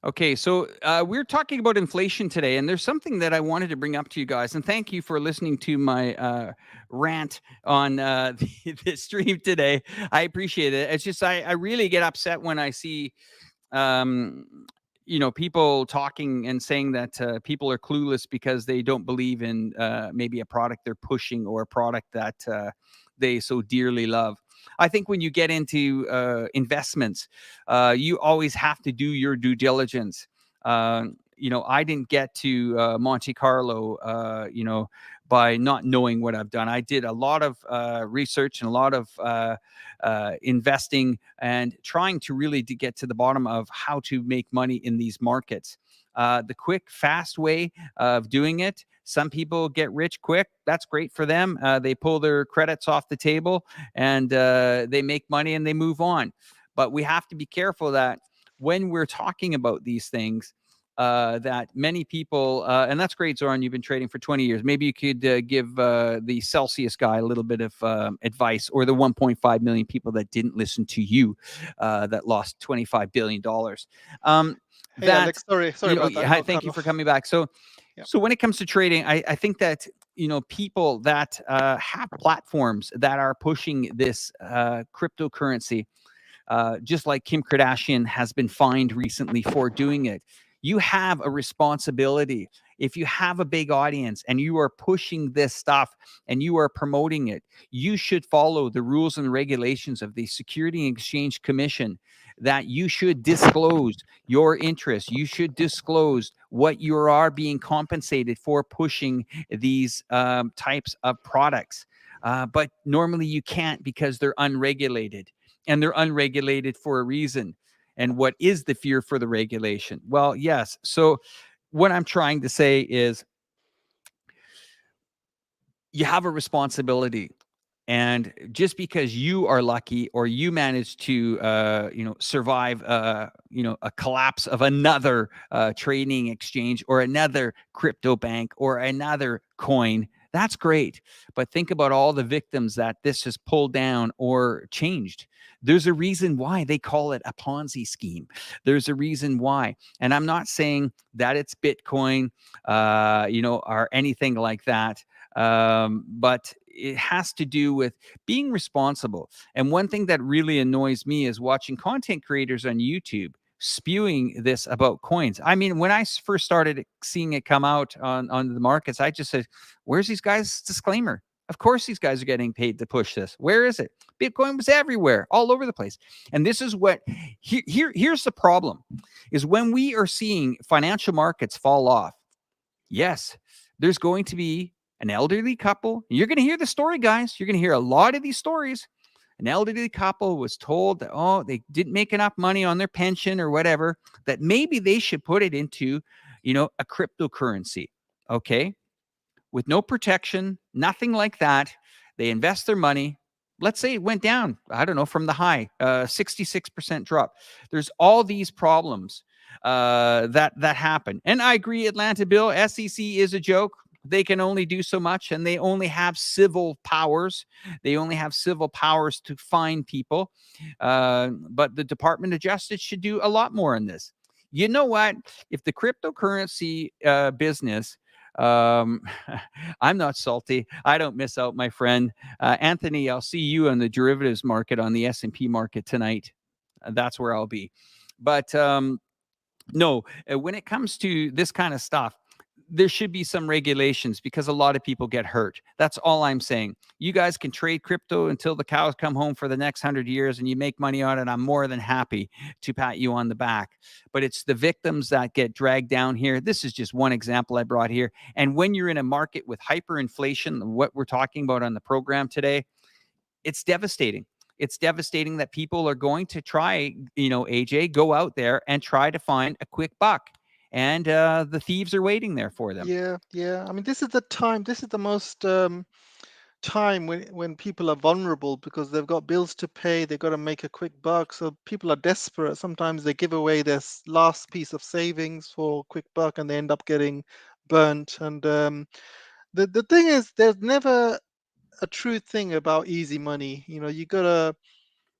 Okay, so we're talking about inflation today, and there's something that I wanted to bring up to you guys. And thank you for listening to my rant on the stream today. I appreciate it. It's just I really get upset when I see people talking and saying that people are clueless because they don't believe in maybe a product they're pushing or a product that they so dearly love. I think when you get into investments, you always have to do your due diligence. I didn't get to Monte Carlo, by not knowing what I've done. I did a lot of research and a lot of investing and trying to really to get to the bottom of how to make money in these markets. The quick, fast way of doing it. Some people get rich quick. That's great for them. They pull their credits off the table and they make money and they move on. But we have to be careful that when we're talking about these things, that many people, and that's great, Zoran, you've been trading for 20 years. Maybe you could give the Celsius guy a little bit of advice, or the 1.5 million people that didn't listen to you that lost $25 billion. Hey, Alex, sorry about that. Hi, thank you for coming back. So when it comes to trading, I think that people that have platforms that are pushing this cryptocurrency, just like Kim Kardashian has been fined recently for doing it, you have a responsibility. If you have a big audience and you are pushing this stuff and you are promoting it, you should follow the rules and regulations of the Security and Exchange Commission, that you should disclose your interests. You should disclose what you are being compensated for pushing these types of products. But normally you can't, because they're unregulated, and they're unregulated for a reason. And what is the fear for the regulation? Well, yes. So what I'm trying to say is you have a responsibility. And just because you are lucky or you manage to, survive, a collapse of another trading exchange or another crypto bank or another coin, that's great. But think about all the victims that this has pulled down or changed. There's a reason why they call it a Ponzi scheme. There's a reason why. And I'm not saying that it's Bitcoin, or anything like that. But it has to do with being responsible. And one thing that really annoys me is watching content creators on YouTube spewing this about coins. I mean, when I first started seeing it come out on the markets, I just said, where's these guys' disclaimer? Of course, these guys are getting paid to push this. Where is it? Bitcoin was everywhere, all over the place. And this is what, here's the problem, is when we are seeing financial markets fall off, yes, there's going to be an elderly couple. You're going to hear the story, guys. You're going to hear a lot of these stories. An elderly couple was told that, oh, they didn't make enough money on their pension or whatever, that maybe they should put it into, a cryptocurrency. Okay. With no protection, nothing like that. They invest their money. Let's say it went down, I don't know, from the high, 66% drop. There's all these problems that happen. And I agree, Atlanta Bill, SEC is a joke. They can only do so much, and they only have civil powers. They only have civil powers to fine people. But the Department of Justice should do a lot more on this. You know what? If the cryptocurrency business, I'm not salty. I don't miss out, my friend. Anthony, I'll see you on the derivatives market on the S&P market tonight. That's where I'll be. But no, when it comes to this kind of stuff, there should be some regulations because a lot of people get hurt. That's all I'm saying. You guys can trade crypto until the cows come home for the next 100 years and you make money on it. I'm more than happy to pat you on the back. But it's the victims that get dragged down here. This is just one example I brought here. And when you're in a market with hyperinflation, what we're talking about on the program today, it's devastating. It's devastating that people are going to try, AJ, go out there and try to find a quick buck. And the thieves are waiting there for them. Yeah. I mean, this is the time. This is the most time when people are vulnerable because they've got bills to pay. They've got to make a quick buck. So people are desperate. Sometimes they give away their last piece of savings for a quick buck, and they end up getting burnt. And the thing is, there's never a true thing about easy money. You gotta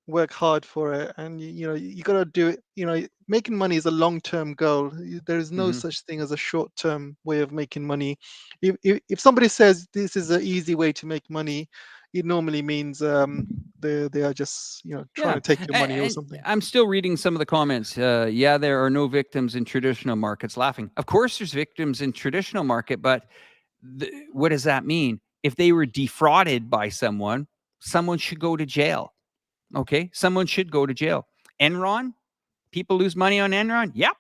work hard for it, and you got to do it. Making money is a long-term goal. There is no such thing as a short-term way of making money. If somebody says this is an easy way to make money, it normally means they are just trying to take your money or something. I'm still reading some of the comments. There are no victims in traditional markets. Laughing. Of course, there's victims in traditional market, but what does that mean? If they were defrauded by someone should go to jail. Okay, someone should go to jail. Enron, people lose money on Enron. Yep.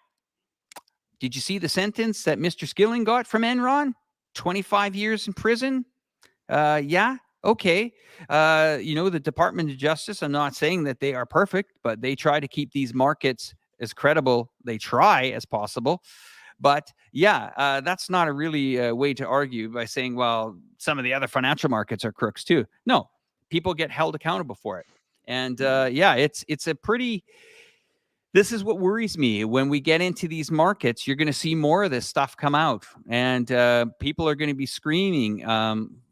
Did you see the sentence that Mr. Skilling got from Enron? 25 years in prison. Yeah. Okay. The Department of Justice, I'm not saying that they are perfect, but they try to keep these markets as credible. They try as possible. But yeah, that's not a really way to argue by saying, well, some of the other financial markets are crooks too. No, people get held accountable for it. And it's a pretty, this is what worries me. When we get into these markets, you're going to see more of this stuff come out, and people are going to be screaming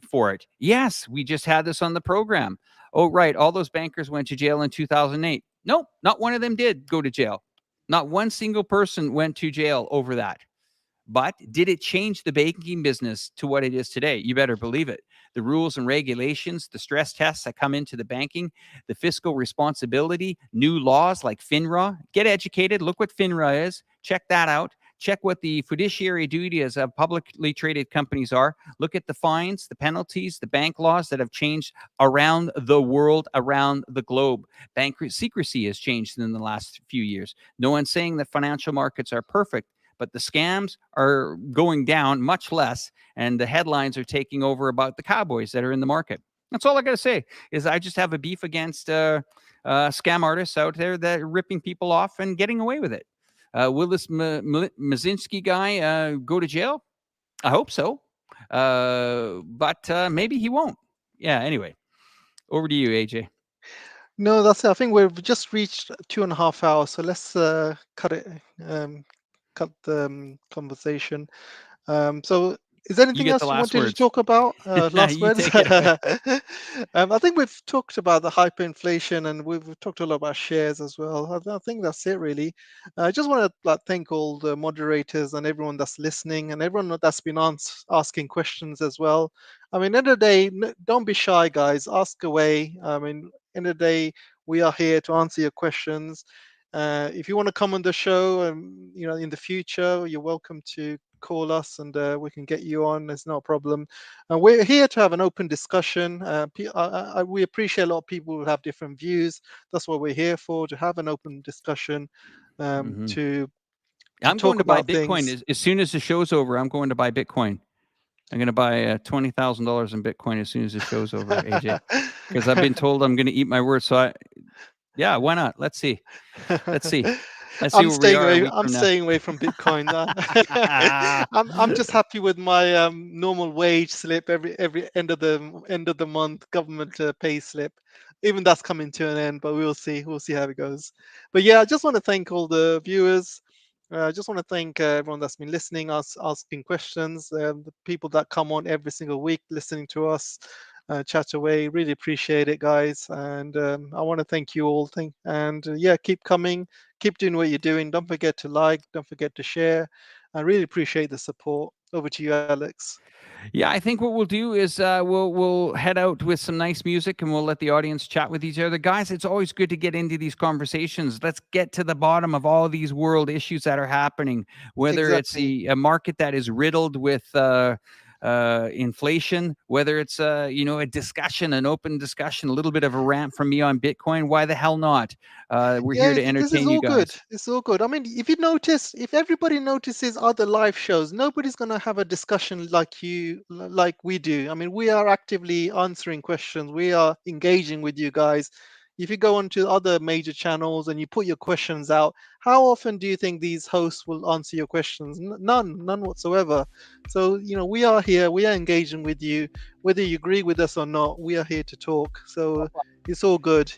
for it. Yes, we just had this on the program. Oh, right. All those bankers went to jail in 2008. Nope, not one of them did go to jail. Not one single person went to jail over that. But did it change the banking business to what it is today? You better believe it. The rules and regulations, the stress tests that come into the banking, the fiscal responsibility, new laws like FINRA. Get educated. Look what FINRA is. Check that out. Check what the fiduciary duties of publicly traded companies are. Look at the fines, the penalties, the bank laws that have changed around the world, around the globe. Bank secrecy has changed in the last few years. No one's saying that financial markets are perfect, but the scams are going down much less, and the headlines are taking over about the cowboys that are in the market. That's all I got to say, is I just have a beef against scam artists out there that are ripping people off and getting away with it. Will this Mazinski guy go to jail? I hope so, but maybe he won't. Yeah, anyway, over to you, AJ. No, that's it. I think we've just reached 2.5 hours, so let's cut the conversation. So Is there You anything get else the you last wanted to words. talk about? Last You words? take it away. I think we've talked about the hyperinflation, and we've talked a lot about shares as well. I think that's it, really. I just want to thank all the moderators and everyone that's listening, and everyone that's been asking questions as well. I mean, end of the day, don't be shy, guys. Ask away. I mean, end of the day, we are here to answer your questions. If you want to come on the show, in the future, you're welcome to call us, and we can get you on. There's no problem. We're here to have an open discussion. We appreciate a lot of people who have different views. That's what we're here for, to have an open discussion, to I'm going talk to buy about Bitcoin things. as soon as the show's over. I'm going to buy Bitcoin. I'm going to buy $20,000 in Bitcoin as soon as the show's over, AJ, because I've been told I'm going to eat my words. So yeah, why not? Let's see. Let's see I'm where we staying are a away. week I'm from now. staying away from Bitcoin. I'm just happy with my normal wage slip every end of the month, government pay slip. Even that's coming to an end, but we'll see. We'll see how it goes. But yeah, I just want to thank all the viewers. I just want to thank everyone that's been listening, asking questions, the people that come on every single week listening to us chat away. Really appreciate it, guys. And I want to thank you all. Yeah, keep coming, keep doing what you're doing. Don't forget to like, don't forget to share. I really appreciate the support. Over to you, Alex. Yeah, I think what we'll do is we'll head out with some nice music, and we'll let the audience chat with each other. Guys, it's always good to get into these conversations. Let's get to the bottom of all these world issues that are happening, whether it's a market that is riddled with inflation, whether it's a discussion, an open discussion, a little bit of a rant from me on Bitcoin. Why the hell not? We're here to This is entertain you all good. guys. It's all good. I mean, if everybody notices other live shows, nobody's going to have a discussion like we do. I mean, we are actively answering questions. We are engaging with you guys. If you go onto other major channels and you put your questions out, how often do you think these hosts will answer your questions? None whatsoever. So, we are here. We are engaging with you. Whether you agree with us or not, we are here to talk. So it's all good.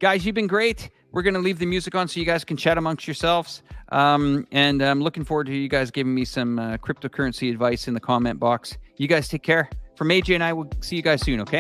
Guys, you've been great. We're going to leave the music on so you guys can chat amongst yourselves. And I'm looking forward to you guys giving me some cryptocurrency advice in the comment box. You guys take care. From AJ and I, we'll see you guys soon, okay?